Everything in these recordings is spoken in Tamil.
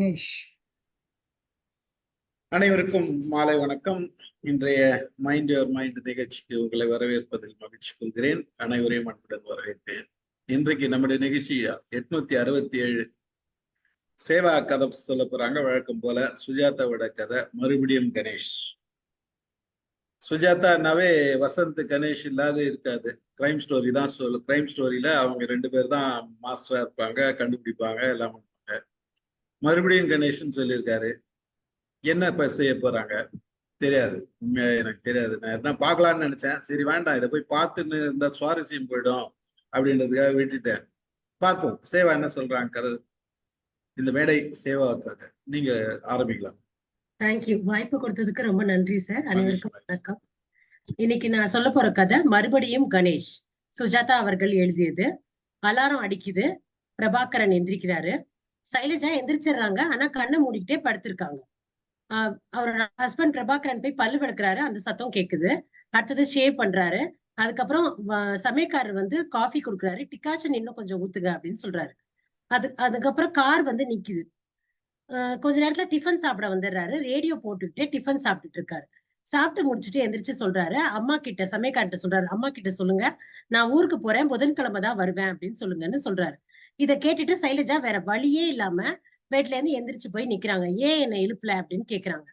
மகேஷ். அனைவருக்கும் மாலை வணக்கம். இன்றைய மைண்ட் யுவர் மைண்ட் நிகழ்ச்சிக்கு உங்களை வரவேற்பதில் மகிழ்ச்சி கொள்கிறேன். அனைவரையும் அன்புடன் வரவேற்பேன். இன்றைக்கு நம்முடைய நிகழ்ச்சி 867 சேவா கதை சொல்ல போறாங்க. வழக்கம் போல சுஜாதாவோட கதை, மறுபடியும் கணேஷ். சுஜாதானாவே வசந்த் கணேஷ் இல்லாத இருக்காது. கிரைம் ஸ்டோரி தான் கிரைம் ஸ்டோரியில அவங்க 2 பேர் தான் மாஸ்டரா இருப்பாங்க, கண்டுபிடிப்பாங்க, எல்லாம் பண்ணுவாங்க. மறுபடியும் கணேஷ்னு சொல்லியிருக்காரு. என்ன செய்ய போறாங்க தெரியாது. உண்மையா எனக்கு தெரியாது. நான் எதனா பார்க்கலான்னு நினைச்சேன். சரி வேண்டாம், இதை போய் பார்த்துன்னு இருந்தா சுவாரஸ்யம் போயிடும் அப்படின்றதுக்காக விட்டுட்டேன். பார்ப்போம் சேவா என்ன சொல்றாங்க. கதை இந்த மேடை சேவாவுக்காக. நீங்க ஆரம்பிக்கலாம். தேங்க்யூ. வாய்ப்பு கொடுத்ததுக்கு ரொம்ப நன்றி சார். அனைவருக்கும் வணக்கம். இன்னைக்கு நான் சொல்ல போற கதை மறுபடியும் கணேஷ். சுஜாதா அவர்கள் எழுதியது. அலாரம் அடிக்குது. பிரபாகரன் எந்திரிக்கிறாரு. சைலஜா எந்திரிச்சிடுறாங்க. ஆனா கண்ணை மூடிக்கிட்டே படுத்திருக்காங்க. அவரோட ஹஸ்பண்ட் பிரபாகரன் போய் பல்லு விளக்குறாரு. அந்த சத்தம் கேக்குது. அடுத்தது ஷேவ் பண்றாரு. அதுக்கப்புறம் சமயக்காரர் வந்து காஃபி கொடுக்குறாரு. டிகாஷன் இன்னும் கொஞ்சம் ஊத்துங்க அப்படின்னு சொல்றாரு. அதுக்கப்புறம் கார் வந்து நிக்குது. கொஞ்ச நேரத்துல டிஃபன் சாப்பிட வந்துடுறாரு. ரேடியோ போட்டுக்கிட்டே டிஃபன் சாப்பிட்டுட்டு இருக்காரு. சாப்பிட்டு முடிச்சுட்டு எந்திரிச்சு சொல்றாரு அம்மா கிட்ட, சமயக்கார்ட்ட சொல்றாரு, அம்மா கிட்ட சொல்லுங்க நான் ஊருக்கு போறேன், புதன்கிழமை தான் வருவேன் அப்படின்னு சொல்லுங்கன்னு சொல்றாரு. இதை கேட்டுட்டு சைலஜா வேற வழியே இல்லாம பெட்ல இருந்து எந்திரிச்சு போய் நிக்கிறாங்க. ஏன் என்ன எழுப்பல அப்படின்னு கேக்குறாங்க.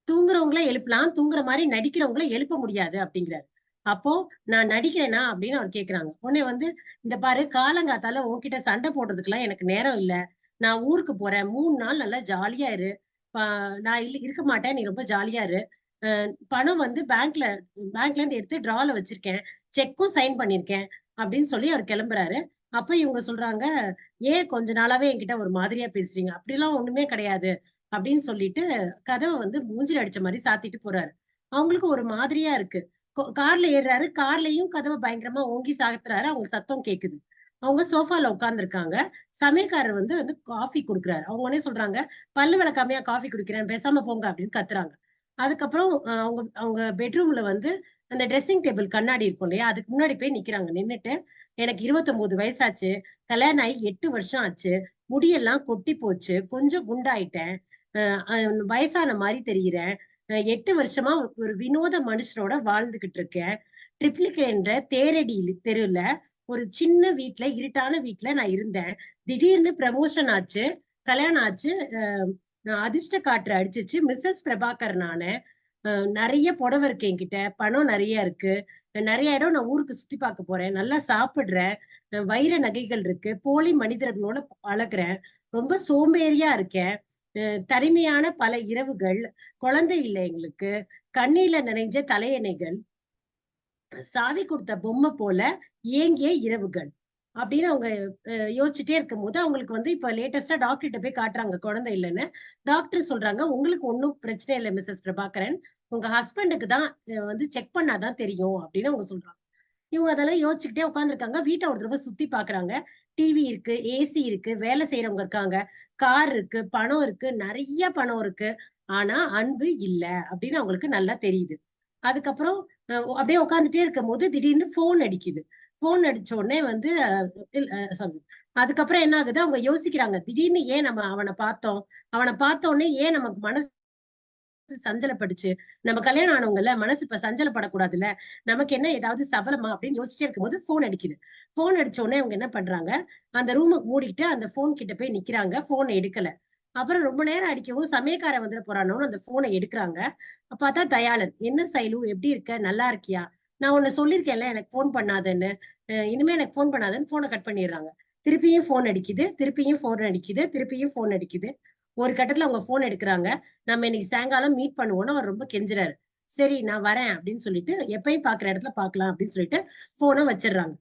தூங்குறவங்கள எழுப்பலாம், தூங்குற மாதிரி நடிக்கிறவங்கள எழுப்ப முடியாது அப்படிங்கிறாரு. அப்போ நான் நடிக்கிறேனா அப்படின்னு அவர் கேக்குறாங்க. உடனே வந்து இந்த பாரு, காலங்காத்தால உன்கிட்ட சண்டை போடுறதுக்கெல்லாம் எனக்கு நேரம் இல்ல. நான் ஊருக்கு போறேன், 3 நாள் நல்லா ஜாலியா இரு. நான் இருக்க மாட்டேன், நீ ரொம்ப ஜாலியா இரு. பணம் வந்து பேங்க்ல இருந்து எடுத்து டிரால வச்சிருக்கேன், செக்கும் சைன் பண்ணிருக்கேன் அப்படின்னு சொல்லி அவர் கிளம்புறாரு. அப்ப இவங்க சொல்றாங்க, ஏன் கொஞ்ச நாளாவே என்கிட்ட ஒரு மாதிரியா பேசுறீங்க? அப்படிலாம் ஒண்ணுமே கிடையாது அப்படின்னு சொல்லிட்டு கதவை வந்து மூஞ்சில அடிச்ச மாதிரி சாத்திட்டு போறாரு. அவங்களுக்கு ஒரு மாதிரியா இருக்கு. கார்ல ஏறுறாரு. கார்லயும் கதவை பயங்கரமா ஓங்கி சாத்துறாரு. அவங்க சத்தம் கேக்குது. அவங்க சோஃபால உட்கார்ந்துருக்காங்க. சமயக்காரர் வந்து காஃபி குடுக்குறாரு. அவங்க உடனே சொல்றாங்க, பல்லு விளக்காமையா காஃபி குடிக்கிறேன், பேசாம போங்க அப்படின்னு கத்துறாங்க. அதுக்கப்புறம் அவங்க அவங்க பெட்ரூம்ல வந்து அந்த ட்ரெஸ்ஸிங் டேபிள் கண்ணாடி இருக்கும் இல்லையா, அதுக்கு முன்னாடி போய் நிக்கிறாங்க. நின்னுட்டு, எனக்கு 29 வயசாச்சு, கல்யாணம் ஆகி 8 வருஷம் ஆச்சு, முடியெல்லாம் கொட்டி போச்சு, கொஞ்சம் குண்டாயிட்டேன், வயசான மாதிரி தெரிகிறேன், 8 வருஷமா ஒரு வினோத மனுஷனோட வாழ்ந்துகிட்டு இருக்கேன். ட்ரிப்ளிகே என்ற தேரடி தெருவுல ஒரு சின்ன வீட்டுல, இருட்டான வீட்டுல நான் இருந்தேன். திடீர்னு ப்ரமோஷன் ஆச்சு, கல்யாணம் ஆச்சு, அதிர்ஷ்ட காற்று அடிச்சிச்சு, மிஸ்ஸஸ் பிரபாகர் நானு. நிறைய புடவை இருக்கு என்கிட்ட, பணம் நிறைய இருக்கு, நிறைய இடம் நான் ஊருக்கு சுத்தி பார்க்க போறேன், நல்லா சாப்பிடுறேன், வைர நகைகள் இருக்கு, போலி மனிதர்களோட பழகுறேன், ரொம்ப சோம்பேறியா இருக்கேன், தனிமையான பல இரவுகள், குழந்தை இல்லை எங்களுக்கு, கண்ணீர்ல நினைஞ்ச தலையணைகள், சாவி கொடுத்த பொம்மை போல ஏங்கிய இரவுகள் அப்படின்னு அவங்க யோசிச்சுட்டே இருக்கும் போது அவங்களுக்கு வந்து இப்ப லேட்டஸ்டா டாக்டர்கிட்ட போய் காட்டுறாங்க குழந்தை இல்லைன்னு. டாக்டர் சொல்றாங்க, உங்களுக்கு ஒன்னும் பிரச்சனை இல்லை மிஸ்ஸஸ் பிரபாகரன், உங்க ஹஸ்பண்டுக்கு தான் வந்து செக் பண்ணாதான் தெரியும் அப்படின்னு அவங்க சொல்றாங்க. இவங்க அதெல்லாம் யோசிச்சுக்கிட்டே உட்காந்துருக்காங்க. வீட்டை ஒரு தடவை சுத்தி பாக்குறாங்க. டிவி இருக்கு, ஏசி இருக்கு, வேலை செய்யறவங்க இருக்காங்க, கார் இருக்கு, பணம் இருக்கு, நிறைய பணம் இருக்கு. ஆனா அன்பு இல்ல அப்படின்னு அவங்களுக்கு நல்லா தெரியுது. அதுக்கப்புறம் அப்படியே உட்காந்துட்டே இருக்கும் போது திடீர்னு போன் அடிக்குது. போன் அடிச்ச உடனே வந்து அதுக்கப்புறம் என்ன ஆகுது, அவங்க யோசிக்கிறாங்க, திடீர்னு ஏன் நம்ம அவனை பார்த்தோம், அவனை பார்த்த உடனே ஏன் நமக்கு மனசு சஞ்சலப்படுச்சு, நம்ம கல்யாணம் ஆனவங்கல்ல, மனசு இப்ப சஞ்சலப்படக்கூடாதுல்ல, நமக்கு என்ன ஏதாவது சபலமா அப்படின்னு யோசிச்சுட்டே இருக்கும்போது போன் அடிக்குது. போன் அடிச்ச உடனே அவங்க என்ன பண்றாங்க, அந்த ரூமுக்கு மூடிட்டு அந்த போன் கிட்ட போய் நிக்கிறாங்க. போனை எடுக்கல. அப்புறம் ரொம்ப நேரம் அடிக்கவும் சமயக்காரன் வந்துட போறானு அந்த போனை எடுக்கிறாங்க. பார்த்தா தயாளன், என்ன சைலு எப்படி இருக்க, நல்லா இருக்கியா, நான் உன்னை சொல்லியிருக்கேன்ல எனக்கு போன் பண்ணாதன்னு, இனிமே எனக்கு போன் பண்ணாதன்னு போனை கட் பண்ணிடுறாங்க. திருப்பியும் போன் அடிக்குது, திருப்பியும் போன் அடிக்குது, திருப்பியும் போன் அடிக்குது. ஒரு கட்டத்துல அவங்க போன் எடுக்கிறாங்க. நம்ம இன்னைக்கு சாயங்காலம் மீட் பண்ணுவோம்னு அவர் ரொம்ப கெஞ்சுறாரு. சரி நான் வரேன் அப்படின்னு சொல்லிட்டு, எப்பயும் பாக்குற இடத்துல பாக்கலாம் அப்படின்னு சொல்லிட்டு போனை வச்சிடுறாங்க.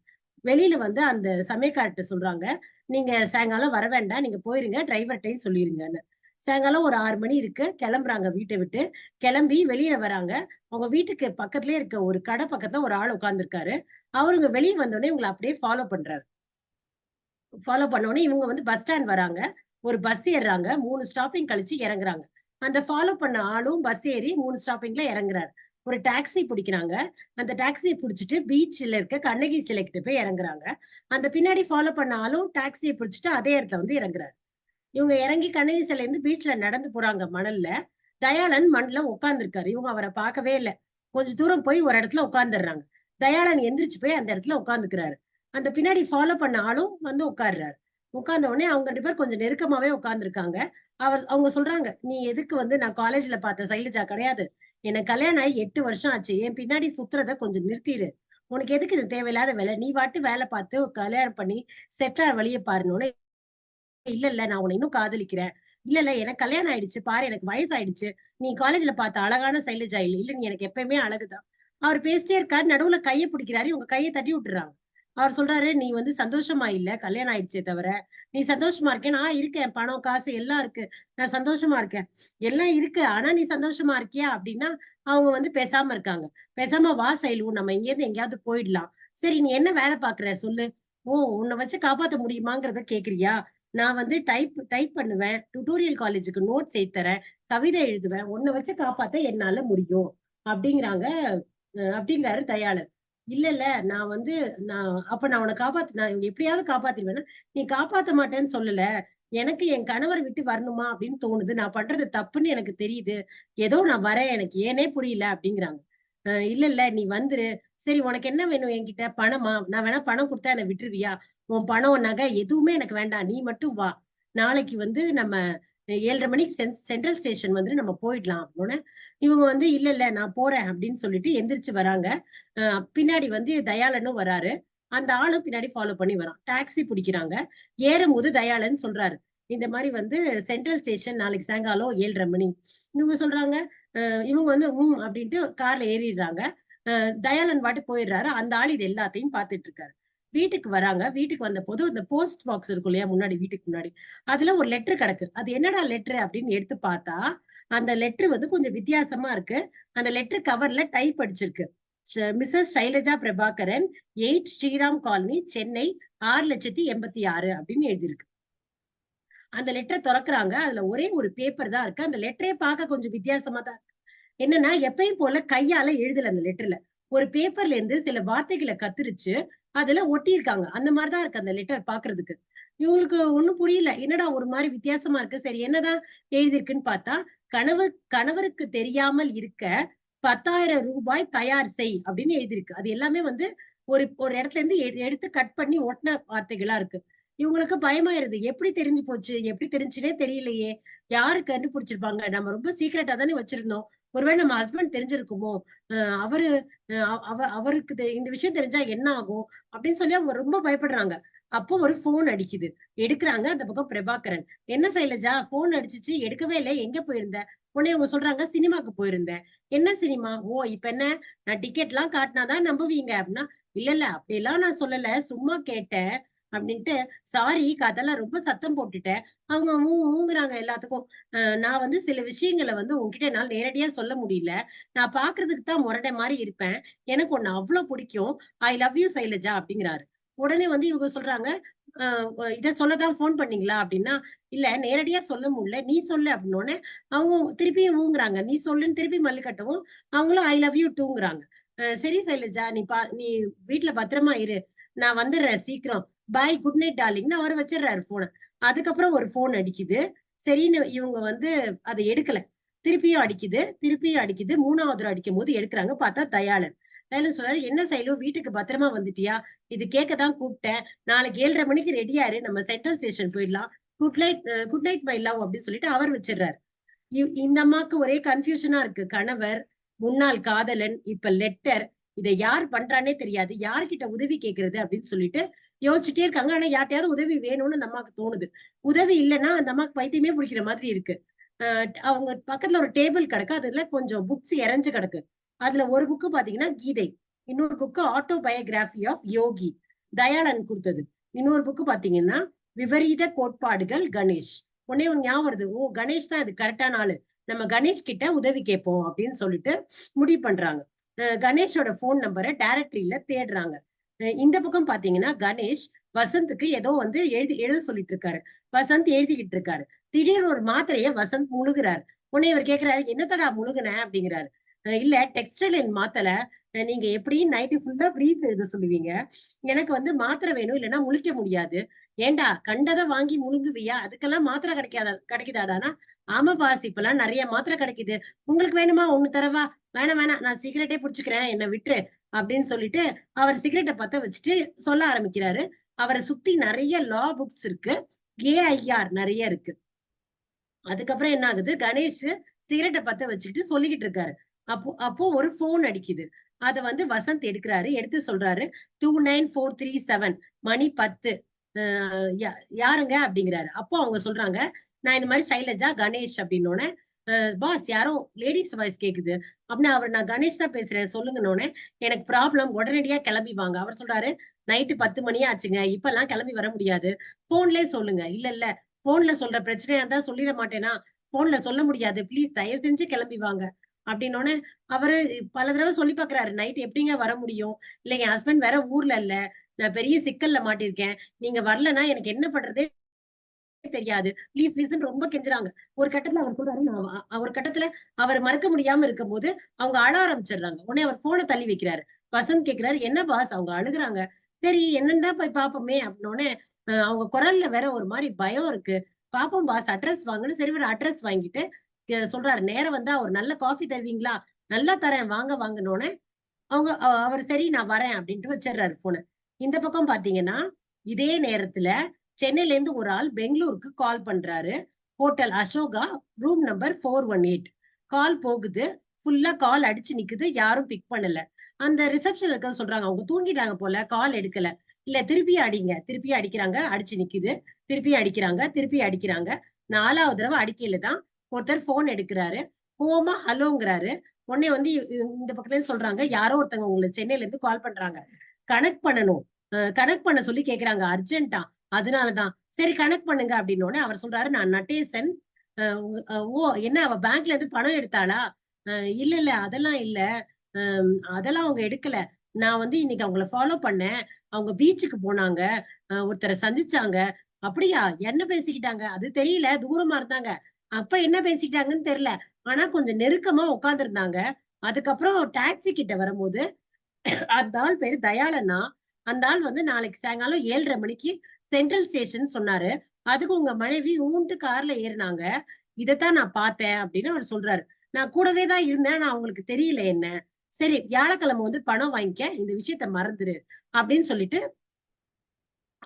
வெளியில வந்து அந்த சமயக்கார்ட்ட சொல்றாங்க, நீங்க சாயங்காலம் வர வேண்டாம், நீங்க போயிருங்க, டிரைவர்கிட்டையும் சொல்லிருங்கன்னு. சாயங்காலம் ஒரு 6 மணி இருக்கு, கிளம்புறாங்க. வீட்டை விட்டு கிளம்பி வெளியில வராங்க. அவங்க வீட்டுக்கு பக்கத்துலயே இருக்க ஒரு கடை பக்கத்துல ஒரு ஆள் உட்கார்ந்துருக்காரு. அவருங்க வெளியே வந்தோடனே இவங்களை அப்படியே ஃபாலோ பண்றாரு. ஃபாலோ பண்ணோடனே இவங்க வந்து பஸ் ஸ்டாண்ட் வராங்க. ஒரு பஸ் ஏறுறாங்க. 3 ஸ்டாப்பிங் கழிச்சு இறங்குறாங்க. அந்த ஃபாலோ பண்ண ஆளும் பஸ் ஏறி 3 ஸ்டாப்பிங்ல இறங்குறாரு. ஒரு டாக்ஸி பிடிக்கிறாங்க. அந்த டாக்ஸியை பிடிச்சிட்டு பீச்ல இருக்க கண்ணகி சிலை கிட்ட போய் இறங்குறாங்க. அந்த பின்னாடி ஃபாலோ பண்ண ஆளும் டாக்ஸியை பிடிச்சிட்டு அதே இடத்துல வந்து இறங்குறாரு. இவங்க இறங்கி கண்ணகி சிலையில இருந்து பீச்ல நடந்து போறாங்க மணல்ல. தயாளன் மண்ல உட்கார்ந்துருக்காரு. இவங்க அவரை பார்க்கவே இல்லை. கொஞ்ச தூரம் போய் ஒரு இடத்துல உட்கார்ந்துடுறாங்க. தயாளன் எந்திரிச்சு போய் அந்த இடத்துல உட்கார்ந்துக்கிறாரு. அந்த பின்னாடி ஃபாலோ பண்ண ஆளும் வந்து உட்கார்றாரு. உட்கார்ந்த உடனே அவங்க 2 பேர் கொஞ்சம் நெருக்கமாவே உட்கார்ந்துருக்காங்க. அவங்க சொல்றாங்க, நீ எதுக்கு வந்து நான் காலேஜ்ல பார்த்த சைலஜா கிடையாது. எனக்கு கல்யாணம் ஆகி 8 வருஷம் ஆச்சு. என் பின்னாடி சுத்துறத கொஞ்சம் நிறுத்திடு. உனக்கு எதுக்கு இது தேவையில்லாத வேலை? நீ பாட்டு வேலை பார்த்து கல்யாணம் பண்ணி செட்டில் ஆற வழிய பாருன்னு. இல்ல இல்ல நான் உன்னை இன்னும் காதலிக்கிறேன். இல்ல இல்ல எனக்கு கல்யாணம் ஆயிடுச்சு பாரு, எனக்கு வயசாயிடுச்சு. நீ காலேஜ்ல பார்த்த அழகான சைலஜா இல்ல. இல்ல நீ எனக்கு எப்பயுமே அழகுதான். அவர் பேசிட்டே இருக்காரு. நடுவுல கைய பிடிக்கிறாரு. இவங்க கையை தட்டி விட்டுறாங்க. அவர் சொல்றாரு, நீ வந்து சந்தோஷமா இல்ல, கல்யாணம் ஆயிடுச்சே தவிர நீ சந்தோஷமா இருக்கேன். நான் இருக்கேன், பணம் காசு எல்லாம் இருக்கு, நான் சந்தோஷமா இருக்கேன், எல்லாம் இருக்கு. ஆனா நீ சந்தோஷமா இருக்கியா அப்படின்னா அவங்க வந்து பேசாம இருக்காங்க. பேசாம வா சைலு, நம்ம இங்க இருந்து எங்கேயாவது போயிடலாம். சரி நீ என்ன வேலை பாக்குற சொல்லு. ஓ உன்னை வச்சு காப்பாத்த முடியுமாங்கிறத கேக்குறியா? நான் வந்து டைப் பண்ணுவேன், டியூட்டோரியல் காலேஜுக்கு நோட்ஸ் எழுதி தரேன், கவிதை எழுதுவேன், உன்னை வச்சு காப்பாத்த என்னால முடியும் அப்படிங்கிறாங்க. அப்படிங்கிறாரு தயாளன். இல்ல இல்ல நான் வந்து நான் உன்னை நான் எப்படியாவது காப்பாத்திடுவேன்னா, நீ காப்பாத்த மாட்டேன்னு சொல்லல. எனக்கு என் கணவர் விட்டு வரணுமா அப்படின்னு தோணுது. நான் பண்றது தப்புன்னு எனக்கு தெரியுது. ஏதோ நான் வரேன், எனக்கு ஏனே புரியல அப்படிங்கிறாங்க. இல்ல இல்ல நீ வந்துரு. சரி உனக்கு என்ன வேணும் என்கிட்ட? பணமா? நான் வேணா பணம் கொடுத்தா என்ன விட்டுருவியா? உன் பணம், நகை எதுவுமே எனக்கு வேண்டாம். நீ மட்டும் வா. நாளைக்கு வந்து நம்ம 7:30 மணிக்கு சென்ட்ரல் ஸ்டேஷன் வந்து நம்ம போயிடலாம் அப்படின்னு. இவங்க வந்து இல்ல இல்ல நான் போறேன் அப்படின்னு சொல்லிட்டு எந்திரிச்சு வராங்க. பின்னாடி வந்து தயாளனும் வராரு. அந்த ஆளும் பின்னாடி ஃபாலோ பண்ணி வரான். டாக்ஸி பிடிக்கிறாங்க. ஏறும்போது தயாளன் சொல்றாரு, இந்த மாதிரி வந்து சென்ட்ரல் ஸ்டேஷன் நாளைக்கு சாயங்காலம் 7:30 மணி. இவங்க சொல்றாங்க, இவங்க வந்து அப்படின்ட்டு கார்ல ஏறிடுறாங்க. தயாளன் பாட்டு போயிடுறாரு. அந்த ஆள் இது எல்லாத்தையும் பார்த்துட்டு இருக்காரு. வீட்டுக்கு வராங்க. வீட்டுக்கு வந்த போது அந்த போஸ்ட் பாக்ஸ் இருக்கும் இல்லையா முன்னாடி, வீட்டுக்கு முன்னாடி அதுல ஒரு லெட்டர் கிடக்கு. அது என்னடா லெட்டர் அப்படின்னு எடுத்து பார்த்தா அந்த லெட்டர் வந்து கொஞ்சம் வித்தியாசமா இருக்கு. அந்த லெட்டர் கவர்ல டைப் அடிச்சிருக்கு. மிஸ்ஸஸ் சைலஜா பிரபாகரன், 8 ஸ்ரீராம் காலனி, சென்னை 6,86,000 அப்படின்னு எழுதியிருக்கு. அந்த லெட்டர் திறக்கிறாங்க. அதுல ஒரே ஒரு பேப்பர் தான் இருக்கு. அந்த லெட்டரே பார்க்க கொஞ்சம் வித்தியாசமா தான். என்னன்னா எப்பயும் போல கையால எழுதல அந்த லெட்டர்ல. ஒரு பேப்பர்ல இருந்து சில வார்த்தைகளை கத்திரிச்சு அதுல ஒட்டியிருக்காங்க. அந்த மாதிரிதான் இருக்கு அந்த லெட்டர் பாக்குறதுக்கு. இவங்களுக்கு ஒண்ணும் புரியல. என்னடா ஒரு மாதிரி வித்தியாசமா இருக்கு. சரி என்னதான் எழுதியிருக்குன்னு பார்த்தா, கணவருக்கு தெரியாமல் இருக்க 10,000 ரூபாய் தயார் செய் அப்படின்னு எழுதியிருக்கு. அது எல்லாமே வந்து ஒரு ஒரு இடத்துல இருந்து எடுத்து கட் பண்ணி ஒட்டின வார்த்தைகளா இருக்கு. இவங்களுக்கு பயமாயிருது. எப்படி தெரிஞ்சு போச்சு? எப்படி தெரிஞ்சுனே தெரியலையே. யாரு கண்டுபிடிச்சிருப்பாங்க? நம்ம ரொம்ப சீக்கிரட்டா தானே வச்சிருந்தோம். ஒருவேளை நம்ம ஹஸ்பண்ட் தெரிஞ்சிருக்குமோ? அவரு அவருக்கு இந்த விஷயம் தெரிஞ்சா என்ன ஆகும் அப்படின்னு சொல்லி அவங்க ரொம்ப பயப்படுறாங்க. அப்போ ஒரு போன் அடிக்குது. எடுக்கிறாங்க. அந்த பக்கம் பிரபாகரன். என்ன சைலஜா போன் அடிச்சிச்சு, எடுக்கவே இல்லை, எங்க போயிருந்த? உடனே அவங்க சொல்றாங்க, சினிமாக்கு போயிருந்தேன். என்ன சினிமா? ஓ இப்ப என்ன, நான் டிக்கெட் எல்லாம் காட்டினாதான் நம்புவீங்க அப்படின்னா, இல்ல இல்ல அப்படியெல்லாம் நான் சொல்லல, சும்மா கேட்டேன் அப்படின்ட்டு. சாரி அதெல்லாம் ரொம்ப சத்தம் போட்டுட்டேன். அவங்க ஊங்குறாங்க எல்லாத்துக்கும். நான் வந்து சில விஷயங்களை வந்து உங்ககிட்ட என்னால நேரடியா சொல்ல முடியல. நான் பாக்குறதுக்கு தான் முரடை மாதிரி இருப்பேன். எனக்கு உன்னை அவ்வளவு பிடிக்கும். ஐ லவ் யூ சைலஜா அப்படிங்கிறாரு. உடனே வந்து இவங்க சொல்றாங்க, இத சொல்லதான் போன் பண்ணீங்களா அப்படின்னா, இல்ல நேரடியா சொல்ல முடியல, நீ சொல்லு அப்படின்னோடனே அவங்க திருப்பியும் ஊங்குறாங்க. நீ சொல்லுன்னு திருப்பி மல்லு கட்டவும் அவங்களும் ஐ லவ் யூ டூங்கிறாங்க. சரி சைலஜா நீ வீட்டுல பத்திரமா இரு, நான் வந்துடுறேன் சீக்கிரம், பாய் குட் நைட் டார்லிங்னு அவர் வச்சிடுறாரு போன. அதுக்கப்புறம் ஒரு போன் அடிக்குது. சரின்னு இவங்க வந்து அதை எடுக்கல. திருப்பியும் அடிக்குது. 3வது தடவை அடிக்கும் போது எடுக்கிறாங்க. பார்த்தா தயாளன். தயாளன் சொல்றாரு, என்ன சைலு வீட்டுக்கு பத்திரமா வந்துட்டியா? இது கேட்கதான் கூப்பிட்டேன். நாளைக்கு 7:30 மணிக்கு ரெடியாரு, நம்ம சென்ட்ரல் ஸ்டேஷன் போயிடலாம். குட் நைட் மை லவ் அப்படின்னு சொல்லிட்டு அவர் வச்சிடுறாரு. இந்த அம்மாக்கு ஒரே கன்ஃபியூஷனா இருக்கு. கணவர், முன்னாள் காதலன், இப்ப லெட்டர், இதை யார் பண்றானே தெரியாது, யார்கிட்ட உதவி கேட்கறது அப்படின்னு சொல்லிட்டு யோசிச்சுட்டே இருக்காங்க. ஆனா யார்ட்டையாவது உதவி வேணும்னு அந்த அம்மாக்கு தோணுது. உதவி இல்லைன்னா அந்த அம்மாக்கு பைத்தியமே பிடிக்கிற மாதிரி இருக்கு. அவங்க பக்கத்துல ஒரு டேபிள் கிடக்கு. அதுல கொஞ்சம் புக்ஸ் இறஞ்சு கிடக்கு. அதுல ஒரு புக்கு பாத்தீங்கன்னா கீதை, இன்னொரு புக்கு ஆட்டோ பயோகிராபி ஆஃப் யோகி, தயாளன் கொடுத்தது. இன்னொரு புக்கு பாத்தீங்கன்னா விபரீத கோட்பாடுகள் கணேஷ். உடனே ஒரு ஞாபகம் வருது, ஓ கணேஷ் தான் இது கரெக்டான ஆளு, நம்ம கணேஷ் கிட்ட உதவி கேட்போம் அப்படின்னு சொல்லிட்டு முடிவு பண்றாங்க. கணேஷோட போன் நம்பரை டைரக்டரியில தேடுறாங்க. இந்த பக்கம் பாத்தீங்கன்னா கணேஷ் வசந்துக்கு ஏதோ வந்து எழுத சொல்லிட்டு இருக்காரு. வசந்த் எழுதிக்கிட்டு இருக்காரு. திடீர்னு ஒரு மாத்திரைய வசந்த் முழுகுறாரு. உடனே இவர் கேக்குறாரு, என்னத்தடா முழுகுன அப்படிங்கிறாரு. இல்ல டெக்ஸ்டைல் மாத்தல, நீங்க எப்படி நைட்டு ஃபுல்லா பிரீஃப் எழுத சொல்லுவீங்க, எனக்கு வந்து மாத்திரை வேணும், இல்லைன்னா முழிக்க முடியாது, ஏண்டா கண்டதை வாங்கி முழுங்குவியா, அதுக்கெல்லாம் மாத்திரை கிடைக்குதாடானா, ஆமா பாஸ் இப்பெல்லாம் நிறைய மாத்திரை கிடைக்குது, உங்களுக்கு வேணுமா ஒண்ணு தரவா, வேணாம் வேணாம் நான் சிகரெட்டே புடிச்சுக்கிறேன் என்ன விட்டுரு அப்படின்னு சொல்லிட்டு அவர் சிகரெட்டை பத்த வச்சுட்டு சொல்ல ஆரம்பிக்கிறாரு. அவரை சுத்தி நிறைய லா புக்ஸ் இருக்கு, ஏஐஆர் நிறைய இருக்கு. அதுக்கப்புறம் என்ன ஆகுது, கணேஷ் சிகரெட்டை பத்த வச்சுக்கிட்டு சொல்லிக்கிட்டு இருக்காரு. அப்போ ஒரு போன் அடிக்குது. அத வந்து வசந்த் எடுக்கிறாரு. எடுத்து சொல்றாரு 29437 மணி 10 யாருங்க அப்படிங்கிறாரு. அப்போ அவங்க சொல்றாங்க, நான் இந்த மாதிரி சைலஜா கணேஷ் அப்படின்னோடனே, பாஸ் யாரோ லேடிஸ் வாய்ஸ் கேக்குது அப்படின்னு அவர், நான் கணேஷ் தான் பேசுறேன் சொல்லுங்கன்னோடனே, எனக்கு ப்ராப்ளம் உடனடியா கிளம்பி வாங்க. அவர் சொல்றாரு, நைட்டு 10 மணியே ஆச்சுங்க, இப்பெல்லாம் கிளம்பி வர முடியாது, போன்லயே சொல்லுங்க. இல்ல இல்ல போன்ல சொல்ற பிரச்சனையா இருந்தா சொல்லிட மாட்டேனா, போன்ல சொல்ல முடியாது, ப்ளீஸ் தயவு செஞ்சு கிளம்பி வாங்க அப்படின்னோடனே, அவரு பல தடவை சொல்லி பாக்குறாரு, நைட் எப்படிங்க வர முடியும், இல்ல என் ஹஸ்பண்ட் வேற ஊர்ல இல்ல, நான் பெரிய சிக்கல்ல மாட்டிருக்கேன், நீங்க வரலன்னா எனக்கு என்ன பண்றதே தெரியாது, ப்ளீஸ் ப்ளீஸ் ரொம்ப கெஞ்சுறாங்க. ஒரு கட்டத்துல அவர் சொல்றாரு, ஒரு கட்டத்துல அவர் மறக்க முடியாம இருக்கும் போது அவங்க அழ ஆரம்பிச்சிடுறாங்க. உடனே அவர் போனை தள்ளி வைக்கிறாரு. வசந்த் கேக்குறாரு, என்ன பாஸ் அவங்க அழுகுறாங்க, சரி என்னன்னு தான் போய் பாப்போமே அப்படின்னோடனே, அவங்க குரல்ல வேற ஒரு மாதிரி பயம் இருக்கு, பாப்போம் பாஸ் அட்ரஸ் வாங்கன்னு சரி ஒரு அட்ரஸ் வாங்கிட்டு சொல்றாரு, நேரம் வந்தா ஒரு நல்ல காஃபி தருவீங்களா, நல்லா தரேன் வாங்க வாங்கினோடனே அவங்க அவர் சரி நான் வரேன் அப்படின்ட்டு வச்சிடுறாரு போனை. இந்த பக்கம் பாத்தீங்கன்னா இதே நேரத்துல சென்னையில இருந்து ஒரு ஆள் பெங்களூருக்கு கால் பண்றாரு. ஹோட்டல் அசோகா ரூம் நம்பர் 418 கால் போகுது. ஃபுல்லா கால் அடிச்சு நிக்குது, யாரும் பிக் பண்ணல. அந்த ரிசப்ஷன்ல இருக்க சொல்றாங்க, அவங்க தூங்கிட்டாங்க போல, கால் எடுக்கல. இல்ல திருப்பி அடிங்க, திருப்பி அடிக்கிறாங்க, அடிச்சு நிக்குது, திருப்பி அடிக்கிறாங்க, திருப்பி அடிக்கிறாங்க. 4வது தடவை அடிக்கையில தான் ஒருத்தர் போன் எடுக்கிறாரு. கோமா ஹலோங்கிறாரு. உடனே வந்து இந்த பக்கத்துல இருந்து சொல்றாங்க, யாரோ ஒருத்தவங்க உங்களுக்கு சென்னையில இருந்து கால் பண்றாங்க, கனெக்ட் பண்ணணும், கனெக்ட் பண்ண சொல்லி கேக்குறாங்க அர்ஜென்ட்டா, அதனாலதான் சரி கனெக்ட் பண்ணுங்க அப்படின்னோடனே அவர் சொல்றாரு, நான் நட்டேசன். ஓ என்ன அவ பேங்க்ல இருந்து பணம் எடுத்தாளா, இல்ல இல்ல அதெல்லாம் இல்ல, அதெல்லாம் அவங்க எடுக்கல, நான் வந்து இன்னைக்கு அவங்கள ஃபாலோ பண்ணேன், அவங்க பீச்சுக்கு போனாங்க, ஒருத்தரை சந்திச்சாங்க. அப்படியா, என்ன பேசிக்கிட்டாங்க அது தெரியல, தூரமா இருந்தாங்க, அப்ப என்ன பேசிக்கிட்டாங்கன்னு தெரியல, ஆனா கொஞ்சம் நெருக்கமா உட்கார்ந்து இருந்தாங்க. அதுக்கப்புறம் டாக்ஸி கிட்ட வரும்போது அந்த ஆள் பேரு தயாளன்னா, அந்த ஆள் வந்து நாளைக்கு சாயங்காலம் 7:30 மணிக்கு சென்ட்ரல் ஸ்டேஷன் சொன்னாரு, அதுக்கு உங்க மனைவி ஊன்ட்டு கார்ல ஏறினாங்க, இதத்தான் நான் பார்த்தேன் அப்படின்னு அவர் சொல்றாரு. நான் கூடவே தான் இருந்தேன், நான் அவங்களுக்கு தெரியல என்ன, சரி வியாழக்கிழமை வந்து பணம் வாங்கிக்க, இந்த விஷயத்த மறந்துரு அப்படின்னு சொல்லிட்டு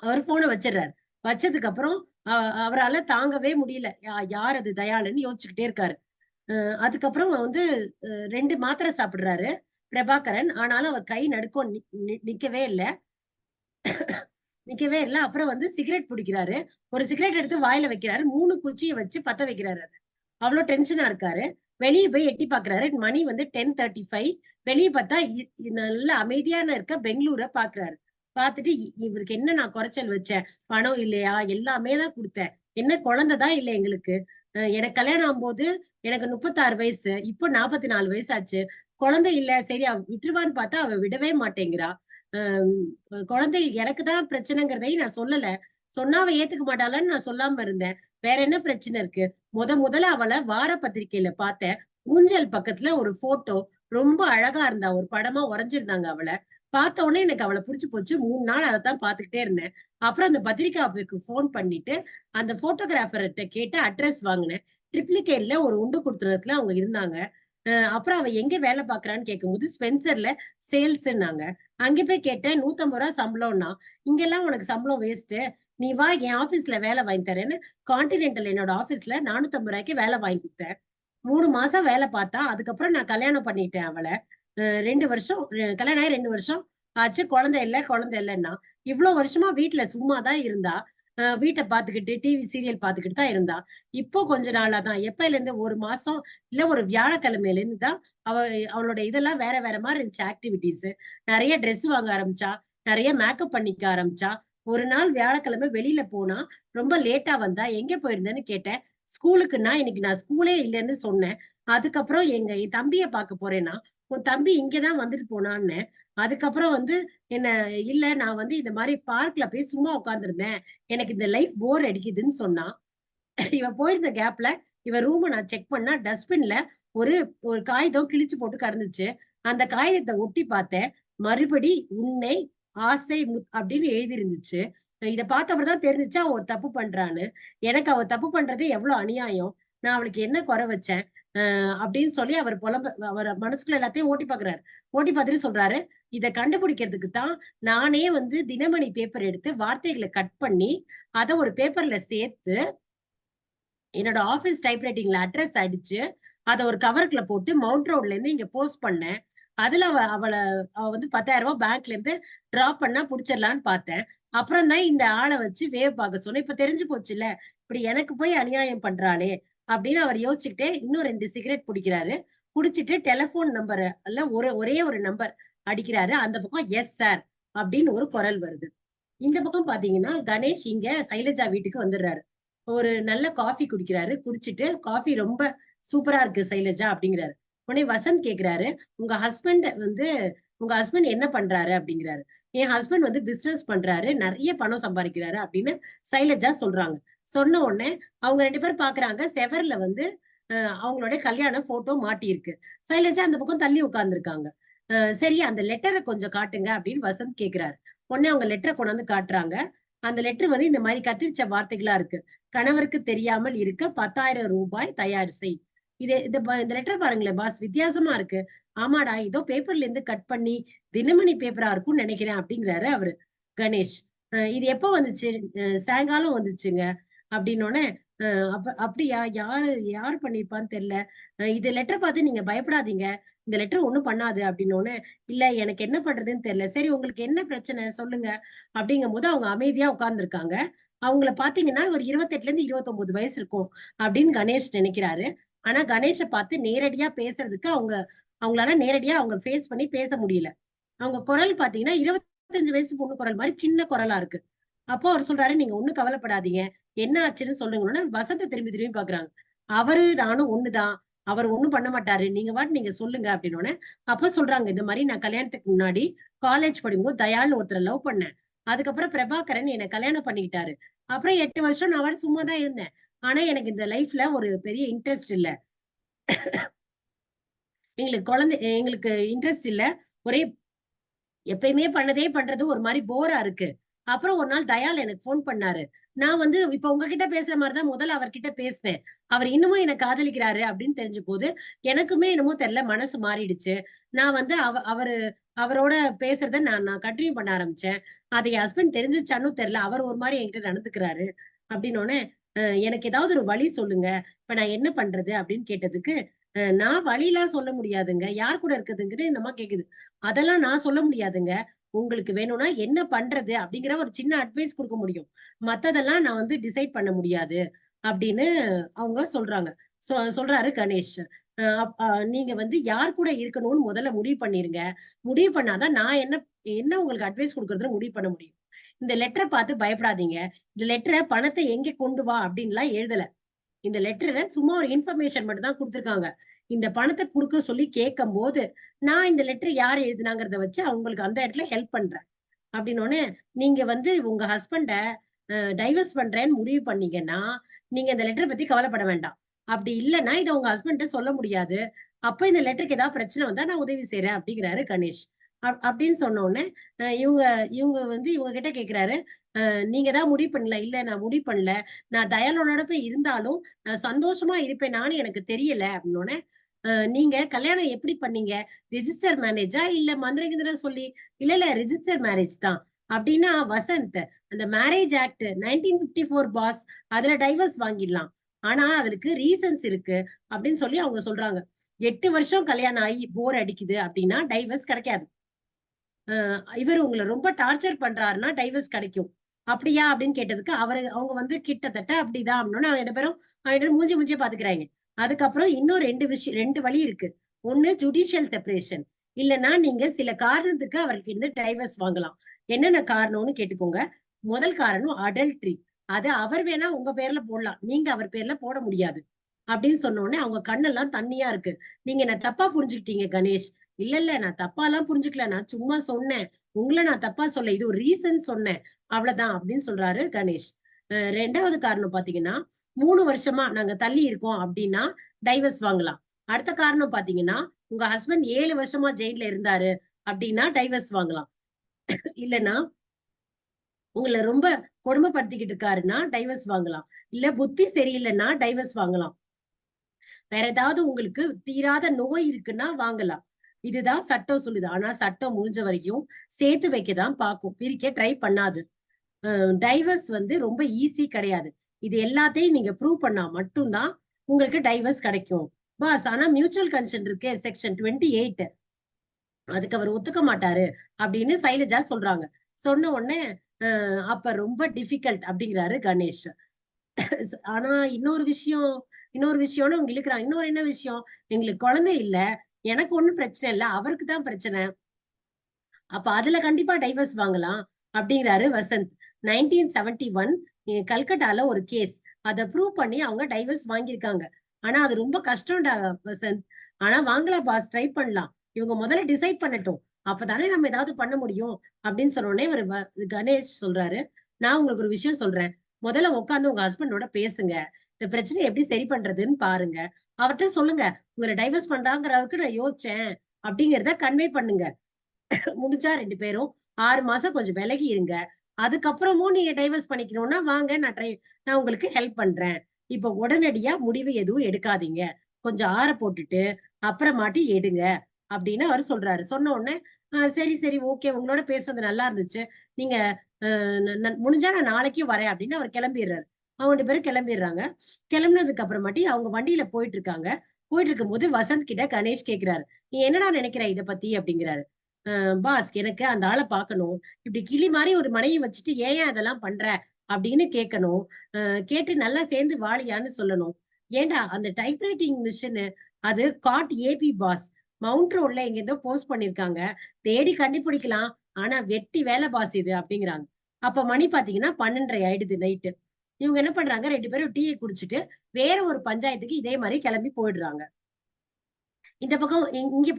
அவர் போனை வச்சிடுறாரு. வச்சதுக்கு அப்புறம் அவரால தாங்கவே முடியல, யார் அது தயாளன்னு யோசிச்சுக்கிட்டே இருக்காரு. அதுக்கப்புறம் வந்து 2 மாத்திரை சாப்பிடுறாரு பிரபாகரன். ஆனாலும் அவர் கை நடுக்கம் நிக்கவே இல்ல, நிக்கவே இல்ல. அப்புறம் வந்து சிகரெட் பிடிக்கிறாரு. ஒரு சிகரெட் எடுத்து வாயில வைக்கிறாரு. 3 குச்சியை வச்சு பத்த வைக்கிறாரு. அவ்வளவு டென்ஷனா இருக்காரு. வெளியே போய் எட்டி பாக்குறாரு. மணி வந்து 10:35. வெளியே பார்த்தா நல்ல அமைதியான இருக்க பெங்களூரை பாக்குறாரு. பார்த்துட்டு இவருக்கு என்ன நான் குறைச்சல் வச்சேன், பணம் இல்லையா, எல்லாமே தான் கொடுத்தேன், என்ன குழந்தைதான் இல்லை எங்களுக்கு, எனக்கு கல்யாணம் ஆகும்போது எனக்கு 36 வயசு, இப்போ 44 வயசு ஆச்சு, குழந்தை இல்ல, சரி அவ விட்டுருவான்னு பார்த்தா அவ விடவே மாட்டேங்கிறா, குழந்தை எனக்கு தான் பிரச்சனைங்கிறதையும் நான் சொல்லல, சொன்னா அவ ஏத்துக்க மாட்டாளான்னு நான் சொல்லாம இருந்தேன், வேற என்ன பிரச்சனை இருக்கு, முதல்ல அவளை வார பத்திரிக்கையில பார்த்தேன், ஊஞ்சல் பக்கத்துல ஒரு போட்டோ ரொம்ப அழகா இருந்தா, ஒரு படமா உறைஞ்சிருந்தாங்க அவளை, பார்த்த உடனே எனக்கு அவளை புடிச்சு போச்சு, 3 நாள் அதைத்தான் பார்த்துக்கிட்டே இருந்தேன், அப்புறம் அந்த பத்திரிகைக்கு போன் பண்ணிட்டு அந்த போட்டோகிராஃபர்கிட்ட கேட்டு அட்ரஸ் வாங்கினேன், ட்ரிப்ளிகேட்ல ஒரு உண்டு கொடுத்துறதுல அவங்க இருந்தாங்க, அப்புறம் அவ எங்க வேலை பாக்குறான்னு கேட்கும்போது ஸ்பென்சர்ல சேல்ஸ்னாங்க, அங்க போய் கேட்டேன் 150 ரூபாய் சம்பளம்னா, இங்கெல்லாம் உனக்கு சம்பளம் வேஸ்ட், நீ வா என் ஆபீஸ்ல வேலை வாங்கி தரேன்னு கான்டினென்டல் என்னோட ஆபீஸ்ல 450 ரூபாய்க்கு வேலை வாங்கி கொடுத்தேன், 3 மாசம் வேலை பார்த்தா, அதுக்கப்புறம் நான் கல்யாணம் பண்ணிட்டேன் அவளை, 2 வருஷம் கல்யாணம் ஆகி 2 வருஷம் ஆச்சு, குழந்தை இல்லைன்னா, இவ்வளவு வருஷமா வீட்டுல சும்மாதான் இருந்தா, வீட்டை பாத்துக்கிட்டு டிவி சீரியல் பாத்துக்கிட்டு தான் இருந்தா, இப்போ கொஞ்ச நாளா தான், எப்பையில இருந்து ஒரு மாசம் இல்ல ஒரு வியாழக்கிழமையில இருந்து தான் அவளோட இதெல்லாம் வேற வேற மாதிரி இருந்துச்சு ஆக்டிவிட்டிஸ், நிறைய ட்ரெஸ் வாங்க ஆரம்பிச்சா, நிறைய மேக்கப் பண்ணிக்க ஆரம்பிச்சா, ஒரு நாள் வியாழக்கிழமை வெளியில போனா ரொம்ப லேட்டா வந்தா, எங்க போயிருந்தேன்னு கேட்டேன், ஸ்கூலுக்குன்னா இன்னைக்கு நான் ஸ்கூலே இல்லைன்னு சொன்னேன், அதுக்கப்புறம் என் தம்பியை பார்க்க போறேன்னா, உன் தம்பி இங்கதான் வந்துட்டு போனான்னு, அதுக்கப்புறம் வந்து என்ன, இல்ல நான் வந்து இந்த மாதிரி பார்க்ல போய் சும்மா உட்கார்ந்துருந்தேன், எனக்கு இந்த லைஃப் போர் அடிக்குதுன்னு சொன்னா, இவ போயிருந்த கேப்ல இவ ரூம நான் செக் பண்ணா டஸ்ட்பின்ல ஒரு ஒரு காகிதம் கிழிச்சு போட்டு கிடந்துச்சு, அந்த காகிதத்தை ஒட்டி பார்த்தேன், மறுபடி உன்னை ஆசை அப்படின்னு எழுதி இருந்துச்சு, இத பார்த்தப்பறம் தான் தெரிஞ்சுச்சு அவ ஒரு தப்பு பண்றான்னு. எனக்கு அவ தப்பு பண்றது எவ்வளவு அநியாயம். நான் அவளுக்கு என்ன குறை வச்சேன்? அப்படின்னு சொல்லி அவர் அவர் மனசுக்குள்ள எல்லாத்தையும் ஓட்டி பார்க்கிறாரு. ஓட்டி பார்த்துட்டு சொல்றாரு, இத கண்டுபிடிக்கிறதுக்கு தான் நானே வந்து தினமணி பேப்பர் எடுத்து வார்த்தைகள கட் பண்ணி, அத ஒரு பேப்பர்ல சேர்த்து, என்னோட ஆபீஸ் டைப்ரைட்டிங்ல அட்ரஸ் அடிச்சு, அத ஒரு கவருக்குள்ள போட்டு மவுண்ட் ரோட்ல இருந்து இங்க போஸ்ட் பண்ணேன். அதுல அவ வந்து 10,000 பேங்க்ல இருந்து டிராப் பண்ணா புடிச்சிடலான்னு பார்த்தேன். அப்புறம் தான் இந்த ஆள வச்சு வேவ் பார்க்க சொன்னேன். இப்ப தெரிஞ்சு போச்சுல்ல. இப்படி எனக்கு போய் அநியாயம் பண்றாளே அப்படின்னு அவர் யோசிச்சுக்கிட்டே இன்னும் 2 சிகரெட் புடிக்கிறாரு. புடிச்சிட்டு டெலிபோன் நம்பர் ஒரே ஒரு நம்பர் அடிக்கிறாரு. அந்த பக்கம் எஸ் சார் அப்படின்னு ஒரு குரல் வருது. இந்த பக்கம் பாத்தீங்கன்னா கணேஷ் இங்க சைலஜா வீட்டுக்கு வந்துடுறாரு. ஒரு நல்ல காஃபி குடிக்கிறாரு. குடிச்சிட்டு காஃபி ரொம்ப சூப்பரா இருக்கு சைலஜா அப்படிங்கிறாரு. உடனே வசந்த் கேக்குறாரு, உங்க ஹஸ்பண்ட் என்ன பண்றாரு அப்படிங்கிறாரு. என் ஹஸ்பண்ட் வந்து பிசினஸ் பண்றாரு, நிறைய பணம் சம்பாதிக்கிறாரு அப்படின்னு சைலஜா சொல்றாங்க. சொன்ன உடனே அவங்க 2 பேரும் பாக்குறாங்க, செவர்ல வந்து அவங்களோட கல்யாண போட்டோ மாட்டி இருக்கு. சைலஜா அந்த பக்கம் தள்ளி உட்கார்ந்துருக்காங்க. சரி அந்த லெட்டரை கொஞ்சம் காட்டுங்க அப்படின்னு வசந்த் கேக்குறாரு. உடனே அவங்க லெட்டரை கொண்டாந்து காட்டுறாங்க. அந்த லெட்டர் வந்து இந்த மாதிரி கத்திரிச்ச வார்த்தைகளா இருக்கு. கணவருக்கு தெரியாமல் இருக்க 10,000 ரூபாய் தயார் செய். இந்த லெட்டர் பாருங்களேன் பாஸ், வித்தியாசமா இருக்கு. ஆமாடா, ஏதோ பேப்பர்ல இருந்து கட் பண்ணி தினமணி பேப்பரா இருக்கும்னு நினைக்கிறேன் அப்படிங்கிறாரு அவரு கணேஷ். இது எப்ப வந்துச்சு? சாயங்காலம் வந்துச்சுங்க அப்படின்னோடனே, அப்படியா, யாரு பண்ணிருப்பான்னு தெரியல. இது லெட்டர் பார்த்து நீங்க பயப்படாதீங்க, இந்த லெட்டர் ஒண்ணும் பண்ணாது அப்படின்னோடனே, இல்ல எனக்கு என்ன பண்றதுன்னு தெரியல. சரி உங்களுக்கு என்ன பிரச்சனை சொல்லுங்க அப்படிங்கும் போது அவங்க அமைதியா உட்கார்ந்துருக்காங்க. அவங்கள பாத்தீங்கன்னா ஒரு 28ல இருந்து 29 வயசு இருக்கும் அப்படின்னு கணேஷ் நினைக்கிறாரு. ஆனா கணேஷ பார்த்து நேரடியா பேசுறதுக்கு அவங்களால நேரடியா அவங்க ஃபேஸ் பண்ணி பேச முடியல. அவங்க குரல் பாத்தீங்கன்னா 25 வயசு பொண்ணு குரல் மாதிரி சின்ன குரலா இருக்கு. அப்போ அவர் சொல்றாரு, நீங்க ஒண்ணும் கவலைப்படாதீங்க, என்ன ஆச்சுன்னு சொல்லுங்கன்னா வசந்த திரும்பி திரும்பி பாக்குறாங்க. அவரு நானும் ஒண்ணுதான், அவர் ஒண்ணும் பண்ண மாட்டாரு, நீங்க சொல்லுங்க அப்படின்னோடனே அப்ப சொல்றாங்க, இந்த மாதிரி நான் கல்யாணத்துக்கு முன்னாடி காலேஜ் படிக்கும்போது தயாள்னு ஒருத்தரை லவ் பண்ணேன். அதுக்கப்புறம் பிரபாகரன் என்னை கல்யாணம் பண்ணிக்கிட்டாரு. அப்புறம் 8 வருஷம் நான் அவரு சும்மா தான் இருந்தேன். ஆனா எனக்கு இந்த லைஃப்ல ஒரு பெரிய இன்ட்ரெஸ்ட் இல்ல. எங்களுக்கு இன்ட்ரெஸ்ட் இல்ல. ஒரே எப்பயுமே பண்றது ஒரு மாதிரி போரா இருக்கு. அப்புறம் ஒரு நாள் தயாள் எனக்கு போன் பண்ணாரு. நான் வந்து இப்ப உங்ககிட்ட பேசுற மாதிரிதான் முதல்ல அவர்கிட்ட பேசினேன். அவர் இன்னமும் என்ன காதலிக்கிறாரு அப்படின்னு தெரிஞ்ச போது எனக்குமே என்னமோ தெரியல, மனசு மாறிடுச்சு. நான் வந்து அவரோட பேசுறத நான் கண்டினியூ பண்ண ஆரம்பிச்சேன். அது என் ஹஸ்பண்ட் தெரிஞ்சிச்சான்னு தெரியல. அவர் ஒரு மாதிரி என்கிட்ட நடந்துக்கிறாரு அப்படின்னோடனே, எனக்கு ஏதாவது ஒரு வழி சொல்லுங்க, இப்ப நான் என்ன பண்றது அப்படின்னு கேட்டதுக்கு, நான் வழியெல்லாம் சொல்ல முடியாதுங்க, யார் கூட இருக்குதுங்கன்னு இந்த அம்மா கேக்குது. அதெல்லாம் நான் சொல்ல முடியாதுங்க. உங்களுக்கு வேணும்னா என்ன பண்றது அப்படிங்கிற ஒரு சின்ன அட்வைஸ் கொடுக்க முடியும். மத்ததெல்லாம் நான் வந்து டிசைட் பண்ண முடியாது அப்படின்னு அவங்க சொல்றாங்க. சொல்றாரு கணேஷ். நீங்க வந்து யார் கூட இருக்கணும்னு முதல்ல முடிவு பண்ணிருங்க. முடிவு பண்ணாதான் நான் என்ன உங்களுக்கு அட்வைஸ் கொடுக்கறதுன்னு முடிவு பண்ண முடியும். இந்த லெட்டரை பார்த்து பயப்படாதீங்க. இந்த லெட்டரை பணத்தை எங்க கொண்டு வா அப்படின்லாம் எழுதல. இந்த லெட்டர்ல சும்மா ஒரு இன்ஃபர்மேஷன் மட்டும் தான் கொடுத்திருக்காங்க. இந்த பணத்தை கொடுக்க சொல்லி கேட்கும் போது நான் இந்த லெட்டர் யார் எழுதினாங்கிறத வச்சு அவங்களுக்கு அந்த இடத்துல ஹெல்ப் பண்றேன் அப்படின்னோடனே, நீங்க வந்து உங்க ஹஸ்பண்ட டைவர்ஸ் பண்றேன்னு முடிவு பண்ணீங்கன்னா நீங்க இந்த லெட்டரை பத்தி கவலைப்பட வேண்டாம். அப்படி இல்லைன்னா இதை உங்க ஹஸ்பண்ட சொல்ல முடியாது. அப்ப இந்த லெட்டருக்கு ஏதாவது பிரச்சனை வந்தா நான் உதவி செய்யறேன் அப்படிங்கிறாரு கணேஷ். அப்படின்னு சொன்ன உடனே இவங்க இவங்க வந்து இவங்க கிட்ட கேக்குறாரு, நீங்க தான் முடிவு பண்ணல. இல்ல நான் முடிவு பண்ணல, நான் தயாளனோட போய் இருந்தாலும் நான் சந்தோஷமா இருப்பேன் நானும் எனக்கு தெரியல அப்படின்னோடனே, நீங்க கல்யாணம் எப்படி பண்ணீங்க? ரிஜிஸ்டர் மேரேஜா இல்ல மந்திரகிந்திர சொல்லி? இல்ல ரிஜிஸ்டர் மேரேஜ் தான் அப்படின்னா வசந்த், அந்த மேரேஜ் ஆக்ட் 1954 பாஸ், அதுல டைவர்ஸ் வாங்கிடலாம். ஆனா அதுக்கு ரீசன்ஸ் இருக்கு அப்படின்னு சொல்லி அவங்க சொல்றாங்க. 8 வருஷம் கல்யாணம் ஆகி போர் அடிக்குது அப்படின்னா டைவர்ஸ் கிடைக்காது. இவர் உங்களை ரொம்ப டார்ச்சர் பண்றாருன்னா டைவர்ஸ் கிடைக்கும். அப்படியா அப்படின்னு கேட்டதுக்கு அவங்க வந்து கிட்டத்தட்ட அப்படிதான் அப்படின்னு அவங்க 2 பேரும் மூஞ்சி பாத்துக்கிறாங்க. அதுக்கப்புறம் இன்னும் 2 வழி இருக்கு. ஒண்ணு ஜுடிஷியல் செப்பரேஷன், இல்லைன்னா நீங்க சில காரணத்துக்கு அவருக்கு இருந்து டைவர்ஸ் வாங்கலாம். என்னென்ன காரணம்னு கேட்டுக்கோங்க. முதல் காரணம் அடல்ட்ரி. அது அவர் வேணா உங்க பேர்ல போடலாம், நீங்க அவர் பேர்ல போட முடியாது அப்படின்னு சொன்ன உடனே அவங்க கண்ணெல்லாம் தண்ணியா இருக்கு. நீங்க என்ன தப்பா புரிஞ்சுக்கிட்டீங்க கணேஷ். இல்ல நான் தப்பாலாம் புரிஞ்சுக்கல, நான் சும்மா சொன்னேன், உங்களை நான் தப்பா சொல்ல, இது ஒரு ரீசன் சொன்னேன், அவ்வளவுதான் அப்படின்னு சொல்றாரு கணேஷ். 2வது காரணம் பாத்தீங்கன்னா, 3 வருஷமா நாங்க தள்ளி இருக்கோம் அப்படின்னா டைவர்ஸ் வாங்கலாம். அடுத்த காரணம் பாத்தீங்கன்னா, உங்க ஹஸ்பண்ட் 7 வருஷமா ஜெயில இருந்தாரு அப்படின்னா டைவர்ஸ் வாங்கலாம். இல்லைன்னா உங்களை ரொம்ப கொடுமைப்படுத்திக்கிட்டு இருக்காருன்னா டைவர்ஸ் வாங்கலாம். இல்ல புத்தி சரியில்லைன்னா டைவர்ஸ் வாங்கலாம். வேற ஏதாவது உங்களுக்கு தீராத நோய் இருக்குன்னா வாங்கலாம். இதுதான் சட்டம் சொல்லுது. ஆனா சட்டம் முடிஞ்ச வரைக்கும் சேர்த்து வைக்கதான் பார்க்கும், பிரிக்க ட்ரை பண்ணாது. டைவர்ஸ் வந்து ரொம்ப ஈஸி கிடையாது. இது எல்லாத்தையும் நீங்க ப்ரூவ் பண்ணா மட்டும்தான் உங்களுக்கு டைவர்ஸ் கிடைக்கும் பாஸ். ஆனா மியூச்சுவல் கன்சென்ட் இருக்கு, செக்ஷன் 28, அதுக்கு அவர் ஒத்துக்க மாட்டாரு அப்படின்னு சைலஜா சொல்றாங்க. சொன்ன உடனே அப்ப ரொம்ப டிஃபிகல்ட் அப்படிங்கிறாரு கணேஷ். ஆனா இன்னொரு விஷயம்னு அவங்க இழுக்கிறாங்க. இன்னொரு என்ன விஷயம், எங்களுக்கு குழந்தை இல்ல, எனக்கு ஒண்ணும் பிரச்சனை இல்ல, அவருக்கு தான் பிரச்சனை, அப்ப அதுல கண்டிப்பா டைவர்ஸ் வாங்கலாம் அப்படிங்கிறாரு வசந்த். 1971 கல்கட்டால ஒரு கேஸ், அதை ப்ரூவ் பண்ணி அவங்க டைவர்ஸ் வாங்கியிருக்காங்க. ஆனா அது ரொம்ப கஷ்டம்டா வசந்த். ஆனா வாங்கலாம் பாஸ், ட்ரை பண்ணலாம், இவங்க முதல்ல டிசைட் பண்ணட்டும், அப்பதானே நம்ம ஏதாவது பண்ண முடியும் அப்படின்னு சொன்ன உடனே ஒரு கணேஷ் சொல்றாரு, நான் உங்களுக்கு ஒரு விஷயம் சொல்றேன், முதல்ல உட்காந்து உங்க ஹஸ்பண்டோட பேசுங்க, இந்த பிரச்சனையை எப்படி சரி பண்றதுன்னு பாருங்க, அவர்கிட்ட சொல்லுங்க உங்களை டைவர்ஸ் பண்றாங்கிற அளவுக்கு நான் யோசிச்சேன் அப்படிங்கிறத கன்வே பண்ணுங்க. முடிஞ்சா 2 பேரும் 6 மாசம் கொஞ்சம் விலகி இருங்க, அதுக்கப்புறமும் நீங்க டைவர்ஸ் பண்ணிக்கணும்னா வாங்க, நான் உங்களுக்கு ஹெல்ப் பண்றேன், இப்ப உடனடியா முடிவு எதுவும் எடுக்காதீங்க, கொஞ்சம் ஆற போட்டுட்டு அப்புறமாட்டி எடுங்க அப்படின்னு அவர் சொல்றாரு. சொன்ன உடனே சரி சரி ஓகே, உங்களோட பேசுறது நல்லா இருந்துச்சு, நீங்க முடிஞ்சா நான் நாளைக்கும் வரேன் அப்படின்னு அவர் கிளம்பிடுறாரு. அவங்க 2 பேரும் கிளம்பிடுறாங்க. கிளம்புனதுக்கு அப்புறமாட்டி அவங்க வண்டியில போயிட்டு இருக்காங்க. போயிட்டு இருக்கும் போது வசந்த் கிட்ட கணேஷ் கேக்குறாரு, நீ என்னடா நினைக்கிற இத பத்தி அப்படிங்கிறாரு. பாஸ், எனக்கு அந்த ஆளை பார்க்கணும், இப்படி கிளி மாதிரி ஒரு மனைவி வச்சுட்டு ஏன் அதெல்லாம் பண்ற அப்படின்னு கேட்கணும், கேட்டு நல்லா சேர்ந்து வாழியான்னு சொல்லணும். ஏண்டா அந்த டைப்ரைட்டிங் மிஷின் அது காட் ஏபி பாஸ், மவுண்ட் ரோட்ல எங்க இருந்தோ போஸ்ட் பண்ணிருக்காங்க, தேடி கண்டுபிடிக்கலாம், ஆனா வெட்டி வேலை பாஸ் இது அப்படிங்கிறாங்க. அப்ப மணி பாத்தீங்கன்னா 12:30 ஆயிடுது நைட்டு. இவங்க என்ன பண்றாங்க, 2 பேரும் டீயை குடிச்சிட்டு வேற ஒரு பஞ்சாயத்துக்கு இதே மாதிரி கிளம்பி போயிடுறாங்க. இந்த பக்கம்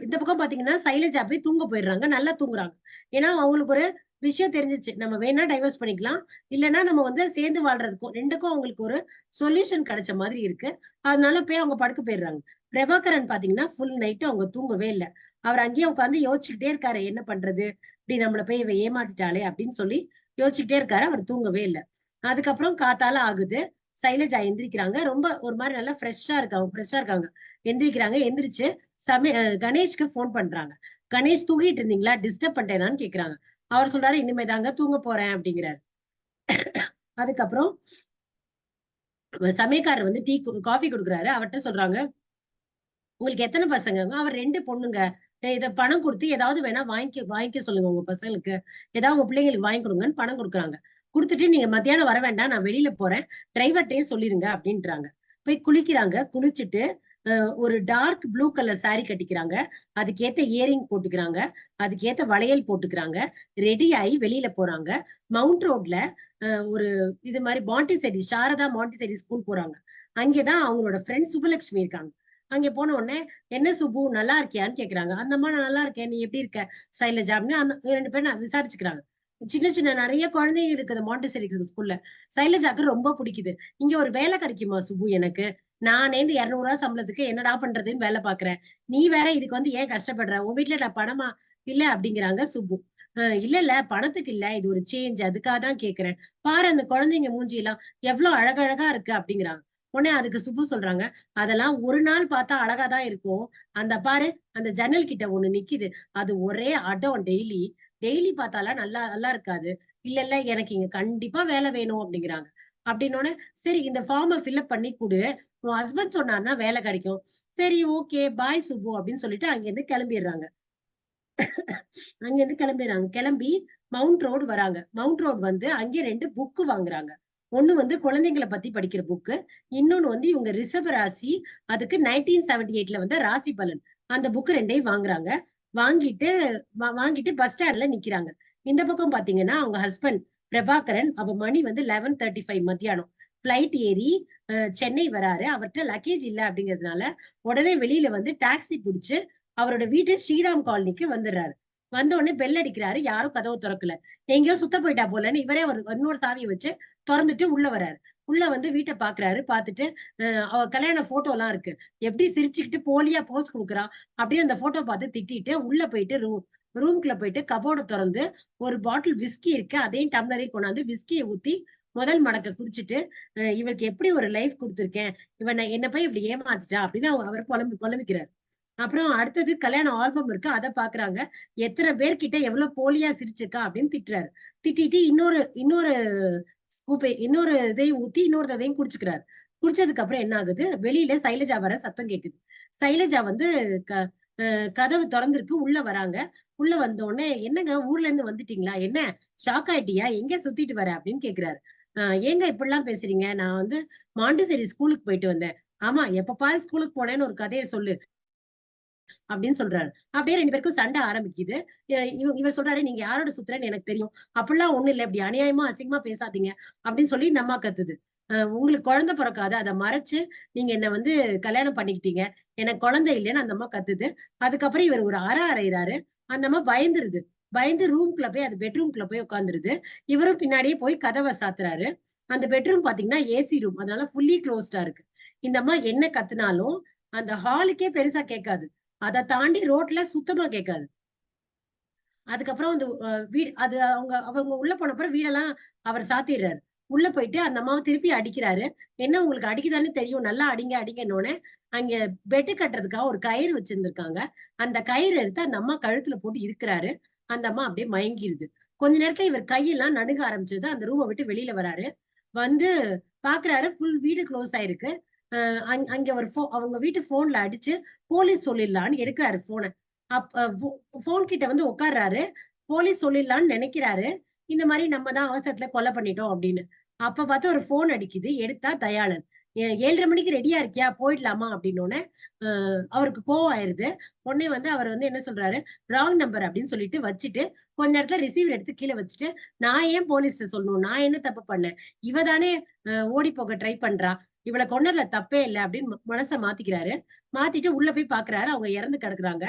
இந்த பக்கம் பாத்தீங்கன்னா சைலஜா போய் தூங்க போயிடுறாங்க, நல்லா தூங்குறாங்க. ஏன்னா அவங்களுக்கு ஒரு விஷயம் தெரிஞ்சிச்சு, நம்ம வேணா டைவர்ஸ் பண்ணிக்கலாம், இல்லைன்னா நம்ம வந்து சேர்ந்து வாழ்றதுக்கும் ரெண்டுக்கும் அவங்களுக்கு ஒரு சொல்யூஷன் கிடைச்ச மாதிரி இருக்கு. அதனால போய் அவங்க படுக்க போயிடுறாங்க. பிரபாகரன் பாத்தீங்கன்னா ஃபுல் நைட்டு அவங்க தூங்கவே இல்லை. அவர் அங்கேயே உட்காந்து யோசிச்சுக்கிட்டே இருக்காரு, என்ன பண்றது, இப்படி நம்மள போய் இவ ஏமாத்திட்டாளே அப்படின்னு சொல்லி யோசிச்சுக்கிட்டே இருக்காரு, அவர் தூங்கவே இல்லை. அதுக்கப்புறம் காத்தால ஆகுது, சைலஜா எந்திரிக்கிறாங்க, ரொம்ப ஒரு மாதிரி நல்லா ஃப்ரெஷ்ஷா இருக்காங்க. எந்திரிக்கிறாங்க, எந்திரிச்சு கணேஷ்க்கு போன் பண்றாங்க. கணேஷ் தூங்கிட்டு இருந்தீங்களா, டிஸ்டர்ப் பண்ணிட்டேனான்னு கேக்குறாங்க. அவர் சொல்றாரு, இனிமே தாங்க தூங்க போறேன் அப்படிங்கிறாரு. அதுக்கப்புறம் சமயக்காரர் வந்து காஃபி கொடுக்குறாரு. அவர்கிட்ட சொல்றாங்க, உங்களுக்கு எத்தனை பசங்க? அவர் 2 பொண்ணுங்க, இத பணம் கொடுத்து ஏதாவது வேணா வாங்கிக்க சொல்லுங்க உங்க பசங்களுக்கு, ஏதாவது உங்க பிள்ளைங்களுக்கு வாங்கி கொடுங்கன்னு பணம் கொடுக்குறாங்க. கொடுத்துட்டு நீங்க மத்தியானம் வர வேண்டாம், நான் வெளியில போறேன், டிரைவர்ட்டையும் சொல்லிருங்க அப்படின்றாங்க. போய் குளிக்கிறாங்க. குளிச்சுட்டு ஒரு டார்க் ப்ளூ கலர் சாரி கட்டிக்கிறாங்க, அதுக்கேத்த இயரிங் போட்டுக்கிறாங்க, அதுக்கேத்த வளையல் போட்டுக்கிறாங்க, ரெடி ஆகி வெளியில போறாங்க. மவுண்ட் ரோட்ல ஒரு இது மாதிரி மாண்டிசெரி, சாரதா மாண்டிசெரி ஸ்கூல் போறாங்க. அங்கேதான் அவங்களோட ஃப்ரெண்ட் சுப்புலட்சுமி இருக்காங்க. அங்க போன உடனே, என்ன சுப்பு நல்லா இருக்கியான்னு கேக்குறாங்க. அந்த அம்மா நான் நல்லா இருக்கேன், நீ எப்படி இருக்க சைலஜா அப்படின்னு அந்த 2 பேரும் விசாரிச்சுக்கிறாங்க. சின்ன சின்ன நிறைய குழந்தைங்க இருக்குது மாண்டிசெரி ஸ்கூல்ல. சைலஜாக்கு ரொம்ப பிடிக்குது. இங்க ஒரு வேலை கிடைக்குமா சுப்பு எனக்கு, நானே இந்த 200 ரூபாய் சம்பளத்துக்கு என்னடா பண்றதுன்னு வேலை பாக்குறேன், நீ வேற இதுக்கு வந்து ஏன் கஷ்டப்படுற, உன் வீட்டுல நான் பணமா இல்ல அப்படிங்கிறாங்க சுப்பு. இல்ல பணத்துக்கு இல்ல, இது ஒரு சேஞ்ச், அதுக்காக தான் கேக்குறேன், பாரு அந்த குழந்தைங்க மூஞ்சி எல்லாம் எவ்வளவு அழகழகா இருக்கு அப்படிங்கிறாங்க. உடனே அதுக்கு சுப்பு சொல்றாங்க, அதெல்லாம் ஒரு நாள் பார்த்தா அழகாதான் இருக்கும், அந்த பாரு அந்த ஜன்னல் கிட்ட ஒண்ணு நிக்குது, அது ஒரே அடம், டெய்லி டெய்லி பார்த்தாலாம் நல்லா நல்லா இருக்காது, இல்ல எனக்கு இங்க கண்டிப்பா வேலை வேணும் அப்படிங்கிறாங்க. அப்படின்னோடனே, சரி இந்த ஃபார்மை ஃபில்அப் பண்ணி கொடு, உன் ஹஸ்பண்ட் சொன்னார்னா வேலை கிடைக்கும், சரி ஓகே பாய் சுப்பு அப்படின்னு சொல்லிட்டு அங்கிருந்து கிளம்பிடுறாங்க. கிளம்பி மவுண்ட் ரோடு வராங்க. மவுண்ட் ரோடு வந்து அங்கே 2 புக்கு வாங்குறாங்க. ஒண்ணு வந்து குழந்தைங்களை பத்தி படிக்கிற புக்கு, இன்னொன்னு வந்து இவங்க ரிஷப ராசி, அதுக்கு 1978ல வந்து ராசி பலன், அந்த புக்கு 2ஐயும் வாங்குறாங்க. வாங்கிட்டு பஸ் ஸ்டாண்ட்ல நிக்கிறாங்க. இந்த பக்கம் பாத்தீங்கன்னா அவங்க ஹஸ்பண்ட் பிரபாகரன், அப்ப மணி வந்து 11:35 மத்தியானம் பிளைட் ஏறி சென்னை வராரு. அவர்கிட்ட லக்கேஜ் இல்ல அப்படிங்கிறதுனால உடனே வெளியில வந்து டாக்ஸி பிடிச்சு அவரோட வீட்டு ஸ்ரீராம் காலனிக்கு வந்துடுறாரு. வந்த உடனே பெல் அடிக்கிறாரு, யாரும் கதவு திறக்கல, எங்கேயோ சுத்த போயிட்டா போலன்னு இவரே ஒரு இன்னொரு சாவியை வச்சு திறந்துட்டு உள்ள வர்றாரு. உள்ள வந்து வீட்டை பாக்குறாரு. பார்த்துட்டு அவ கல்யாண போட்டோ எல்லாம் இருக்கு, எப்படி சிரிச்சுக்கிட்டு போலியா போஸ் கொடுக்குறா அப்படின்னு அந்த போட்டோ பார்த்து திட்டிட்டு உள்ள போயிட்டு ரூம்குள்ள போயிட்டு கபோர்டு திறந்து ஒரு பாட்டில் விஸ்கி இருக்கு, அதையும் டம்ளரையும் கொண்டாந்து விஸ்கியை ஊத்தி முதல் மடக்க குடிச்சிட்டு இவருக்கு எப்படி ஒரு லைஃப் கொடுத்துருக்கேன், இவன் என்ன போய் இப்படி ஏமாத்திட்டா அப்படின்னு அவர் புலம்பிக்கிறார். அப்புறம் அடுத்தது கல்யாண ஆல்பம் இருக்கு, அதை பாக்குறாங்க. எத்தனை பேர்கிட்ட எவ்வளவு போலியா சிரிச்சிருக்கா அப்படின்னு திட்டுறாரு. திட்டிட்டு இன்னொரு ஸ்கூப்பை இன்னொரு இதையும் ஊத்தி இன்னொரு இதையும் குடிச்சுக்கிறாரு. குடிச்சதுக்கு அப்புறம் என்ன ஆகுது, வெளியில சைலஜா வர சத்தம் கேக்குது. சைலஜா வந்து கதவு திறந்திருக்கு, உள்ள வராங்க. உள்ள வந்த உடனே, என்னங்க ஊர்ல இருந்து வந்துட்டீங்களா, என்ன ஷாக் ஆயிட்டியா, எங்க சுத்திட்டு வர அப்படின்னு கேக்குறாரு. ஏங்க இப்படிலாம் பேசுறீங்க, நான் வந்து மாண்டிசேரி ஸ்கூலுக்கு போயிட்டு வந்தேன். ஆமா, எப்ப பாரு ஸ்கூலுக்கு போனேன்னு ஒரு கதையை சொல்லு அப்படின்னு சொல்றாரு. அப்படியே ரெண்டு பேருக்கும் சண்டை ஆரம்பிக்குது. இவர் சொல்றாரு, நீங்க யாரோட சுத்துறேன்னு எனக்கு தெரியும், அப்படிலாம் ஒண்ணு இல்ல, இப்படி அநியாயமா அசிங்கமா பேசாதீங்க அப்படின்னு சொல்லி இந்த அம்மா கத்துது. உங்களுக்கு குழந்தை பிறக்காது, அதை மறைச்சு நீங்க என்ன வந்து கல்யாணம் பண்ணிக்கிட்டீங்க, எனக்கு குழந்தை இல்லைன்னு அந்த அம்மா கத்துது. அதுக்கப்புறம் இவர் ஒரு அறையிறாரு. அந்த அம்மா பயந்து ரூம்குள்ள போய், அது பெட்ரூம்குள்ள போய் உட்காந்துருது. இவரும் பின்னாடியே போய் கதவை சாத்துறாரு. அந்த பெட்ரூம் பாத்தீங்கன்னா ஏசி ரூம், அதனால ஃபுல்லி க்ளோஸ்டா இருக்கு. இந்த அம்மா என்ன கத்துனாலும் அந்த ஹாலுக்கே பெருசா கேட்காது, அதை தாண்டி ரோட்ல சுத்தமா கேட்காது. அதுக்கப்புறம் அந்த வீடு அது அவங்க உள்ள போன அப்புறம் வீடெல்லாம் அவர் சாத்திடுறாரு. உள்ள போயிட்டு அந்த அம்மாவை திருப்பி அடிக்கிறாரு. என்ன உங்களுக்கு அடிக்குதான்னு தெரியும், நல்லா அடிங்க அடிங்கன்னோடனே அங்க பெட்டு கட்டுறதுக்காக ஒரு கயிறு வச்சிருந்திருக்காங்க. அந்த கயிறு எடுத்து அந்த அம்மா கழுத்துல போட்டு இருக்கிறாரு. அந்த அம்மா அப்படியே மயங்கிருது. கொஞ்ச நேரத்துல இவர் கையெல்லாம் நடுங்க ஆரம்பிச்சது. அந்த ரூமை விட்டு வெளியில வராரு. வந்து பாக்குறாரு, ஃபுல் வீடு க்ளோஸ் ஆயிருக்கு. அங்க ஒரு அவங்க வீட்டு போன்ல அடிச்சு போலீஸ் சொல்லிடலான்னு எடுக்கிறாரு போனை. போன் கிட்ட வந்து உட்கார்றாரு. போலீஸ் சொல்லிடலான்னு நினைக்கிறாரு, இந்த மாதிரி நம்ம தான் அவசரத்துல கொலை பண்ணிட்டோம் அப்படின்னு. அப்ப பார்த்து ஒரு போன் அடிக்குது, எடுத்தா தயாளன். 7:30 மணிக்கு ரெடியா இருக்கியா, போயிடலாமா அப்படின்னு அவருக்கு கோவம் ஆயிருது. உடனே வந்து அவர் வந்து என்ன சொல்றாரு, ராங் நம்பர் அப்படின்னு சொல்லிட்டு வச்சுட்டு கொஞ்ச நேரத்துல ரிசீவர் எடுத்து கீழே வச்சுட்டு, நான் ஏன் போலீஸ் சொல்லணும், நான் என்ன தப்பு பண்ணேன், இவ தானே ஓடி போக ட்ரை பண்றா, இவளை கொண்டதுல தப்பே இல்லை அப்படின்னு மனசை மாத்திக்கிறாரு. மாத்திட்டு உள்ள போய் பாக்குறாரு, அவங்க இறந்து கிடக்குறாங்க.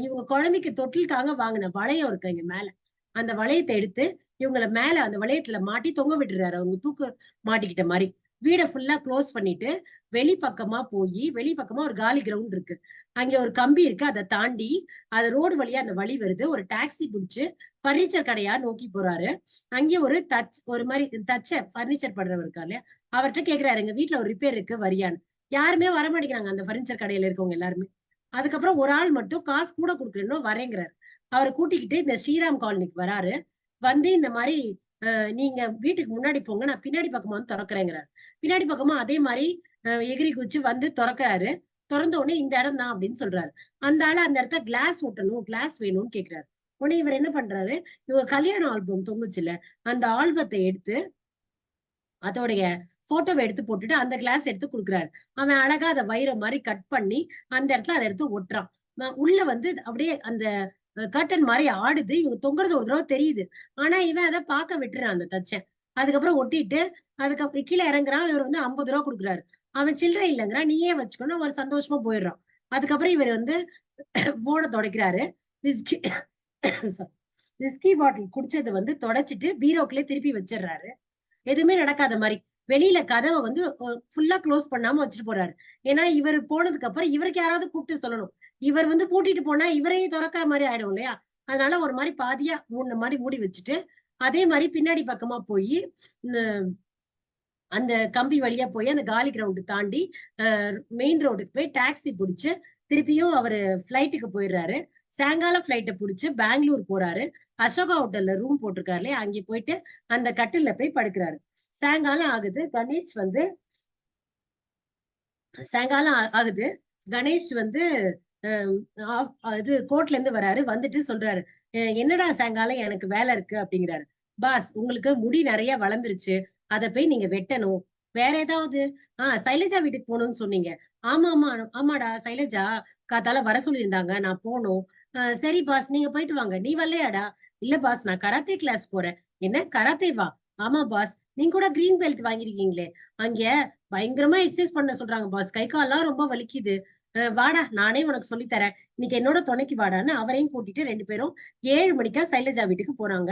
இவங்க குழந்தைக்கு தொட்டிலுக்காக வாங்கின வளையம் இருக்கு இங்க மேல, அந்த வளையத்தை எடுத்து இவங்கள மேல அந்த வளையத்துல மாட்டி தொங்க விட்டுறாரு, அவங்க தூக்கு மாட்டிக்கிட்ட மாதிரி. வீடை ஃபுல்லா க்ளோஸ் பண்ணிட்டு வெளிப்பக்கமா ஒரு காலி கிரவுண்ட் இருக்கு, அங்க ஒரு கம்பி இருக்கு, அதை தாண்டி அது ரோடு வழியா அந்த வழி வருது. ஒரு டாக்ஸி பிடிச்சு பர்னிச்சர் கடையா நோக்கி போறாரு. அங்கே ஒரு மாதிரி பர்னிச்சர் பண்றவர் இருக்கா இல்லையா, அவர்கிட்ட கேக்குறாரு, எங்க வீட்டுல ஒரு ரிப்பேர் இருக்கு வரியான்னு. யாருமே வரமாட்டேங்கிறாங்க அந்த பர்னிச்சர் கடையில இருக்கவங்க எல்லாருமே. அதுக்கப்புறம் ஒரு ஆள் மட்டும் காசு கூட கொடுக்குறேன்னு வரேங்கிறாரு. அவரை கூட்டிக்கிட்டு இந்த ஸ்ரீராம் காலனிக்கு வராரு. வந்து இந்த மாதிரி நீங்க வீட்டுக்கு முன்னாடி போங்க, நான் பின்னாடி பக்கமா வந்து திறக்கிறேங்கிறாரு. பின்னாடி பக்கமா அதே மாதிரி எகிரி குச்சி வந்து திறக்கிறாரு. திறந்த உடனே இந்த இடம் தான் அப்படின்னு சொல்றாரு. அந்த ஆளு அந்த இடத்த கிளாஸ் ஒட்டணும், கிளாஸ் வேணும்னு கேக்குறாரு. உடனே இவர் என்ன பண்றாரு, இவங்க கல்யாண ஆல்பம் தொங்குச்சுல, அந்த ஆல்பத்தை எடுத்து அதோடைய போட்டோவை எடுத்து போட்டுட்டு அந்த கிளாஸ் எடுத்து கொடுக்குறாரு. அவன் அழகா அதை வைரம் மாதிரி கட் பண்ணி அந்த இடத்துல அதை எடுத்து ஒட்டுறான். உள்ள வந்து அப்படியே அந்த கர்டன் மாதிரி ஆடுது, இவங்க தொங்குறது ஒரு தடவை தெரியுது. ஆனா இவன் அதை பார்க்க விட்டுறான் அந்த தச்சன். அதுக்கப்புறம் ஒட்டிட்டு அதுக்கப்புறம் கீழே இறங்குறான். இவர் வந்து 50 ரூபா கொடுக்குறாரு. அவன் சில்லறை இல்லைங்கிறான், நீயே வச்சுக்கணும், அவர் சந்தோஷமா போயிடுறான். அதுக்கப்புறம் இவர் வந்து போனை துடைக்கிறாரு. விஸ்கி விஸ்கி பாட்டில் குடிச்சதை வந்து தொடச்சிட்டு பீரோக்குள்ளே திருப்பி வச்சிடுறாரு. எதுவுமே நடக்காத மாதிரி வெளியில கதவை வந்து ஃபுல்லா க்ளோஸ் பண்ணாம வச்சுட்டு போறாரு. ஏன்னா இவர் போனதுக்கு அப்புறம் இவருக்கு யாராவது கூப்பிட்டு சொல்லணும். இவர் வந்து பூட்டிட்டு போனா இவரையும் திறக்கிற மாதிரி ஆயிடும் இல்லையா, அதனால ஒரு மாதிரி பாதியா மூணு மாதிரி மூடி வச்சுட்டு அதே மாதிரி பின்னாடி பக்கமா போய் அந்த கம்பி வழியா போய் அந்த காலி கிரவுண்டு தாண்டி மெயின் ரோடுக்கு போய் டாக்ஸி பிடிச்சு திருப்பியும் அவரு பிளைட்டுக்கு போயிடுறாரு. சாயங்காலம் பிளைட்டை பிடிச்சு பெங்களூர் போறாரு. அசோகா ஹோட்டல்ல ரூம் போட்டிருக்காரு இல்லையா, அங்கே போயிட்டு அந்த கட்டில போய் படுக்கிறாரு. சாயங்காலம் ஆகுது. கணேஷ் வந்து இது கோர்ட்ல இருந்து வராரு. வந்துட்டு சொல்றாரு, என்னடா சாயங்காலம் எனக்கு வேலை இருக்கு அப்படிங்கிறாரு. பாஸ், உங்களுக்கு முடி நிறைய வளர்ந்துருச்சு, அதை போய் நீங்க வெட்டணும். வேற ஏதாவது? சைலஜா வீட்டுக்கு போகணும்னு சொன்னீங்க. ஆமாடா, சைலஜா காத்தால வர சொல்லியிருந்தாங்க, நான் போகணும். சரி பாஸ், நீங்க போயிட்டு வாங்க. நீ வரலையாடா? இல்ல பாஸ், நான் கராத்தே கிளாஸ் போறேன். என்ன கராத்தே வா? ஆமா பாஸ், நீங்க கூட கிரீன் பெல்ட் வாங்கிருக்கீங்களே, அங்க பயங்கரமா எக்ஸசைஸ் பண்ண சொல்றாங்க பாஸ், கை கால்லாம் ரொம்ப வலிக்குது. வாடா, நானே உனக்கு சொல்லி தரேன், இன்னைக்கு என்னோட துணைக்கு வாடான்னு அவரையும் கூட்டிட்டு 2 பேரும் 7 மணிக்கா சைலஜா வீட்டுக்கு போறாங்க.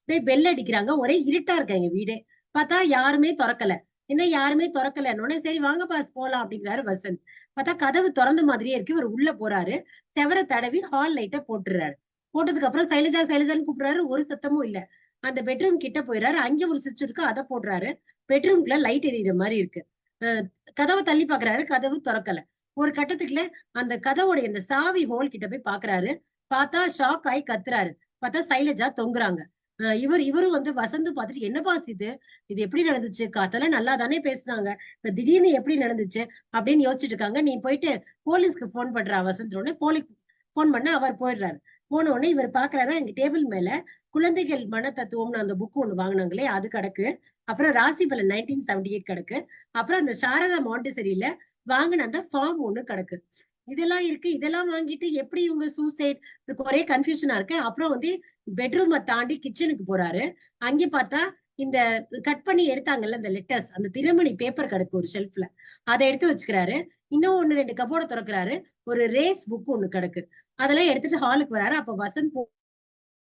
போய் பெல் அடிக்கிறாங்க. ஒரே இருட்டா இருக்கு எங்க வீடே. பார்த்தா யாருமே திறக்கல. என்ன யாருமே திறக்கலன்னு, சரி வாங்க பாஸ் போலாம் அப்படிங்கிறாரு வசந்த். பார்த்தா கதவு திறந்த மாதிரியே இருக்கு. இவர் உள்ள போறாரு. செவரை தடவி ஹால் லைட்டை போட்டுறாரு. போட்டதுக்கு அப்புறம் சைலஜா சைலஜான்னு கூப்பிடுறாரு, ஒரு சத்தமும் இல்ல. அந்த பெட்ரூம் கிட்ட போயிடுறாரு, அங்க ஒரு சுவிட்ச் இருக்கு, அதை போடுறாரு. பெட்ரூம்குள்ள லைட் எரியுற மாதிரி இருக்கு. கதவை தள்ளி பாக்குறாரு, கதவு திறக்கல. ஒரு கட்டத்துக்குள்ள அந்த கதவுடைய அந்த சாவி ஹோல் கிட்ட போய் பாக்குறாரு. பார்த்தா ஷாக் ஆகி கத்துறாரு. பார்த்தா சைலஜா தொங்குறாங்க. இவரும் வந்து வசந்து பார்த்துட்டு, என்னப்பா இது இது எப்படி நடந்துச்சு? காத்தெல்லாம் நல்லா தானே பேசுனாங்க, இப்ப திடீர்னு எப்படி நடந்துச்சு அப்படின்னு யோசிச்சுட்டு இருக்காங்க. நீ போயிட்டு போலீஸ்க்கு போன் பண்றா வசந்த் உடனே. போலீஸ் போன் பண்ண அவர் போயிடுறாரு. போன உடனே இவர் பாக்குறாரு, எங்க டேபிள் மேல குழந்தைகள் மன தத்துவம்னு அந்த புக் ஒண்ணு வாங்கினாங்களே அது கிடக்கு. அப்புறம் ராசி பலன் 1978 கிடக்கு. அப்புறம் அந்த சாரதா மாண்டசரியில வாங்கின அந்த ஃபார்ம் ஒண்ணு கிடக்கு. இதெல்லாம் இருக்கு. இதெல்லாம் வாங்கிட்டு எப்படி இவங்க சூசைட், ஒரே கன்ஃபியூஷனா இருக்கு. அப்புறம் வந்து பெட்ரூமை தாண்டி கிச்சனுக்கு போறாரு. அங்க பார்த்தா இந்த கட் பண்ணி எடுத்தாங்கல்ல இந்த லெட்டர்ஸ், அந்த திருமணி பேப்பர் கிடக்கு ஒரு ஷெல்ஃப்ல, அதை எடுத்து வச்சுக்கிறாரு. இன்னும் 1 2 கபோர்ட திறக்கிறாரு. ஒரு ரேஸ் புக் ஒண்ணு கிடக்கு. அதெல்லாம் எடுத்துட்டு ஹாலுக்கு வராரு. அப்ப வசந்த்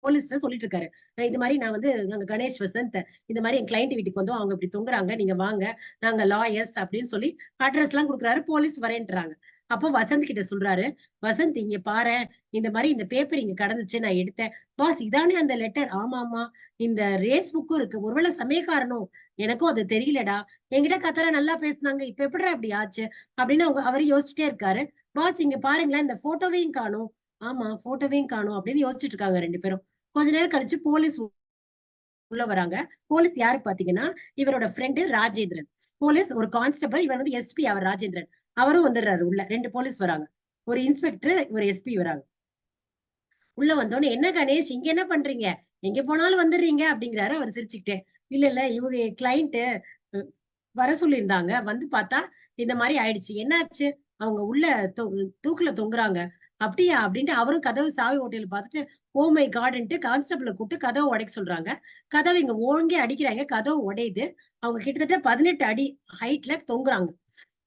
போலீஸ்ல சொல்லிட்டு இருக்காரு, இது மாதிரி நான் வந்து நாங்க கணேஷ் வசந்த், இந்த மாதிரி என் கிளைண்ட் வீட்டுக்கு வந்தோம், அவங்க இப்படி தொங்குறாங்க, நீங்க வாங்க, நாங்க லாயர்ஸ் அப்படின்னு சொல்லி அட்ரஸ் எல்லாம் கொடுக்குறாரு. போலீஸ் வரேன்றாங்க. அப்போ வசந்த் கிட்ட சொல்றாரு, வசந்த் இங்க பாரு, இந்த மாதிரி இந்த பேப்பர் இங்க கடந்துச்சு, நான் எடுத்தேன். பாஸ் இதானே அந்த லெட்டர்? ஆமா ஆமா, இந்த ரேஸ் புக்கும் இருக்கு, ஒருவேளை சமயக்காரனும், எனக்கும் அது தெரியலடா, என்கிட்ட கத்தர நல்லா பேசினாங்க, இப்ப எப்படிடா இப்படி ஆச்சு அப்படின்னு அவரு யோசிச்சுட்டே இருக்காரு. பாஸ் இங்க பாருங்களேன், இந்த போட்டோவையும் காணும். ஆமா போட்டோவையும் காணும் அப்படின்னு யோசிச்சுட்டு இருக்காங்க 2 பேரும். கொஞ்ச நேரம் கழிச்சு போலீஸ் உள்ள வராங்க. போலீஸ் யாரு பாத்தீங்கன்னா இவரோட ஃப்ரெண்டு ராஜேந்திரன். போலீஸ் ஒரு கான்ஸ்டபிள், இவர் வந்து எஸ்பி, அவர் ராஜேந்திரன், அவரும் வந்துடுறாரு உள்ள. 2 போலீஸ் வராங்க, ஒரு இன்ஸ்பெக்டர், ஒரு எஸ்பி வராங்க. உள்ள வந்தோடனே, என்ன கணேஷ் இங்க என்ன பண்றீங்க, எங்க போனாலும் வந்துடுறீங்க அப்படிங்கிறாரு அவர் சிரிச்சுக்கிட்டே. இல்ல இல்ல, இவங்க கிளைண்ட் வர சொல்லியிருந்தாங்க, வந்து பார்த்தா இந்த மாதிரி ஆயிடுச்சு. என்னாச்சு? அவங்க உள்ள தூக்குல தொங்குறாங்க. அப்படியா அப்படின்ட்டு அவரும் கதவு சாவி ஓட்டையில பார்த்துட்டு, ஓ மை காட்ன்ட்டு கான்ஸ்டபிள கூப்பிட்டு கதவை உடைக்க சொல்றாங்க. கதவை இங்க ஓங்கி அடிக்கிறாங்க, கதவு உடையுது. அவங்க கிட்டத்தட்ட 18 அடி ஹைட்ல தொங்குறாங்க.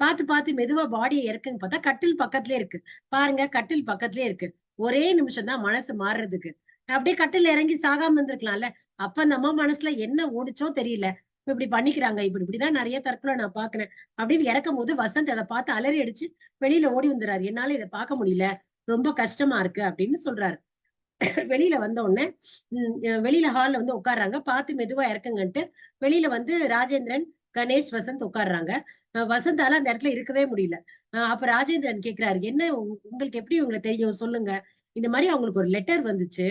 பார்த்து மெதுவா பாடியை இறக்குன்னு பார்த்தா கட்டில் பக்கத்துலயே இருக்கு. பாருங்க, கட்டில் பக்கத்துலயே இருக்கு. ஒரே நிமிஷம் தான் மனசு மாறுறதுக்கு. அப்படியே கட்டில் இறங்கி சாகாம இருந்திருக்கலாம்ல. அப்ப அந்த அம்மா மனசுல என்ன ஓடிச்சோ தெரியல, இப்படி பண்ணிக்கிறாங்க, இப்படிதான் நிறைய தற்கொலை நான் பாக்குறேன் அப்படின்னு இறக்கும் போது வசந்த் அதை பார்த்து அலறி அடிச்சு வெளியில ஓடி வந்துடுறாரு. என்னால இதை பார்க்க முடியல, ரொம்ப கஷ்டமா இருக்கு அப்படின்னு சொல்றாரு. வெளியில வந்த உடனே வெளியில ஹால்ல வந்து உட்காடுறாங்க. பார்த்து மெதுவா இறக்குங்கன்ட்டு வெளியில வந்து ராஜேந்திரன், கணேஷ், வசந்த் உட்காடுறாங்க. வசந்தால அந்த இடத்துல இருக்கவே முடியல. அப்ப ராஜேந்திரன் கேக்குறாரு, என்ன உங்களுக்கு எப்படி உங்களுக்கு தெரியும் சொல்லுங்க. இந்த மாதிரி அவங்களுக்கு ஒரு லெட்டர் வந்துச்சு,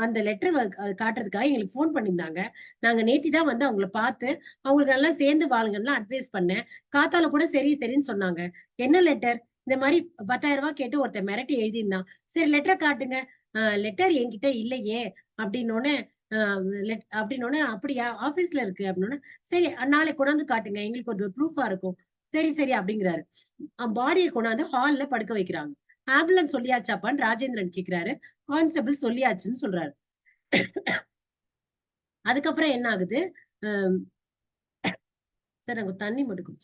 அந்த லெட்டர் காட்டுறதுக்காக எங்களுக்கு போன் பண்ணியிருந்தாங்க. நாங்க நேத்தி தான் வந்து அவங்கள பார்த்து அவங்களுக்கு நல்லா சேர்ந்து வாழுங்கன்னு அட்வைஸ் பண்ணேன். காத்தால கூட சரி சரின்னு சொன்னாங்க. என்ன லெட்டர்? இந்த மாதிரி 10,000 ரூபாய் கேட்டு ஒருத்தர் மிரட்டி எழுதியிருந்தான். சரி லெட்டர் காட்டுங்க. லெட்டர் என்கிட்ட இல்லையே அப்படின்னோடனே, அப்படியா, ஆபீஸ்ல இருக்கு அப்படின்னா, சரி நாளைக்கு கொண்டாந்து காட்டுங்க, எங்களுக்கு ஒரு ப்ரூஃபா இருக்கும். சரி சரி அப்படிங்கிறாரு. பாடியை கொண்டாந்து ஹால்ல படுக்க வைக்கிறாங்க. ஆம்புலன்ஸ் சொல்லியாச்சாப்பான்னு ராஜேந்திரன் கேக்குறாரு. கான்ஸ்டபிள் சொல்லியாச்சுன்னு சொல்றாரு. அதுக்கப்புறம் என்ன ஆகுது, சார் நாங்க தண்ணி மட்டும்.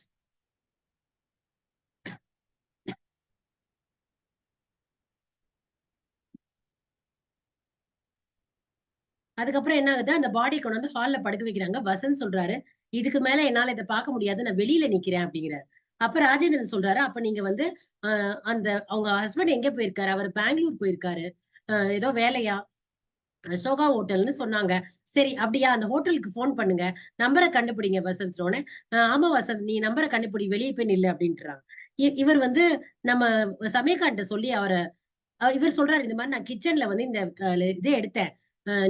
அதுக்கப்புறம் என்ன ஆகுது, அந்த பாடி கொண்டு வந்து ஹால்ல படுக்க வைக்கிறாங்க. வசந்த் சொல்றாரு, இதுக்கு மேல என்னால இதை பார்க்க முடியாது, நான் வெளியில நிக்கிறேன் அப்படிங்கிறாரு. அப்ப ராஜேந்திரன் சொல்றாரு, அப்ப நீங்க வந்து அந்த அவங்க ஹஸ்பண்ட் எங்க போயிருக்காரு? அவர் பெங்களூர் போயிருக்காரு, ஏதோ வேலையா, அசோகா ஹோட்டல்னு சொன்னாங்க. சரி அப்படியா, அந்த ஹோட்டலுக்கு போன் பண்ணுங்க, நம்பரை கண்டுபிடிங்க வசந்த்னோட. ஆமா வசந்த், நீ நம்பரை கண்டுபிடி, வெளியே போய் நில்லு அப்படின்றாங்க. இவர் வந்து நம்ம சமயக்கார்ட்ட சொல்லி அவரை, இவர் சொல்றாரு, இந்த மாதிரி நான் கிச்சன்ல வந்து இந்த இதை எடுத்தேன்,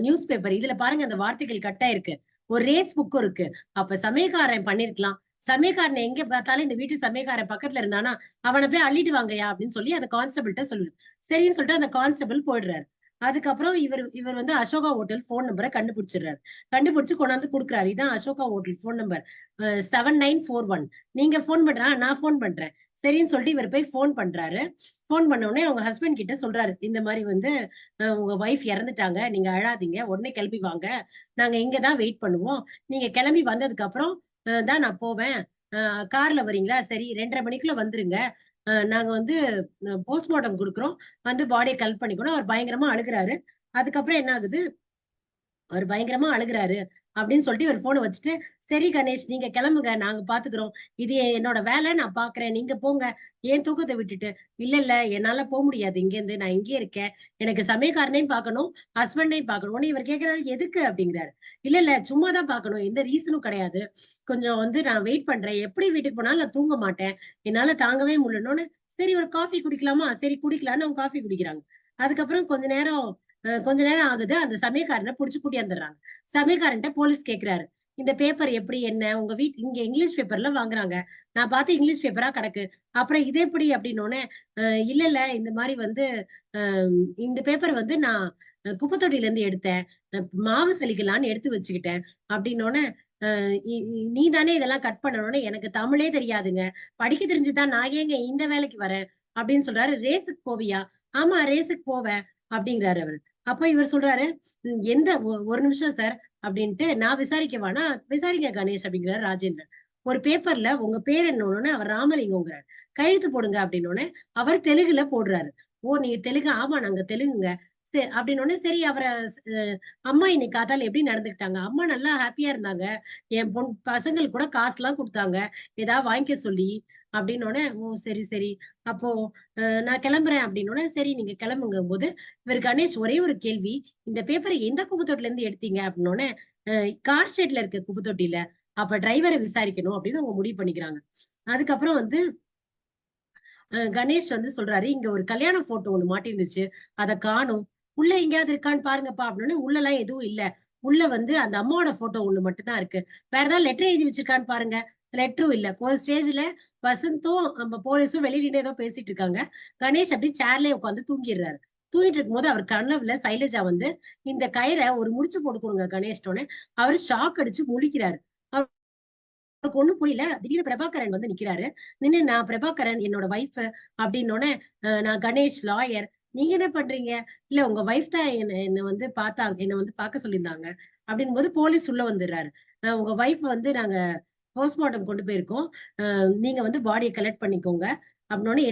நியூஸ் பேப்பர், இதுல பாருங்க அந்த வார்த்தைகள் கட்டா இருக்கு, ஒரு ரேட்ஸ் புக்கும் இருக்கு. அப்ப சமயக்காரன் பண்ணிருக்கலாம். சமயக்காரனை எங்க பார்த்தாலும் இந்த வீட்டு சமயக்காரன் பக்கத்துல இருந்தானா அவனை போய் அள்ளிட்டு வாங்கயா அப்படின்னு சொல்லி அந்த கான்ஸ்டபிள்கிட்ட சொல்லுது. சரின்னு சொல்லிட்டு அந்த கான்ஸ்டபிள் போயிடுறாரு. அதுக்கப்புறம் இவர் வந்து அசோகா ஹோட்டல் போன் நம்பரை கண்டுபிடிச்சிடுறாரு. கண்டுபிடிச்சு கொண்டாந்து கொடுக்குறாரு. இதான் அசோகா ஹோட்டல் போன் நம்பர் 7941. நீங்க போன் பண்றா, நான் போன் பண்றேன். சரின்னு சொல்லிட்டு இவர் போய் போன் பண்றாரு. போன் பண்ண உடனே அவங்க ஹஸ்பண்ட் கிட்ட சொல்றாரு, இந்த மாதிரி வந்து உங்க ஒய்ஃப் இறந்துட்டாங்க, நீங்க அழாதீங்க, உடனே கிளம்பி வாங்க, நாங்க இங்கதான் வெயிட் பண்ணுவோம், நீங்க கிளம்பி வந்ததுக்கு அப்புறம் தான் நான் போவேன், கார்ல வரீங்களா? சரி 2:30 மணிக்குள்ள வந்துருங்க, நாங்க வந்து போஸ்ட்மார்ட்டம் கொடுக்குறோம், வந்து பாடியை கலெக்ட் பண்ணிக்கணும். அவர் பயங்கரமா அழுகுறாரு. அதுக்கப்புறம் என்ன ஆகுது, அவர் பயங்கரமா அழுகுறாரு அப்படின்னு சொல்லிட்டு இவர் போனை வச்சுட்டு, சரி கணேஷ் நீங்க கிளம்புங்க, நாங்க பாத்துக்கிறோம், இது என்னோட வேலை, நான் பாக்குறேன், நீங்க போங்க, ஏன் தூக்கத்தை விட்டுட்டு. இல்ல இல்ல என்னால போக முடியாது, இங்க இருந்து நான் இங்கே இருக்கேன், எனக்கு சமயக்காரனையும் பார்க்கணும், ஹஸ்பண்டையும் பார்க்கணும். உடனே இவர் கேக்குறாரு எதுக்கு அப்படிங்கிறாரு. இல்ல இல்ல சும்மா தான் பார்க்கணும், எந்த ரீசனும் கிடையாது, கொஞ்சம் வந்து நான் வெயிட் பண்றேன், எப்படி வீட்டுக்கு போனாலும் நான் தூங்க மாட்டேன், என்னால தாங்கவே முடியலன்னு. சரி ஒரு காஃபி குடிக்கலாமா, சரி குடிக்கலாம்னு அவங்க காஃபி குடிக்கிறாங்க. அதுக்கப்புறம் கொஞ்ச நேரம் ஆகுது, அந்த சமயக்காரனை புடிச்சு கூட்டியாந்துடுறாங்க. சமயக்காரன்ட்ட போலீஸ் கேக்குறாரு, இந்த பேப்பர் எப்படி, என்ன உங்க இங்க இங்கிலீஷ் பேப்பர்ல வாங்குறாங்க, நான் பார்த்து இங்கிலீஷ் பேப்பரா கிடக்கு, அப்புறம் இது எப்படி அப்படின்னோடனே, இல்ல இல்ல இந்த மாதிரி வந்து இந்த பேப்பர் வந்து நான் குப்பைத்தொட்டில இருந்து எடுத்தேன், மாவு சலிக்கலான்னு எடுத்து வச்சுக்கிட்டேன் அப்படின்னோடனே, நீ தானே இதெல்லாம் கட் பண்ணணும்னு, எனக்கு தமிழே தெரியாதுங்க, படிக்க தெரிஞ்சுதான் நான் ஏங்க இந்த வேலைக்கு வரேன் அப்படின்னு சொல்றாரு. ரேஸுக்கு போவியா? ஆமா ரேஸுக்கு போவேன் அப்படிங்கிறாரு அவரு. அப்ப இவர் சொல்றாரு, எந்த ஒரு நிமிஷம் சார் அப்படின்ட்டு, நான் விசாரிக்கவானா, விசாரிங்க கணேஷ் அப்படிங்கிறாரு ராஜேந்திரன். ஒரு பேப்பர்ல உங்க பேர் என்னன்னு அவர் ராமலிங்கங்கிறார், கையெழுத்து போடுங்க அப்படின்னோடனே அவர் தெலுங்குல போடுறாரு. ஓ நீங்க தெலுங்கு? ஆமா நாங்க தெலுங்குங்க. அப்படின்னு சரி அவரை அம்மா இன்னைக்கு காத்தால எப்படி நடந்துக்கிட்டாங்க? அம்மா நல்லா ஹாப்பியா இருந்தாங்க, என் பசங்களுக்கு கூட காசு எல்லாம் கொடுத்தாங்க, ஏதாவது வாங்கிக்க சொல்லி அப்படின்னோடனே, ஓ சரி சரி, அப்போ நான் கிளம்புறேன் அப்படின்னோடனே, சரி நீங்க கிளம்புங்க போது இவர் கணேஷ் ஒரே ஒரு கேள்வி, இந்த பேப்பரை எந்த குப்பைத்தொட்டில இருந்து எடுத்தீங்க அப்படின்னோடனே, கார் ஷெட்ல இருக்க குப்பைத்தொட்டில. அப்ப டிரைவரை விசாரிக்கணும் அப்படின்னு அவங்க முடிவு பண்ணிக்கிறாங்க. அதுக்கப்புறம் வந்து கணேஷ் வந்து சொல்றாரு, இங்க ஒரு கல்யாண போட்டோ ஒண்ணு மாட்டிருந்துச்சு, அத காணோம், உள்ள எங்கேயாவது இருக்கான்னு பாருங்கப்பா அப்படின்னு. உள்ள எல்லாம் எதுவும் இல்ல, உள்ள வந்து அந்த அம்மாவோட போட்டோ ஒண்ணு மட்டும் தான் இருக்கு, வேற ஏதாவது லெட்டர் எழுதி வச்சிருக்கான்னு பாருங்க, லெட்டரும் இல்ல. ஒரு ஸ்டேஜ்ல வசந்தும் நம்ம போலீஸும் வெளியிட்டு ஏதோ பேசிட்டு இருக்காங்க, கணேஷ் அப்படி சேர்லயே உட்காந்து தூங்கிடுறாரு. தூங்கிட்டு இருக்கும்போது அவர் கனவுல சைலஜா வந்து, இந்த கயிறை ஒரு முடிச்சு போட்டு கொடுங்க கணேஷ்டோன்னு. அவரு ஷாக் அடிச்சு முழிக்கிறாரு. அவருக்கு ஒண்ணும் புரியல. திடீர்னு பிரபாகரன் வந்து நிக்கிறாரு. நின்னு, நான் பிரபாகரன் என்னோட வைஃப் அப்படின்னோடனே, நான் கணேஷ் லாயர், நீங்க என்ன பண்றீங்க? இல்ல உங்க வைஃப் தான் என்ன வந்து பார்த்தாங்க, என்ன வந்து பார்க்க சொல்லியிருந்தாங்க அப்படின் போது போலீஸ் உள்ள வந்துடுறாரு. உங்க வைஃப் வந்து நாங்க போஸ்ட்மார்ட்டம் கொண்டு போயிருக்கோம், நீங்க வந்து பாடியை கலெக்ட் பண்ணிக்கோங்க அப்படின்னோடனே,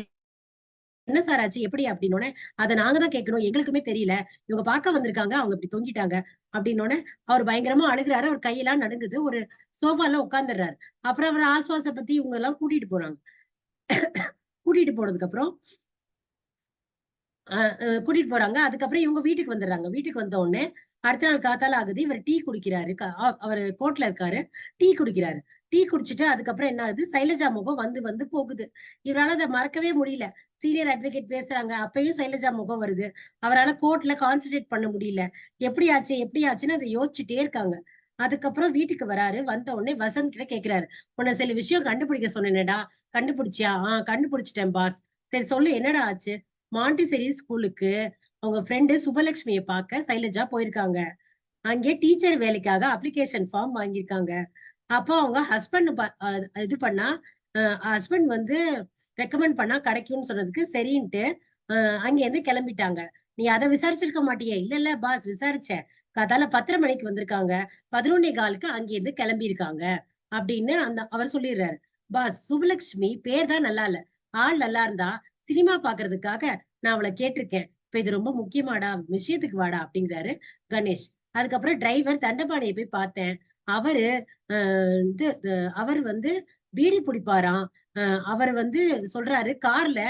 என்ன சார் ஆச்சு எப்படி அப்படின்னோடனே, அதை நாங்க தான் கேட்கணும், எங்களுக்குமே தெரியல, இவங்க பார்க்க வந்திருக்காங்க, அவங்க இப்படி தொங்கிட்டாங்க அப்படின்னோடனே அவர் பயங்கரமா அழுகுறாரு, அவர் கையெல்லாம் நடுங்குது, ஒரு சோஃபால உட்கார்ந்துடுறாரு. அப்புறம் அவர் ஆஸ்வாச பத்தி இவங்க எல்லாம் கூட்டிட்டு போறாங்க. கூட்டிட்டு போனதுக்கு அப்புறம் கூட்டிட்டு போறாங்க. அதுக்கப்புறம் இவங்க வீட்டுக்கு வந்துடுறாங்க. வீட்டுக்கு வந்த உடனே அடுத்த நாள் காத்தால ஆகுது, இவர் டீ குடிக்கிறாரு, அவரு கோர்ட்ல இருக்காரு, டீ குடிக்கிறாரு. டீ குடிச்சிட்டு அதுக்கப்புறம் என்ன ஆகுது, சைலஜா முகம் வந்து வந்து போகுது. இவரால அதை மறக்கவே முடியல. சீனியர் அட்வொகேட் பேசுறாங்க, அப்பயும் சைலஜா முகம் வருது. அவரால கோர்ட்ல கான்சென்ட்ரேட் பண்ண முடியல. எப்படி ஆச்சு எப்படி ஆச்சுன்னு அதை யோசிச்சுட்டே இருக்காங்க. அதுக்கப்புறம் வீட்டுக்கு வராரு. வந்த உடனே வசந்த் கிட்ட கேக்குறாரு, உன்னை சில விஷயம் கண்டுபிடிக்க சொன்னேனேடா, கண்டுபிடிச்சியா? கண்டுபிடிச்சிட்டேன் பாஸ். சரி சொல்லு என்னடா ஆச்சு? மாண்டிசெரி ஸ்கூலுக்கு அவங்க ஃப்ரெண்டு சுபலட்சுமியை பார்க்க சைலஜா போயிருக்காங்க. அங்கே டீச்சர் வேலைக்காக அப்ளிகேஷன் ஃபார்ம் வாங்கியிருக்காங்க. அப்போ அவங்க ஹஸ்பண்ட் இது பண்ணா, ஹஸ்பண்ட் வந்து ரெக்கமெண்ட் பண்ணா கிடைக்கும்னு சொன்னதுக்கு சரின்ட்டு அங்க இருந்து கிளம்பிட்டாங்க. நீ அதை விசாரிச்சிருக்க மாட்டியே? இல்ல இல்ல பாஸ் விசாரிச்சேன், காத்தால 10:30 மணிக்கு வந்திருக்காங்க, 11:15க்கு அங்க இருந்து கிளம்பி இருக்காங்க அப்படின்னு அவர் சொல்லிடுறாரு. பாஸ் சுபலட்சுமி பேர் தான் நல்லா இல்ல, ஆள் நல்லா இருந்தா சினிமா பாக்குறதுக்காக நான் அவளை கேட்டிருக்கேன், இப்ப இது ரொம்ப முக்கியமாடா, விஷயத்துக்கு வாடா அப்படிங்கிறாரு கணேஷ். அதுக்கப்புறம் டிரைவர் தண்டபாணியை போய் பார்த்தேன், அவரு அவர் வந்து பீடி பிடிப்பாராம். அவர் வந்து சொல்றாரு, கார்ல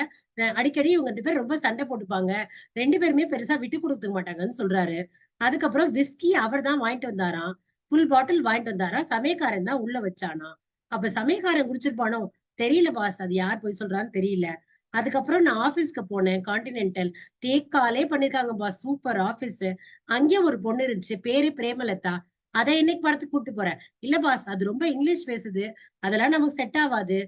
அடிக்கடி இவங்க 2 பேரும் ரொம்ப சண்டை போட்டுப்பாங்க, 2 பேருமே பெருசா விட்டு கொடுத்துக்க மாட்டாங்கன்னு சொல்றாரு. அதுக்கப்புறம் விஸ்கி அவர் தான் வாங்கிட்டு வந்தாராம், ஃபுல் பாட்டில் வாங்கிட்டு வந்தாராம், சமயக்காரன் தான் உள்ள வச்சானா. அப்ப சமயக்காரன் குடிச்சிருப்பானோ? தெரியல பாஸ், அது யார் போய் சொல்றான்னு தெரியல. அதுக்கப்புறம் நான் ஆபீஸ்க்கு போனேன், கான்டினென்டல் டேக் காலே பண்ணிருக்காங்க பாஸ், சூப்பர் ஆபீஸ். அங்கே ஒரு பொண்ணு இருந்துச்சு, பேரு பிரேமலதா, அதை இன்னைக்கு படத்துக்கு கூட்டு போறேன். இல்ல பாஸ் அது ரொம்ப இங்கிலீஷ் பேசுது, அதெல்லாம் நமக்கு செட் ஆகாது.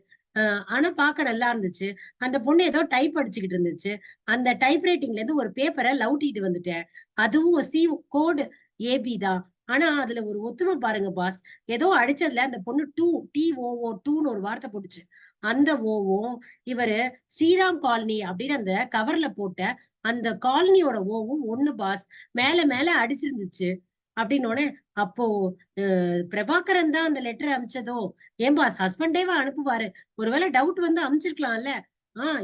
ஆனா பாக்க நல்லா இருந்துச்சு. அந்த பொண்ணு ஏதோ டைப் அடிச்சுக்கிட்டு இருந்துச்சு, அந்த டைப் ரைட்டிங்ல இருந்து ஒரு பேப்பரை லவுட்டிட்டு வந்துட்டேன், அதுவும் சி கோடு ஏபி தான். ஆனா அதுல ஒரு ஒத்துமை பாருங்க பாஸ், ஏதோ அடிச்சதுல அந்த பொண்ணு டூன்னு ஒரு வார்த்தை போட்டுச்சு, அந்த ஓவும் இவரு ஸ்ரீராம் காலனி அப்படின்னு அந்த கவர்ல போட்ட அந்த காலனியோட ஓவும் ஒண்ணு பாஸ், மேல மேல அடிச்சிருந்துச்சு அப்படின்னோடனே, அப்போ பிரபாகரன் தான் அந்த லெட்டர் அனுப்பிச்சதோ? ஏன் பாஸ் ஹஸ்பண்டேவா அனுப்புவாரு, ஒருவேளை டவுட் வந்து அனுப்பிச்சிருக்கலாம்ல.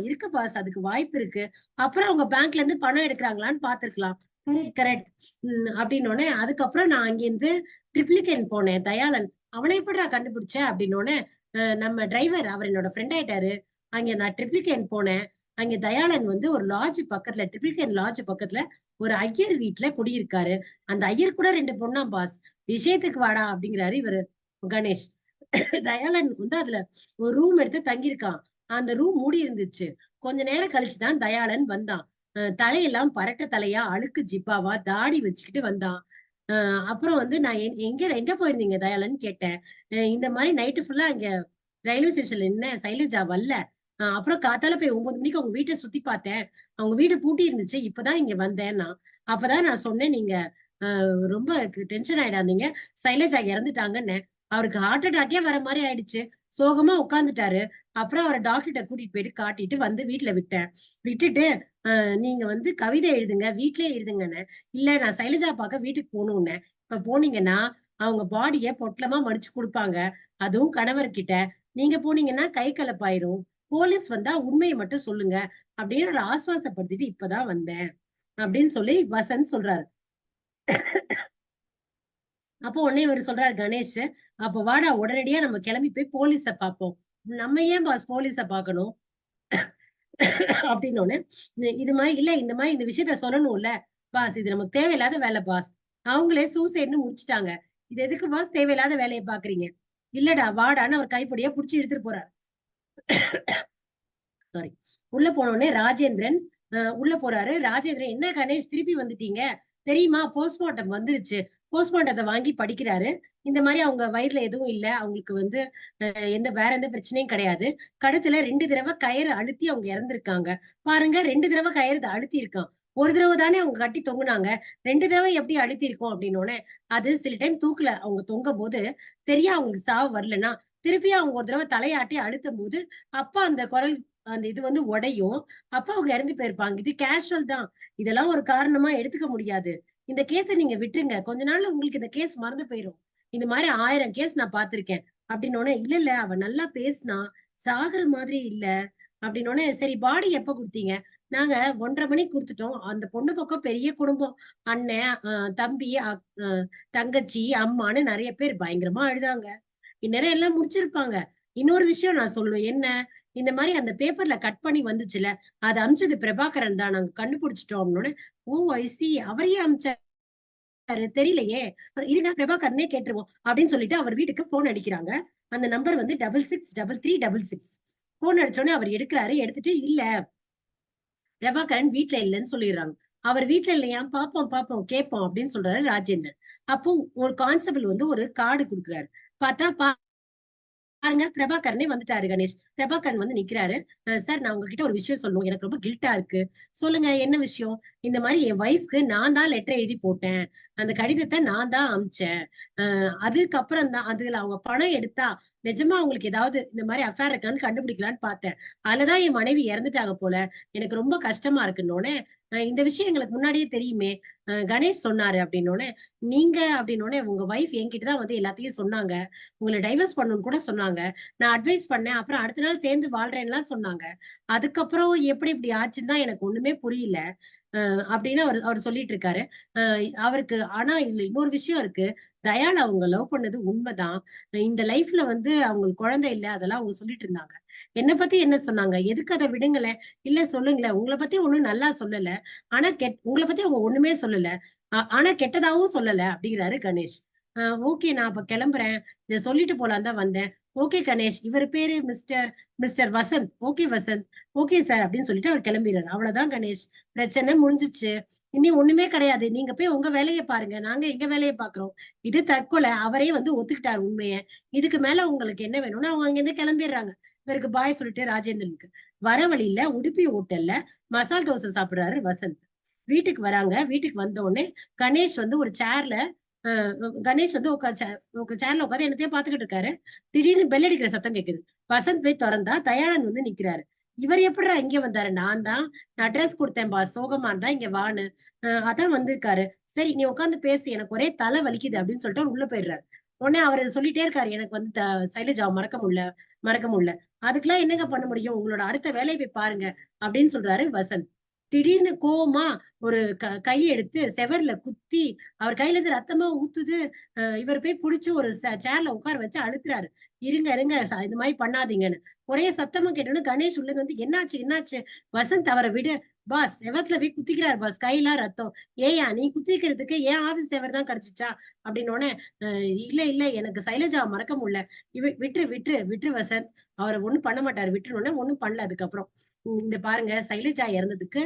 இருக்கு பாஸ், அதுக்கு வாய்ப்பு இருக்கு. அப்புறம் அவங்க பேங்க்ல இருந்து பணம் எடுக்கிறாங்களான்னு பாத்துருக்கலாம். Correct correct. அப்படின்னோடனே அதுக்கப்புறம் நான் அங்கிருந்து ட்ரிப்ளிகேன் போனேன். தயாளன் அவனை எப்படிடா கண்டுபிடிச்ச அப்படின்னோடனே நம்ம டிரைவர் அவர் என்னோட ஃப்ரெண்ட் ஆயிட்டாரு. அங்க நான் ட்ரிப்ளிகேன் போனேன். அங்க தயாளன் வந்து ஒரு லாட்ஜ் பக்கத்துல, ட்ரிப்ளிகேன் லாட்ஜ் பக்கத்துல ஒரு ஐயர் வீட்டுல குடியிருக்காரு. அந்த ஐயர் கூட 2 பொண்ணாம் பாஸ். விஷயத்துக்கு வாடா அப்படிங்கிறாரு இவரு கணேஷ். தயாளன் வந்து அதுல ஒரு ரூம் எடுத்து தங்கியிருக்கான். அந்த ரூம் மூடி இருந்துச்சு. கொஞ்ச நேரம் கழிச்சுதான் தயாளன் வந்தான். தலையெல்லாம் பரட்ட தலையா, அழுக்கு ஜிப்பாவா, தாடி வச்சுக்கிட்டு வந்தான். அப்புறம் வந்து நான் எங்க எங்க போயிருந்தீங்க தயாளன் கேட்டேன். இந்த மாதிரி நைட்டு ஃபுல்லா அங்க ரயில்வே ஸ்டேஷன்ல என்ன சைலஜா வரல. அப்புறம் காத்தால போய் 9 மணிக்கு அவங்க வீட்டை சுத்தி பார்த்தேன். அவங்க வீடு பூட்டி இருந்துச்சு. இப்பதான் இங்க வந்தேன்னா. அப்பதான் நான் சொன்னேன், நீங்க ரொம்ப டென்ஷன் ஆயிடாதீங்க, சைலஜா இறந்துட்டாங்கன்னு. அவருக்கு ஹார்ட் அட்டாக்கே வர மாதிரி ஆயிடுச்சு. சோகமா உட்கார்ந்துட்டாரு. அப்புறம் அவரை டாக்டர்கிட்ட கூட்டிட்டு போயிட்டு காட்டிட்டு வந்து வீட்டுல விட்டேன். விட்டுட்டு நீங்க வந்து கவிதை எழுதுங்க, வீட்லயே எழுதுங்கன்னு. இல்ல நான் சைலஜா பார்க்க வீட்டுக்கு போகணும்னு. இப்ப போனீங்கன்னா அவங்க பாடிய பொட்டலமா மடிச்சு கொடுப்பாங்க, அதுவும் கணவர்கிட்ட. நீங்க போனீங்கன்னா கை கலப்பாயிரும். போலீஸ் வந்தா உண்மையை மட்டும் சொல்லுங்க அப்படின்னு ஒரு ஆசுவாசப்படுத்திட்டு இப்பதான் வந்தேன் அப்படின்னு சொல்லி வசந்த் சொல்றாரு. அப்போ உடனே இவர் சொல்றாரு கணேஷ், அப்ப வாடா உடனடியா நம்ம கிளம்பி போய் போலீஸ பாப்போம். நம்ம ஏன் பாஸ் போலீஸ பாக்கணும் அப்படின்னு. இது மாதிரி இல்ல, இந்த மாதிரி இந்த விஷயத்த சொல்லணும்ல பாஸ், இது நமக்கு தேவையில்லாத வேலை பாஸ். அவங்களே சூசைட்னு முடிச்சுட்டாங்க. இது எதுக்கு பாஸ் தேவையில்லாத வேலையை பாக்குறீங்க? இல்லடா வாடான்னு அவர் கைப்படியா புடிச்சு எடுத்துட்டு போறாரு. சாரி. உள்ள போனோடனே ராஜேந்திரன் உள்ள போறாரு. ராஜேந்திரன், என்ன கணேஷ் திருப்பி வந்துட்டீங்க? தெரியுமா போஸ்ட்மார்ட்டம் வந்துருச்சு. போஸ்ட்மார்ட்டத்தை வாங்கி படிக்கிறாரு. இந்த மாதிரி அவங்க வயிறுல எதுவும் இல்ல, அவங்களுக்கு வந்து வேற எந்த பிரச்சனையும் கிடையாது. கழுத்துல 2 தடவை கயிறு அழுத்தி அவங்க இறந்திருக்காங்க. பாருங்க, 2 தடவை கயிறு அழுத்தி இருக்கான். ஒரு தடவை தானே அவங்க கட்டி தொங்குனாங்க, 2 தடவை எப்படி அழுத்தி இருக்கும் அப்படின்னோடனே, அது சில டைம் தூக்குல அவங்க தொங்கும் போது சரியா அவங்களுக்கு சாவு வரலன்னா திருப்பி அவங்க ஒரு தடவை தலையாட்டி அழுத்தும் போது அப்ப அந்த குரல் அந்த இது வந்து உடையும். அப்ப அவங்க இறந்து போயிருப்பாங்க. இது கேஷுவல் தான். இதெல்லாம் ஒரு காரணமா எடுத்துக்க முடியாது. இந்த கேஸ நீங்க விட்டுருங்க, கொஞ்ச நாள்ல உங்களுக்கு இந்த கேஸ் மறந்து போயிரும். இந்த மாதிரி 1000 கேஸ் நான் பாத்திருக்கேன் அப்படின்னோடனே, இல்ல இல்ல அவ நல்லா பேசினா, சாகுற மாதிரி இல்ல அப்படின்னோடனே, சரி பாடி எப்ப குடுத்தீங்க? நாங்க 1:30 மணிக்கு குடுத்துட்டோம். அந்த பொண்ணு பக்கம் பெரிய குடும்பம். அண்ணன், தம்பி, தங்கச்சி, அம்மான்னு நிறைய பேர் பயங்கரமா அழுதாங்க. இந்நேரம் எல்லாம் முடிச்சிருப்பாங்க. இன்னொரு விஷயம் நான் சொல்லுவேன், என்ன இந்த மாதிரி அந்த பேப்பர்ல கட் பண்ணி வந்துச்சுல, அது அமிச்சது பிரபாகரன் தான், நாங்க கண்டுபிடிச்சிட்டோம். ஓ ஐசி, அவரையே அமிச்சாரு தெரியலையே, இருங்க பிரபாகரனே கேட்டுருவோம் அப்படின்னு சொல்லிட்டு அவர் வீட்டுக்கு போன் அடிக்கிறாங்க. அந்த நம்பர் வந்து 663366. போன் அடிச்சோடனே அவர் எடுக்கிறாரு. எடுத்துட்டு இல்ல பிரபாகரன் வீட்டுல இல்லைன்னு சொல்லிடுறாங்க. அவர் வீட்டுல இல்லையா, பாப்போம் பாப்போம் கேட்போம் அப்படின்னு சொல்றாரு ராஜேந்திரன். அப்போ ஒரு கான்ஸ்டபிள் வந்து ஒரு கார்டு கொடுக்குறாரு. பார்த்தா பாருங்க பிரபாகரனே வந்துட்டாரு கணேஷ். பிரபாகரன் வந்து நிக்கிறாரு. சார் நான் உங்ககிட்ட ஒரு விஷயம் சொல்லணும், எனக்கு ரொம்ப கில்ட்டா இருக்கு. சொல்லுங்க என்ன விஷயம்? இந்த மாதிரி என் ஒய்ஃப்க்கு நான் தான் லெட்டர் எழுதி போட்டேன், அந்த கடிதத்தை நான் தான் அமிச்சேன். அதுக்கப்புறம் தான் அதுல அவங்க பணம் எடுத்தா நிஜமா அவங்களுக்கு ஏதாவது இந்த மாதிரி அஃபேர் இருக்கான்னு கண்டுபிடிக்கலான்னு பார்த்தேன். அதுலதான் என் மனைவி இறந்துட்டாங்க போல, எனக்கு ரொம்ப கஷ்டமா இருக்குன்னோடனே, இந்த விஷயம் எங்களுக்கு முன்னாடியே தெரியுமே, கணேஷ் சொன்னாரு அப்படின்னோடனே, நீங்க அப்படின்னோடனே உங்க ஒய்ஃப் என்கிட்டதான் வந்து எல்லாத்தையும் சொன்னாங்க. உங்களை டைவர்ஸ் பண்ணணும்னு கூட சொன்னாங்க. நான் அட்வைஸ் பண்ணேன். அப்புறம் அடுத்த நாள் சேர்ந்து வாழ்றேன்லாம் சொன்னாங்க. அதுக்கப்புறம் எப்படி இப்படி ஆச்சுன்னு தான் எனக்கு ஒண்ணுமே புரியல அப்படின்னு அவர் சொல்லிட்டு இருக்காரு. அவருக்கு ஆனா இதுல இன்னொரு விஷயம் இருக்கு. தயாள் அவங்க லவ் பண்ணது உண்மைதான். இந்த லைஃப்ல வந்து அவங்களுக்கு குழந்தை இல்ல, அதெல்லாம் அவங்க சொல்லிட்டு இருந்தாங்க. என்ன பத்தி என்ன சொன்னாங்க? எதுக்கு அதை விடுங்களேன். இல்ல சொல்லுங்களேன். உங்களை பத்தி ஒண்ணும் நல்லா சொல்லல. ஆனா உங்களை பத்தி அவங்க ஒண்ணுமே சொல்லல. ஆனா கெட்டதாவும் சொல்லல அப்படிங்கிறாரு கணேஷ். ஓகே நான் அப்ப கிளம்புறேன், இதை சொல்லிட்டு போலாம் தான் வந்தேன். ஓகே கணேஷ், இவர் பேரு mister mister Vasanth. Okay Vasanth, okay sir அப்படின்னு சொல்லிட்டு அவர் கிளம்பிடுறாரு. அவ்வளவுதான் கணேஷ், பிரச்சனை முடிஞ்சிச்சு. இனி ஒண்ணுமே கிடையாது, நீங்க போய் உங்க வேலையை பாருங்க, நாங்க எங்க வேலையை பாக்குறோம். இது தற்கொலை. அவரே வந்து ஒத்துக்கிட்டாரு உண்மைய. இதுக்கு மேல உங்களுக்கு என்ன வேணும்னு அவங்க அங்க இருந்து கிளம்பிடுறாங்க. இவருக்கு பாய் சொல்லிட்டு ராஜேந்திரனுக்கு. வர வழியில உடுப்பி ஹோட்டல்ல மசால் தோசை சாப்பிடுறாரு வசந்த். வீட்டுக்கு வராங்க. வீட்டுக்கு வந்த உடனே கணேஷ் வந்து ஒரு சேர்ல கணேஷ் வந்து சேர்ல உட்காந்து என்னத்தையும் பாத்துக்கிட்டு இருக்காரு. திடீர்னு பெல் அடிக்கிற சத்தம் கேக்குது. வசந்த் போய் திறந்தா தயாளன் வந்து நிக்கிறாரு. இவர் எப்படிடா இங்க வந்தாரு? நான் தான் அட்ரஸ் கொடுத்தேன் பா, சோகமா இருந்தா இங்க வான்னு. அதான் வந்திருக்காரு. சரி நீ உட்காந்து பேசு, எனக்கு ஒரே தலை வலிக்குது அப்படின்னு சொல்லிட்டு அவர் உள்ள போயிடுறாரு. உடனே அவர் சொல்லிட்டே இருக்காரு, எனக்கு வந்து சைலஜாவை மறக்க முடியல. அதுக்கெல்லாம் என்னங்க பண்ண முடியும், உங்களோட அடுத்த வேலையை போய் பாருங்க அப்படின்னு சொல்றாரு வசந்த். திடீர்னு கோவமா ஒரு கை எடுத்து செவர்ல குத்தி அவர் கையில இருந்து ரத்தமா ஊத்துது. இவர் போய் புடிச்சு ஒரு சேர்ல உட்கார வச்சு அழுத்துறாரு. இருங்க இருங்க இந்த மாதிரி பண்ணாதீங்கன்னு. ஒரே சத்தமா கேட்டோன்னு கணேஷ் உள்ள வந்து என்னாச்சு என்னாச்சு? வசந்த் அவரை விடு பாஸ், செவத்துல போய் குத்திக்கிறாரு பாஸ், கையெல்லாம் ரத்தம். ஏயா நீ குத்திக்கிறதுக்கு ஏன் ஆபீஸ் செவர் தான் கிடைச்சிச்சா அப்படின்னு. இல்ல இல்ல எனக்கு சைலஜாவை மறக்க முடியல. விட்டுரு விட்டுரு விட்டுரு வசந்த், அவரை ஒண்ணும் பண்ண மாட்டாரு விட்டுருனோட ஒண்ணும் பண்ணல. அதுக்கப்புறம் இந்த பாருங்க சைலஜா இறந்ததுக்கு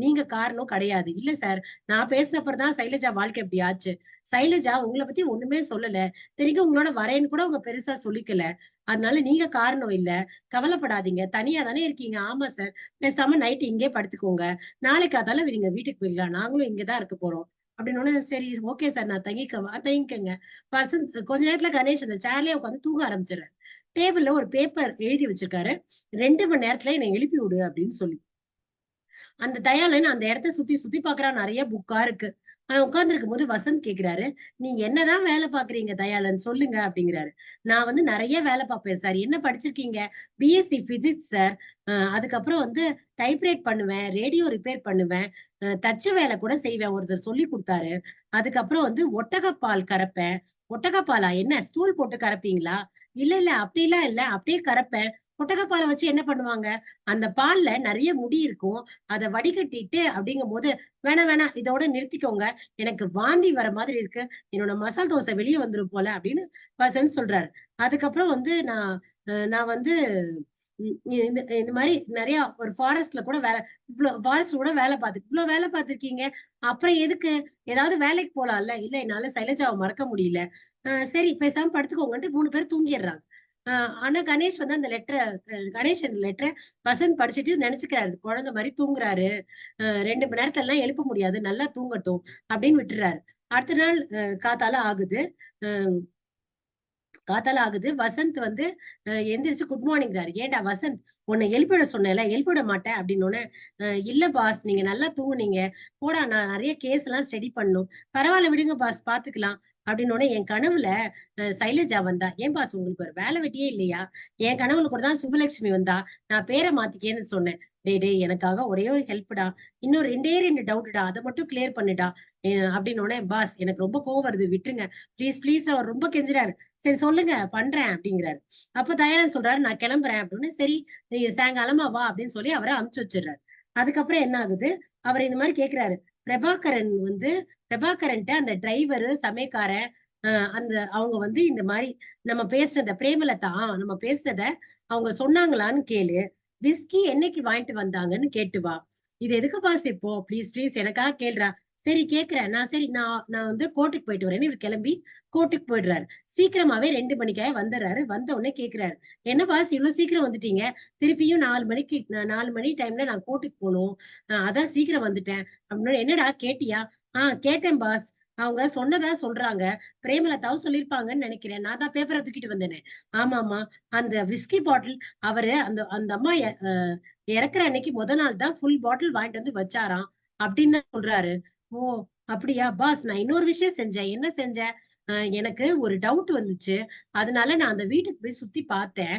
நீங்க காரணம் கிடையாது. இல்ல சார், நான் பேசினப்பறம் தான் சைலஜா வாழ்க்கை எப்படி ஆச்சு. சைலஜா உங்களை பத்தி ஒண்ணுமே சொல்லல, தெரியும் உங்களோட வரேன்னு கூட அவங்க பெருசா சொல்லிக்கல. அதனால நீங்க காரணம் இல்ல, கவலைப்படாதீங்க. தனியா தானே இருக்கீங்க. ஆமா சார், பேசாம நைட்டு இங்கே படுத்துக்கோங்க, நாளைக்கு அதால நீங்க வீட்டுக்கு போயிடலாம், நாங்களும் இங்கதான் இருக்க போறோம் அப்படின்னு. சரி ஓகே சார், நான் தங்கிக்கங்க. கொஞ்ச நேரத்துல கணேஷ் அந்த சேர்லயே உட்காந்து தூங்க ஆரம்பிச்சிடுறாரு. டேபிள்ல ஒரு பேப்பர் எழுதி வச்சிருக்காரு, 2 மணி நேரத்துல என்னை எழுப்பி விடு அப்படின்னு சொல்லி. அந்த தயாளன் அந்த இடத்த சுத்தி சுத்தி பாக்குறான், நிறைய புக்கா இருக்கு. உட்கார்ந்து இருக்கும் போது வசந்த் கேக்குறாரு, நீ என்னதான் வேலை பாக்குறீங்க தயாளன் சொல்லுங்க அப்படிங்கிறாரு. நான் வந்து நிறைய வேலை பார்ப்பேன் சார். என்ன படிச்சிருக்கீங்க? BSc physics sir. அதுக்கப்புறம் வந்து டைப்ரைட் பண்ணுவேன், ரேடியோ ரிப்பேர் பண்ணுவேன், தச்சு வேலை கூட செய்வேன், ஒருத்தர் சொல்லி கொடுத்தாரு. அதுக்கப்புறம் வந்து ஒட்டகப்பால் கறப்பேன். ஒட்டகப்பாலா? என்ன ஸ்டூல் போட்டு கறப்பீங்களா? இல்ல இல்ல அப்படிலாம் இல்ல, அப்படியே கறப்பேன். ஒட்டகப்பாலை வச்சு என்ன பண்ணுவாங்க? அந்த பால்ல நிறைய முடி இருக்கும், அதை வடிகட்டிட்டு அப்படிங்கும் போது வேணா வேணா இதோட நிறுத்திக்கோங்க, எனக்கு வாந்தி வர மாதிரி இருக்கு, என்னோட மசால் தோசை வெளியே வந்துரும் போல அப்படின்னு வசந்த் சொல்றாரு. அதுக்கப்புறம் வந்து நான் வந்து இந்த மாதிரி நிறைய ஒரு ஃபாரஸ்ட்ல கூட வேலை, ஃபாரஸ்ட் கூட இவ்வளவு வேலை பார்த்திருக்கீங்க, அப்புறம் எதுக்கு ஏதாவது வேலைக்கு போலாம்ல? இல்ல என்னால சைலஜாவை மறக்க முடியல. சரி பேசாம படுத்துக்கோங்கன்ட்டு 3 பேர் தூங்கிடுறாங்க. ஆனா கணேஷ் வந்து அந்த கணேஷ் அந்த லெட்டரை வசந்த் படிச்சுட்டு நினைச்சுக்கிறாரு, குழந்தை மாதிரி தூங்குறாரு, 2 மணி நேரத்துல எல்லாம் எழுப்ப முடியாது, நல்லா தூங்கட்டும் அப்படின்னு விட்டுறாரு. அடுத்த நாள் காத்தால ஆகுது. வசந்த் வந்து எந்திரிச்சு குட் மார்னிங்கிறாரு. ஏண்டா வசந்த், உன்னை எழுப்பிட சொன்னேன்ல, எழுப்பிட மாட்டேன் அப்படின்னு. இல்ல பாஸ், நீங்க நல்லா தூங்குனீங்க, போடா நான் நிறைய கேஸ் எல்லாம் ஸ்டடி பண்ணும். பரவாயில்ல விடுங்க பாஸ், பாத்துக்கலாம் அப்படின்னு. என் கனவுல சைலஜா வந்தா. ஏன் பாஸ் உங்களுக்கு ஒரு வேலை வெட்டியே இல்லையா? என் கனவுல கூட தான் சுபலட்சுமி வந்தா, நான் பேரை மாத்திக்கேன்னு சொன்னேன். டே எனக்காக ஒரே ஒரு ஹெல்ப்டா, இன்னும் 2 டவுட்டுடா, அதை மட்டும் கிளியர் பண்ணுடா அப்படின்னு. பாஸ் எனக்கு ரொம்ப கோவம் வருது, விட்டுருங்க ப்ளீஸ் ப்ளீஸ், அவர் ரொம்ப கெஞ்சுறாரு. சரி சொல்லுங்க பண்றேன் அப்படிங்கிறாரு. அப்ப தயாளன் சொல்றாரு, நான் கிளம்புறேன் அப்படின்னு. சரி நீங்க சாயங்காலமா வா அப்படின்னு சொல்லி அவரை அமுச்சு வச்சிடுறாரு. அதுக்கப்புறம் என்ன ஆகுது, அவர் இந்த மாதிரி கேக்குறாரு. பிரபாகரன்ட்ட அந்த டிரைவரு சமயக்காரன் அந்த அவங்க வந்து இந்த மாதிரி நம்ம பேசுறத பிரேமலதா நம்ம பேசுறத அவங்க சொன்னாங்களான்னு கேளு, விஸ்கி என்னைக்கு வாங்கிட்டு வந்தாங்கன்னு கேட்டு வா. இது எதுக்கு பாஸ் இப்போ, ப்ளீஸ் ப்ளீஸ் எனக்காக கேள்றா. சரி கேக்குறேன் நான், சரி நான் வந்து கோர்ட்டுக்கு போயிட்டு வரேன்னு இவர் கிளம்பி கோர்ட்டுக்கு போயிடுறாரு. சீக்கிரமாவே 2 மணிக்காக வந்துடுறாரு. வந்த உடனே கேக்குறாரு, என்ன பாஸ் இவ்வளவு சீக்கிரம் வந்துட்டீங்க, திருப்பியும் 4 மணி டைம்ல நான் கோர்ட்டுக்கு போகணும், அதான் சீக்கிரம் வந்துட்டேன் அப்படின்னு. என்னடா கேட்டியா? கேட்டேன் பாஸ், அவங்க சொன்னதா சொல்றாங்க, பிரேமலதாவும் சொல்லிருப்பாங்கன்னு நினைக்கிறேன், நான் தான் பேப்பரை தூக்கிட்டு வந்தேனே. ஆமாமா, அந்த விஸ்கி பாட்டில் அவரு அந்த அந்த அம்மா இறக்குற அன்னைக்கு நாள் தான் ஃபுல் பாட்டில் வாங்கிட்டு வந்து வச்சாராம் அப்படின்னு சொல்றாரு. ஓ அப்படியா பாஸ், நான் இன்னொரு விஷயம் செஞ்சேன். என்ன செஞ்சேன்? எனக்கு ஒரு டவுட் வந்துச்சு, அதனால நான் அந்த வீட்டுக்கு போய் சுத்தி பார்த்தேன்.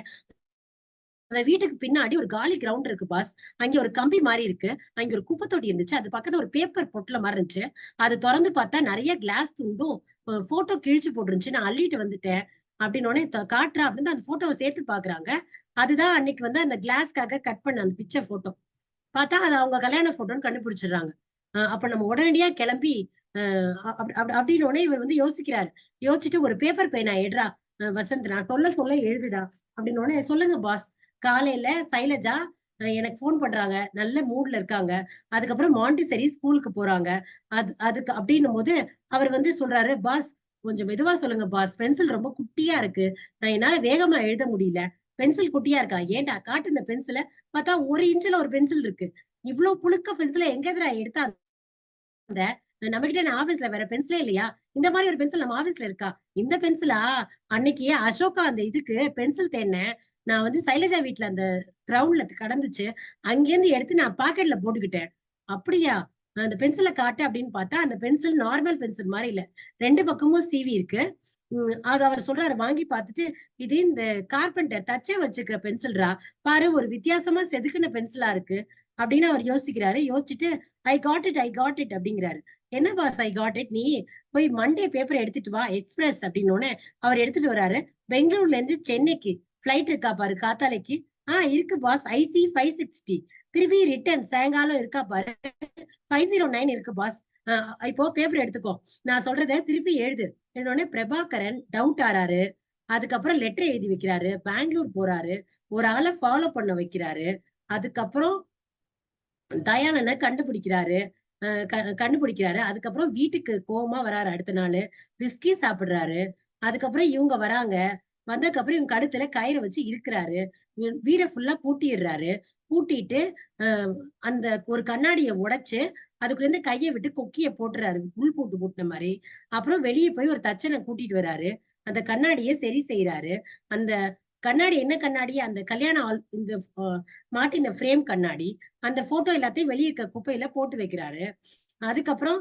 அந்த வீட்டுக்கு பின்னாடி ஒரு காலி கிரவுண்ட் இருக்கு பாஸ், அங்க ஒரு கம்பி மாதிரி இருக்கு, அங்க ஒரு குப்பை தொட்டி இருந்துச்சு, அது பக்கத்துல ஒரு பேப்பர் பொட்டல மாதிரி இருந்துச்சு, அது திறந்து பார்த்தா நிறைய கிளாஸ் துண்டும் போட்டோ கிழிச்சு போட்டுருந்துச்சு, நான் அள்ளிட்டு வந்துட்டேன் அப்படின்னு காட்டுறா அப்படின்னு அந்த போட்டோவை சேர்த்து பாக்குறாங்க. அதுதான் அன்னைக்கு வந்து அந்த கிளாஸ்க்காக கட் பண்ண அந்த பிக்சர் போட்டோ. பார்த்தா அது அவங்க கல்யாண போட்டோன்னு கண்டுபிடிச்சிடுறாங்க. அப்ப நம்ம உடனடியா கிளம்பி அப்படின்னு இவர் வந்து யோசிக்கிறாரு. யோசிச்சுட்டு ஒரு பேப்பர் பேனா எடுறா வசந்த், நான் சொல்ல எழுதுடா அப்படின்னு. சொல்லுங்க பாஸ். காலையில சைலஜா எனக்கு போன் பண்றாங்க, நல்ல மூட்ல இருக்காங்க, அதுக்கப்புறம் மாண்டிசரி ஸ்கூலுக்கு போறாங்க, அதுக்கு அப்படின்னும் போது அவர் வந்து சொல்றாரு, பாஸ் கொஞ்சம் மெதுவா சொல்லுங்க பாஸ், பென்சில் ரொம்ப குட்டியா இருக்கு, நான் என்னால வேகமா எழுத முடியல, பென்சில் குட்டியா இருக்கா. ஏண்டா காட்டு இந்த பென்சில. பார்த்தா 1 இன்ச்ல ஒரு பென்சில் இருக்கு. இவ்வளவு புழுக்க பென்சில எங்கதுடா எடுத்தா? நம்ம கிட்ட ஆபீஸ்ல வேற பென்சிலே இல்லையா? இந்த மாதிரி ஒரு பென்சில் நம்ம ஆபீஸ்ல இருக்கா? இந்த பென்சிலா? அன்னைக்கு அசோகா அந்த இதுக்கு பென்சில் தேடினேன், நான் வந்து சைலஜா வீட்டுல அந்த கிரவுண்ட்ல கடந்துச்சு, அங்கிருந்து எடுத்து நான் பாக்கெட்ல போட்டுக்கிட்டேன். அப்படியா? அந்த பென்சிலை காட்டு அப்படின்னு பார்த்தா அந்த பென்சில் நார்மல் பென்சில் மாதிரி இல்ல, 2 பக்கமும் சீவி இருக்கு. அது அவர் சொல்றாரு, வாங்கி பார்த்துட்டு, இது இந்த கார்பெண்டர் தச்சே வச்சுக்கிற பென்சில்ரா, பாரு ஒரு வித்தியாசமா செதுக்குன பென்சிலா இருக்கு, அப்படின்னு அவர் யோசிக்கிறாரு. யோசிச்சுட்டு ஐ காட் இட் அப்படிங்கிறாரு. என்ன பாஸ் ஐ காட் இட், நீ போய் மண்டே பேப்பர் எடுத்துட்டு வா எக்ஸ்பிரஸ் அப்படின்னு அவர் எடுத்துட்டு வராரு. பெங்களூர்ல இருந்து சென்னைக்கு பிளைட் இருக்கா பாரு காத்தாலைக்கு. இருக்கு பாஸ், ஐசி 560. திருப்பி ரிட்டர்ன் சாயங்காலம் இருக்கா பாரு 509 இருக்கு பாஸ். இப்போ பேப்பர் எடுத்துக்கோ, நான் சொல்றத திருப்பி எழுதினோடனே பிரபாகரன் டவுட் ஆறாரு. அதுக்கப்புறம் லெட்டர் எழுதி வைக்கிறாரு, பெங்களூர் போறாரு, ஒரு ஆளை ஃபாலோ பண்ண வைக்கிறாரு. அதுக்கப்புறம் தயானனை கண்டுபிடிக்கிறாரு. அதுக்கப்புறம் வீட்டுக்கு கோவமா வராரு. அடுத்த நாள் விஸ்கி சாப்பிடுறாரு. அதுக்கப்புறம் இவங்க வராங்க. வந்ததுக்கப்புறம் இவங்க கழுத்துல கயிறை வச்சு இருக்கிறாரு. வீடை ஃபுல்லா பூட்டிடுறாரு. பூட்டிட்டு அந்த ஒரு கண்ணாடியை உடைச்சு அதுக்குள்ள இருந்து கையை விட்டு கொக்கிய போட்டுறாரு, உள் போட்டு பூட்டின மாதிரி. அப்புறம் வெளியே போய் ஒரு தச்சனை கூட்டிட்டு வராரு. அந்த கண்ணாடியை சரி செய்யறாரு. அந்த கண்ணாடி என்ன கண்ணாடி, அந்த கல்யாண ஆல் இந்த மாட்டின ஃப்ரேம் கண்ணாடி. அந்த போட்டோ எல்லாத்தையும் வெளியே இருக்க குப்பையில போட்டு வைக்கிறாரு. அதுக்கப்புறம்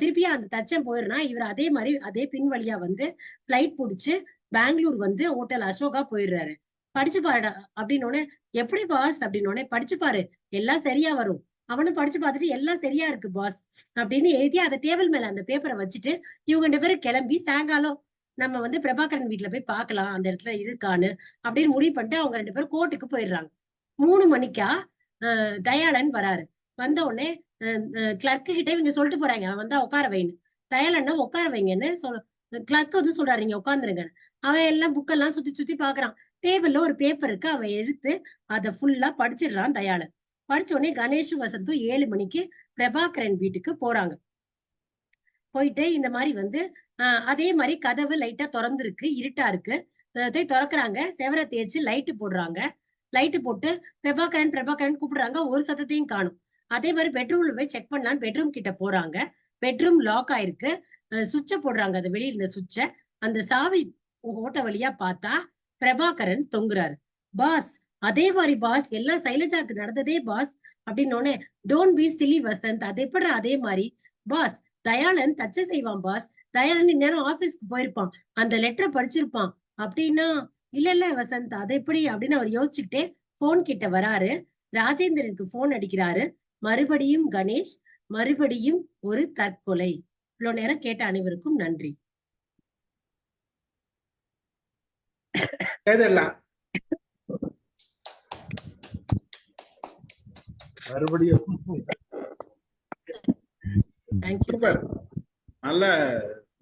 திருப்பியும் அந்த தச்சன் போயிருனா இவர் அதே மாதிரி அதே பின் வழியா வந்து பிளைட் பிடிச்சு பெங்களூர் வந்து ஹோட்டல் அசோகா போயிடுறாரு. படிச்சு பாருடா அப்படின்னு எப்படி பாஸ் அப்படின்னு படிச்சு பாரு எல்லாம் சரியா வரும். அவனும் படிச்சு பார்த்துட்டு எல்லாம் சரியா இருக்கு பாஸ் அப்படின்னு எழுதி அதை டேபிள் மேல அந்த பேப்பரை வச்சுட்டு இவங்க 2 பேரும் கிளம்பி சாயங்காலம் நம்ம வந்து பிரபாகரன் வீட்டுல போய் பார்க்கலாம் அந்த இடத்துல இருக்கான்னு அப்படின்னு முடிவு பண்ணிட்டு அவங்க 2 பேரும் கோர்ட்டுக்கு போயிடுறாங்க. 3 மணிக்கா தயாளன் வராரு. வந்த உடனே கிளர்க்கு கிட்ட இவங்க சொல்லிட்டு போறாங்க அவன் வந்தா உட்கார வைன்னு. தயாளன்னா உட்கார வைங்கன்னு கிளர்க் வந்து சொல்றாரு இங்க உட்காந்துருங்க. அவன் எல்லாம் புக்கெல்லாம் சுத்தி சுத்தி பாக்குறான். டேபிள்ல ஒரு பேப்பர் இருக்கு, அவன் எடுத்து அதை ஃபுல்லா படிச்சிடுறான் தயாளன். படிச்ச உடனே கணேஷும் வசந்தும் 7 மணிக்கு பிரபாகரன் வீட்டுக்கு போறாங்க. போயிட்டு இந்த மாதிரி வந்து அதே மாதிரி கதவு லைட்டா திறந்துருக்கு, இருட்டா இருக்கு. திறக்கிறாங்க, செவரை தேய்ச்சி லைட்டு போடுறாங்க. லைட்டு போட்டு பிரபாகரன் கூப்பிடுறாங்க, ஒரு சத்தத்தையும் காணும். அதே மாதிரி பெட்ரூம்ல போய் செக் பண்ணலான்னு பெட்ரூம் கிட்ட போறாங்க. பெட்ரூம் லாக் ஆயிருக்கு. சுவிட்ச போடுறாங்க, அந்த வெளியில இருந்த சுவிட்ச. அந்த சாவி ஓட்ட வழியா பார்த்தா பிரபாகரன் தொங்குறாரு. பாஸ் அதே மாதிரி பாஸ், எல்லாம் சைலஜாக்கு நடந்ததே பாஸ் அப்படின்னு டோன்ட் பி சிலி வசந்த், அது எப்படி அதே மாதிரி பாஸ், தயாளன் தச்ச செய்வான் பாஸ், தயாளன் இந்நேரம் ஆபீஸ்க்கு போயிருப்பான், அந்த லெட்டரை படிச்சிருப்பான் அப்படின்னா. இல்ல வசந்த் அது எப்படி அப்படின்னு அவர் யோசிச்சுக்கிட்டே போன் கிட்ட வராரு. ராஜேந்திரனுக்கு போன் அடிக்கிறாரு. மறுபடியும் கணேஷ், மறுபடியும் ஒரு தற்கொலை. இவ்வளவு நேரம் கேட்ட அனைவருக்கும் நன்றி. மறுபடியும் நல்ல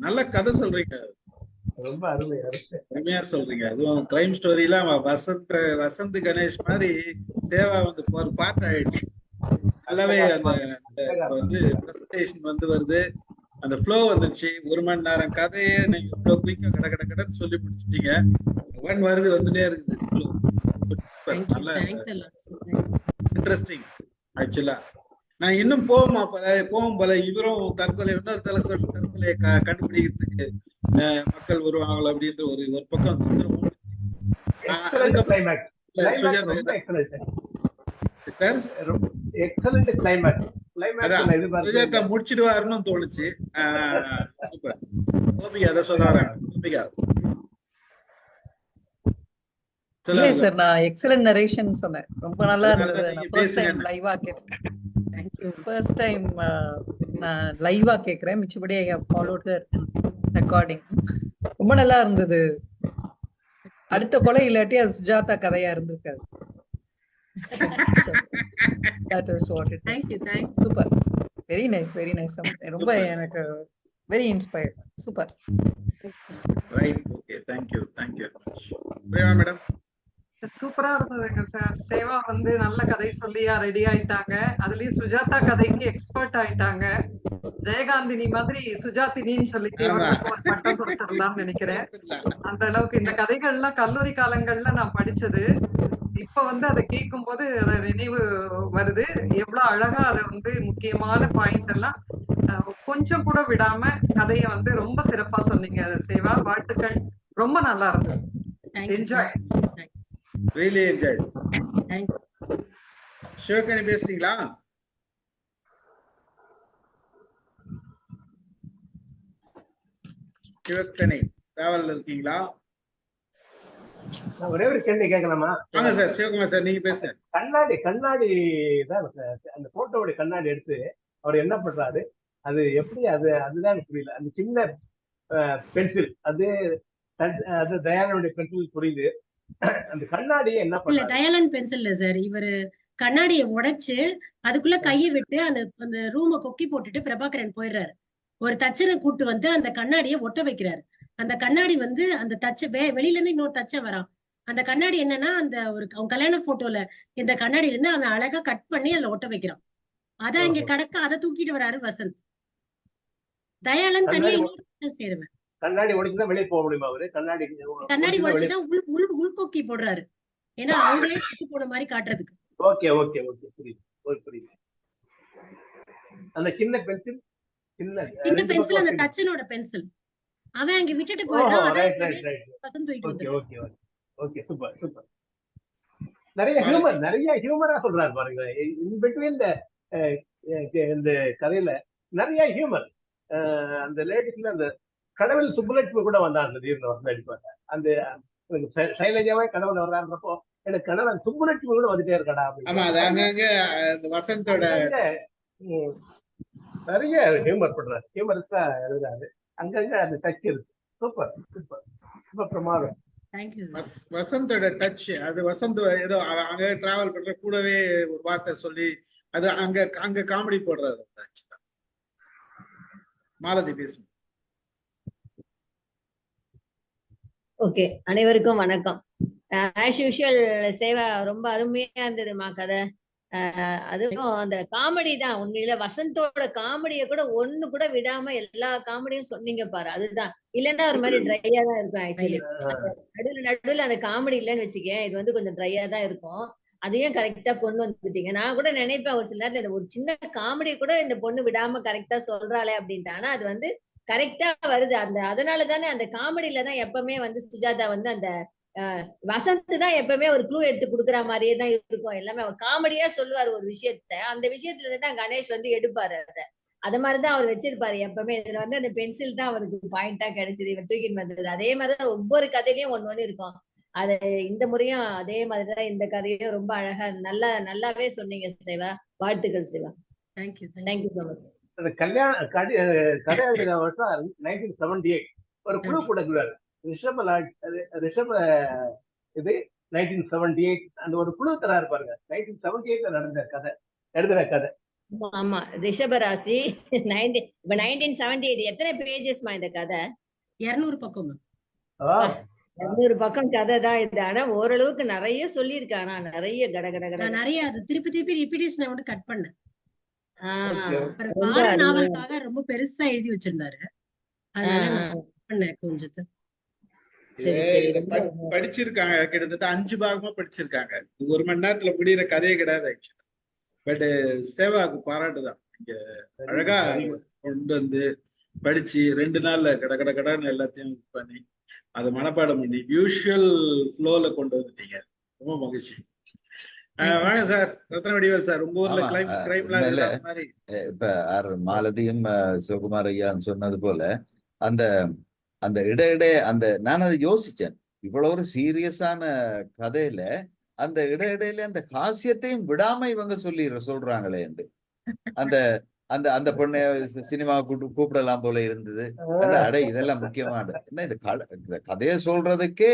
நல்ல கதை சொல்றீங்க, ரொம்ப அருமையா சொல்றீங்க. அதுவும் கிரைம் ஸ்டோரியில வசந்த் கணேஷ் மாதிரி சேவா வந்து ஒரு பார்ட் ஆயிடுச்சு. நல்லாவே அந்த வந்து பிரசன்டேஷன் வந்து வருது, அந்த ஃப்ளோ வந்துச்சு. 1 மணி நேரம் கதையே நீங்க இவ்வளவு குயிக்கா கடன்னு சொல்லி முடிச்சிட்டீங்க. வருது வந்துட்டே இருக்குது. நல்ல இன்ட்ரெஸ்டிங். ஆக்சுவலா நான் இன்னும் போகும் போல இவரும் இன்னொரு தற்கொலையை கண்டுபிடிக்கிறதுக்கு மக்கள் வருவாங்களோ அப்படின்ற ஒரு பக்கம் சுஜாதா முடிச்சிடுவாருன்னு தோணுச்சு. அதை சொல்ல இல்ல சார், நான் எக்ஸலென்ட் நரேஷன் சொன்னேன், ரொம்ப நல்லா இருந்தது. நான் ஃபர்ஸ்ட் டைம் லைவா கேட்டேன். ஃபர்ஸ்ட் டைம் நான் லைவா கேக்குறேன், மிச்சபடி I have followed her recording. ரொம்ப நல்லா இருந்தது. அடுத்த கொலை இல்லாட்டி அது சுஜாதா கதையா இருந்திருக்காது. That is what it is. Thank you. Super. Very nice. ரொம்ப எனக்கு very inspired. Super. Right. Okay. Thank you very much. Priya madam. சூப்பரா இருந்ததுங்க சார். சேவா வந்து நல்ல கதை சொல்லியா ரெடி ஆயிட்டாங்க. அதுலயும் சுஜாதா கதைக்கு எக்ஸ்பர்ட் ஆயிட்டாங்க. ஜெயகாந்தினி மாதிரி சுஜாதினின்னு சொல்லிட்டு ஒரு பட்டம் கொடுத்துடலாம்னு நினைக்கிறேன். அந்த அளவுக்கு இந்த கதைகள்லாம் கல்லூரி காலங்கள்ல நான் படிச்சது. இப்ப வந்து அதை கேட்கும் போது அதை நினைவு வருது. எவ்வளவு அழகா அதை வந்து முக்கியமான பாயிண்ட் எல்லாம் கொஞ்சம் கூட விடாம கதையை வந்து ரொம்ப சிறப்பா சொன்னீங்க சேவா. வாழ்த்துக்கள், ரொம்ப நல்லா இருந்தது. என்ஜாய். Really enjoyed. சிவகணி பேசுறீங்களா? சிவகணி டிராவல்ல இருக்கீங்களா? நான் ஒரே ஒரு கேள்வி கேட்கலாமா? வாங்க சார், சிவகுமார் சார், நீங்க பேசுங்க. கண்ணாடி தான் அந்த போட்டோவுடைய கண்ணாடி எடுத்து அவர் என்ன பண்றாரு, அது எப்படி, அதுதான் எனக்கு புரியல. அந்த சின்ன பென்சில், அது தயாளனுடைய பென்சில் புரியுது. அந்த கண்ணாடியை என்ன இல்ல, பண்றாரு? தயாளன் பென்சில் இல்ல சார். இவரு கண்ணாடியை உடைச்சு அதுக்குள்ள கையை விட்டு அந்த ரூமை கொக்கி போட்டுட்டு பிரபாகரன் போயிடுறாரு. ஒரு தச்சனை கூட்டு வந்து அந்த கண்ணாடியை ஒட்ட வைக்கிறாரு. அந்த கண்ணாடி வந்து அந்த தச்ச வெளியில இருந்து இன்னொரு தச்சன் வரான். அந்த கண்ணாடி என்னன்னா, அந்த அவன் கல்யாண போட்டோல இந்த கண்ணாடியில இருந்து அவன் அழகா கட் பண்ணி அதுல ஒட்ட வைக்கிறான். அதான் இங்க கடக்க அதை தூக்கிட்டு வராரு வசந்த். தயாளன் தனியா இன்னொரு சேருவேன். கண்ணாடி உடைச்சுதான் வெளியே போக முடியுமா அவரு? கண்ணாடி உடைச்சுதான் உள்கொக்கி போடுறாரு. ஏன்னா அவங்களே செத்து போன மாதிரி காட்டுறதுக்கு. ஓகே ஓகே ஓகே, புரியுது. அந்த சின்ன பென்சில் அந்த தச்சனோட பென்சில் அவன் அங்க விட்டுட்டு போயிடுறான். வசந்த் தூக்கிட்டு ஓகே ஓகே, சூப்பர். நிறைய ஹியூமரா சொல்றாரு பாருங்க. இன் பிட்வீன் இந்த கதையில நிறைய ஹியூமர். அந்த லேடிஸ்ல அந்த கடவுள் சுப்புலட்சுமி கூட வந்தாங்க திடீர்னு நடிப்பாங்க. அந்த சைலஜாவே கடவுள் வர்றாருன்றப்போ எனக்கு கடவுள் சுப்புலட்சுமி கூட வந்துட்டே இருக்கடா அப்படின்னு வசந்தோட நிறைய ஹியூமர் பண்றாரு, ஹியூமரஸா எழுதுறாரு. அங்கங்க அது டச் இருக்கு. சூப்பர் பிரமாதம். வசந்தோட டச், அது வசந்த் ஏதோ அங்க டிராவல் பண்ற கூடவே ஒரு வார்த்தை சொல்லி அது அங்க காமெடி போடுறாரு. மாலதி பேசும். ஓகே, அனைவருக்கும் வணக்கம். ஆஸ் யூஷுவல் சேவா ரொம்ப அருமையா இருந்ததுமா கதை. அதுவும் அந்த காமெடி தான் உண்மையில. வசந்தோட காமெடியை கூட ஒண்ணு கூட விடாம எல்லா காமெடியும் சொன்னீங்க பாரு, அதுதான். இல்லைன்னா ஒரு மாதிரி ட்ரையா தான் இருக்கும். ஆக்சுவலி நடுவில் அந்த காமெடி இல்லைன்னு வச்சுக்கேன், இது வந்து கொஞ்சம் ட்ரையா தான் இருக்கும். அதையும் கரெக்டா கொண்டு வந்துட்டீங்க. நான் கூட நினைப்பேன் ஒரு சில நேரத்துல ஒரு சின்ன காமெடி கூட இந்த பொண்ணு விடாம கரெக்டா சொல்றாளே அப்படின்ட்டு. ஆனா அது வந்து கரெக்டா வருது. அதனால தானே அந்த காமெடியில தான் எப்பவுமே வந்து சுஜாதா வந்து அந்த வசந்த் தான் எப்பவுமே ஒரு க்ளூ எடுத்து கொடுக்குற மாதிரியே தான் இருக்கும். எல்லாமே அவர் காமெடியா சொல்லுவாரு ஒரு விஷயத்த, அந்த விஷயத்துல இருந்து தான் கணேஷ் வந்து எடுப்பாரு. அத மாதிரிதான் அவர் வச்சிருப்பாரு எப்பவுமே. இதுல வந்து அந்த பென்சில் தான் அவருக்கு பாயிண்டா கிடைச்சது, இவன் தூக்கிட்டு வந்தது. அதே மாதிரிதான் ஒவ்வொரு கதையிலயும் ஒண்ணு இருக்கும். அது இந்த முறையும் அதே மாதிரிதான் இந்த கதையும் ரொம்ப அழகா நல்லாவே சொன்னீங்க சிவா. வாழ்த்துக்கள் சிவா. Thank you so much. கதை எழுதின வருஷம் 1978. ஒரு குழு கொடுக்குறாரு ரிஷப இது 1978. அந்த ஒரு குழு தராரு பாருங்க. 1978 நடந்த கதை, எழுதுற கதை. ஆமா, ரிஷபராசி. 1978. எத்தனை பேஜஸ்மா இந்த கதை? 200 பக்கம். 200 பக்கம் கதை தான் இது. ஆனா ஓரளவுக்கு நிறைய சொல்லியிருக்கா. ஆனா நிறைய கடகட நிறைய அது திருப்பி ரிப்பீட்டேஷன் மட்டும் கட் பண்ணேன். நாவலுக்காக ரொம்ப பெருசா எழுதி வச்சிருந்தாரு. கொஞ்சம் படிச்சிருக்காங்க, கிட்டத்தட்ட 5 பாகமா படிச்சிருக்காங்க. 1 மணி நேரத்துல முடிகிற கதையே கிடையாது ஆக்சுவலா. பட் சேவாவுக்கு பாராட்டுதான். இங்க அழகா கொண்டு வந்து படிச்சு 2 நாள்ல கடன்னு எல்லாத்தையும் பண்ணி அதை மனப்பாடம் பண்ணி யூஷுவல் ஃப்ளோல கொண்டு வந்துட்டீங்க. ரொம்ப மகிழ்ச்சி. வாங்க சார், ரத்ன வடிவேல் சார், உங்க ஊர்ல கிரைம் மாதிரி இப்ப மாலதியும் சிவகுமார் ஐயா சொன்னது போல அந்த அந்த இடையிடையே நான் அதை யோசிச்சேன். இவ்வளவு ஒரு சீரியஸான கதையில அந்த இடையிடையில அந்த ஹாஸ்யத்தையும் விடாம இவங்க சொல்றாங்களே. அந்த அந்த அந்த பொண்ணை சினிமா கூப்பிடலாம் போல இருந்தது. இதெல்லாம் முக்கியமான என்ன, இந்த கதையை சொல்றதுக்கே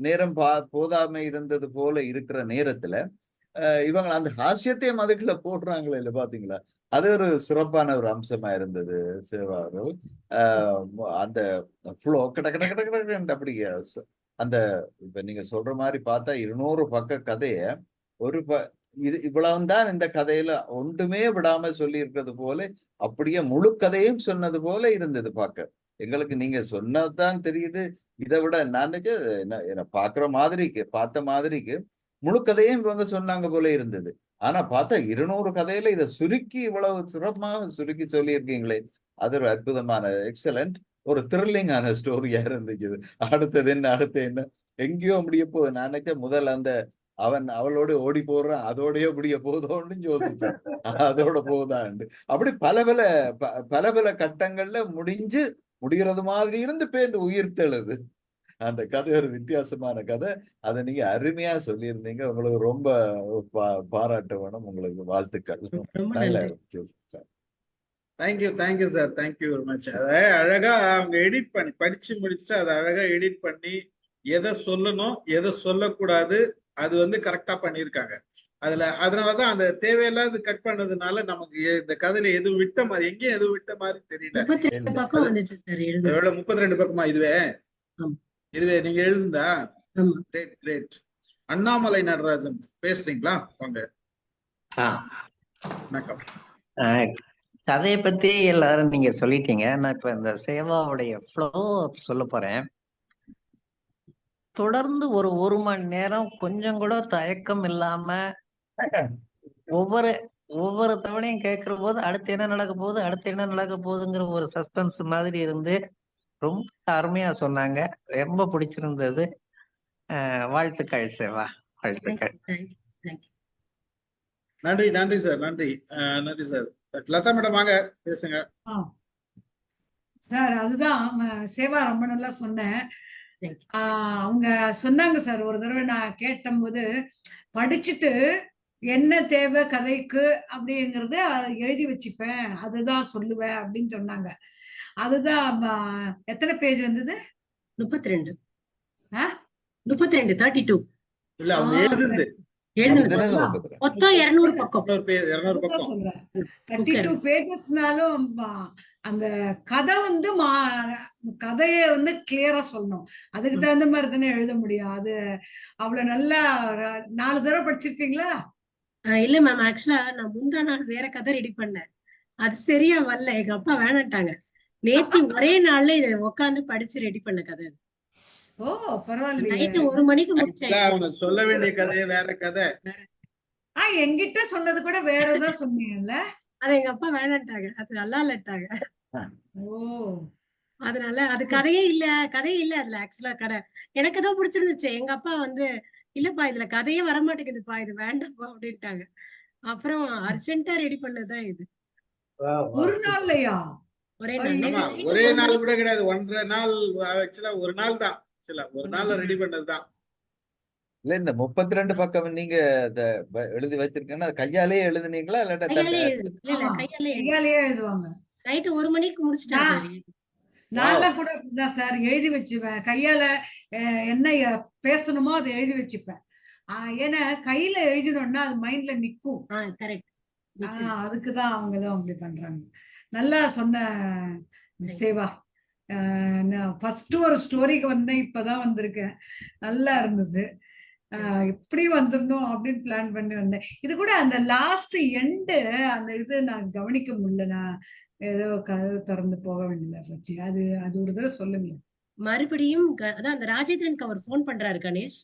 நேரம் போதாம இருந்தது போல இருக்கிற நேரத்துல இவங்க அந்த ஹாஸ்யத்தையும் அதுக்குள்ள போடுறாங்களே இல்ல, பாத்தீங்களா? அது ஒரு சிறப்பான ஒரு அம்சமா இருந்தது. சேவாரு அந்த ஃப்ளோ அப்படி அந்த இப்ப நீங்க சொல்ற மாதிரி பார்த்தா 200 பக்க கதைய இது இவ்வளவுதான் இந்த கதையில ஒன்றுமே விடாம சொல்லி இருக்கிறது போல, அப்படியே முழு கதையும் சொன்னது போல இருந்தது பார்க்க. எங்களுக்கு நீங்க சொன்னதுதான் தெரியுது. இதை விட நான் பார்த்த மாதிரிக்கு முழு கதையும் இவங்க சொன்னாங்க போல இருந்தது. ஆனா பார்த்தா 200 கதையில இதை சுருக்கி இவ்வளவு சிறப்பாக சுருக்கி சொல்லியிருக்கீங்களே, அது ஒரு அற்புதமான எக்ஸலண்ட் ஒரு த்ரில்லிங்கான ஸ்டோரியா இருந்துச்சு. அடுத்தது என்ன எங்கேயோ முடிய போகுது. நான் நினைச்சேன் முதல்ல அவளோட ஓடி போடுறான், அதோடய முடிய போதோன்னு யோசிச்சேன். அதோட போதாண்டு அப்படி பல கட்டங்கள்ல முடிகிறது மாதிரி இருந்து பேருந்து உயிர் தெழுது. அந்த கதை ஒரு வித்தியாசமான கதை. அதை நீங்க அருமையா சொல்லியிருந்தீங்க. உங்களுக்கு ரொம்ப பாராட்ட வேணும். உங்களுக்கு வாழ்த்துக்கள். நல்லா இருந்துச்சு. Thank you sir, thank you very much. அதை அழகா அவங்க எடிட் பண்ணி படிச்சு முடிச்சுட்டு அதை அழகா எடிட் பண்ணி எதை சொல்லணும் எதை சொல்லக்கூடாது அது வந்து கரெக்டா பண்ணியிருக்காங்க. அதனாலதான் அந்த தேவையில்லாத கட் பண்ணதுனால நமக்கு இந்த கதையில எதுவும் விட்ட மாதிரி எங்கேயும் எதுவும் விட்ட மாதிரி தெரியல. 32 பக்கமா? இதுவே நீங்க எழுதுந்தா? Great great. அண்ணாமலை நடராஜன் பேசுறீங்களா? வாங்க. வணக்கம். கதையை பத்தி எல்லாரும் நீங்க சொல்லிட்டீங்க. நான் இப்ப இந்த சேவாவுடைய ஃப்ளோ சொல்ல போறேன். தொடர்ந்து ஒரு மணி நேரம் கொஞ்சம் கூட தயக்கம் இல்லாம ஒவ்வொரு தவணையும் கேட்கிற போது அடுத்து என்ன நடக்க போகுதுங்கிற ஒரு சஸ்பென்ஸ் மாதிரி இருந்து ரொம்ப அருமையா சொன்னாங்க. ரொம்ப பிடிச்சிருந்தது. வாழ்த்துக்கள் சேவா, வாழ்த்துக்கள். நன்றி சார், நன்றி சார். லதா மேடம் வாங்க பேசுங்க. சார் அதுதான் சேவா ரொம்ப நல்லா சொன்னேன். அவங்க சொன்னாங்க சார், ஒரு தடவை நான் கேட்டபோது படிச்சுட்டு என்ன தேவை கதைக்கு அப்படிங்கறது எழுதி வச்சுப்பேன், அதுதான் சொல்லுவேன் அப்படின்னு சொன்னாங்க. அதுதான் எத்தனை பேஜ் வந்தது? 32. 32 இல்ல அவங்க எழுதுது மொத்தம் 200 பக்கம் சொல்றேன். 32 பேஜஸ்னாலும் அந்த கதை வந்து கதைய வந்து கிளியரா சொல்லணும். அதுக்கு தகுந்த மாதிரி தானே எழுத முடியும். அது அவ்வளவு நல்லா 4 தடவை படிச்சிருக்கீங்களா? இல்ல மேம், ஆக்சுவலா நான் முந்தா நாள் வேற கதை ரெடி பண்ணேன். அது சரியா வரல, எங்க அப்பா வேணாட்டாங்க. நேத்து ஒரே நாள்ல இதை உட்காந்து படிச்சு ரெடி பண்ண கதை. ஓ பரவாயில்ல. நைட்டு 1 மணிக்கு முடிச்சேன். சொல்ல வேண்டிய கதையே வேற கதை. என்கிட்ட சொன்னது கூட வேறதான் சொன்னீங்கல்ல. அது எங்க அப்பா வேணாட்டாங்க, அது நல்லா இல்லட்டாங்க. ஓ அதனால அது கதையே இல்ல அதுல. ஆக்சுவலா கதை எனக்கு ஏதோ பிடிச்சிருந்துச்சு. எங்க அப்பா வந்து இல்லப்பா இதுல கதையே வரமாட்டேங்குதுப்பா, இது வேண்டாம்ப்பா அப்படின்ட்டாங்க. அப்புறம் அர்ஜென்ட்டா ரெடி பண்ணதுதான் இது. ஒரு நாள்லயா? ஒரே நாள் கூட கிடையாது, 1.5 நாள். ஆக்சுவலா ஒரு நாள் தான், ஒரு நாள்ல ரெடி பண்ணதுதான். இல்ல இந்த 32 பக்கம் நீங்க எழுதி வச்சிருக்கீங்கன்னா கையாலேயே எழுதுனீங்களா? கையாலேயே எழுதுவாங்க. நைட்டு 1 மணிக்கு முடிச்சுட்டாங்க. நான் கூட சார் எழுதி வச்சுப்பேன் கையால. என்ன பேசணுமோ அதை எழுதி வச்சுப்பேன். ஏன்னா கையில எழுதினோம்னா அது மைண்ட்ல நிக்கும். அதுக்குதான் அவங்கதான் அப்படி பண்றாங்க. நல்லா சொன்ன சேவா. ஃபர்ஸ்ட் ஒரு ஸ்டோரிக்கு வந்தேன், இப்பதான் வந்திருக்கேன். நல்லா இருந்தது. எப்படி வந்துடணும் அப்படின்னு பிளான் பண்ணி வந்தேன். இது கூட அந்த லாஸ்ட் எண்டு அந்த இது நான் கவனிக்க முடியல. நான் ஏதோ கதவு திறந்து போக வேண்டியதா. அது ஒரு தடவை சொல்லுங்க. மறுபடியும் அதான் அந்த ராஜேந்திரனுக்கு அவர் போன் பண்றாரு கணேஷ்.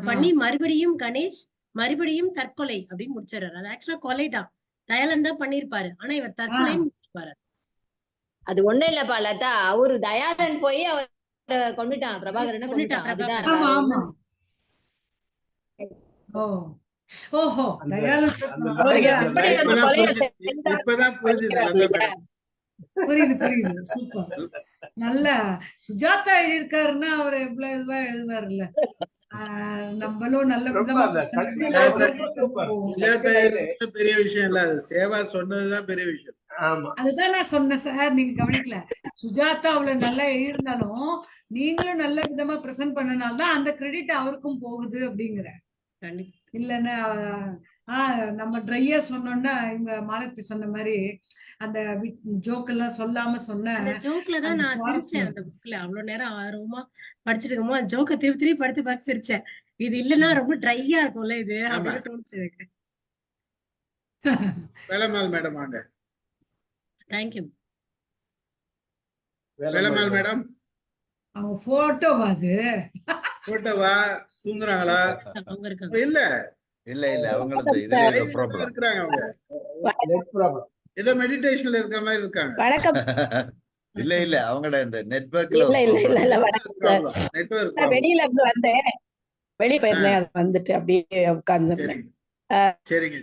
பண்ணி மறுபடியும் கணேஷ் மறுபடியும் தற்கொலை அப்படின்னு முடிச்சிடறாரு. அது ஆக்சுவலா கொலைதான், தயாளன் தான் பண்ணிருப்பாரு. ஆனா இவர் தற்கொலை முடிச்சிருப்பாரு. அது ஒண்ணும் இல்லப்பா லதா, அவரு தயாளன் போய் அவர் கொண்டுட்டான், பிரபாகரனை கொண்டுட்டான். அதுதான். ஓஹோ புரியுது. சூப்பர். நல்ல சுஜாதா எழுதியிருக்காருன்னா அவர் எவ்வளவு இதுவா எழுதுவாருல்ல. நம்மளும் நல்ல விதமா பெரிய விஷயம் இல்ல, சேவா சொன்னதுதான் பெரிய விஷயம். அதுதான் நான் சொன்னேன் சார், நீங்க கவனிக்கல. சுஜாதா அவ்வளவு நல்லா எழுதினாலும் நீங்களும் நல்ல விதமா பிரசன்ட் பண்ணனால்தான் அந்த கிரெடிட் அவருக்கும் போகுது அப்படிங்கிற. இல்லன்னா நம்ம ட்ரையா சொன்னோம்னா இவங்க மாலத்தி சொன்ன மாதிரி அந்த ஜோக் எல்லாம் சொல்லாம சொன்ன ஜோக்லதான் நான் சிரிச்சேன். அந்த புக்ல அவ்வளவு நேரம் ஆர்வமா படிச்சுட்டு இருக்கோமோ அந்த ஜோக்க திருப்பி பார்த்து சிரிச்சேன். இது இல்லன்னா ரொம்ப ட்ரையா இருக்கும்ல இது அப்படின்னு தோணுச்சு எனக்கு. வேலம்மாள் மேடம் வாங்க. தேங்க்யூ. வேலம்மாள் மேடம் அவங்க போட்டோவா? அது போட்டோவா? தூங்குறாங்களா? இல்ல அவங்களுக்கு இதுல ஏதோ ப்ராப்ளம் இருக்காங்க. அவங்க ஏதோ மெடிடேஷன்ல இருக்கிற மாதிரி இருக்காங்க. வணக்கம். இல்ல அவங்களோட இந்த நெட்வொர்க்ல நெட்வொர்க் வெளியில இருந்து வந்தேன், வெளிய போயிருந்தேன், அது வந்துட்டு அப்படியே உட்கார்ந்துருந்தேன். சரிங்க.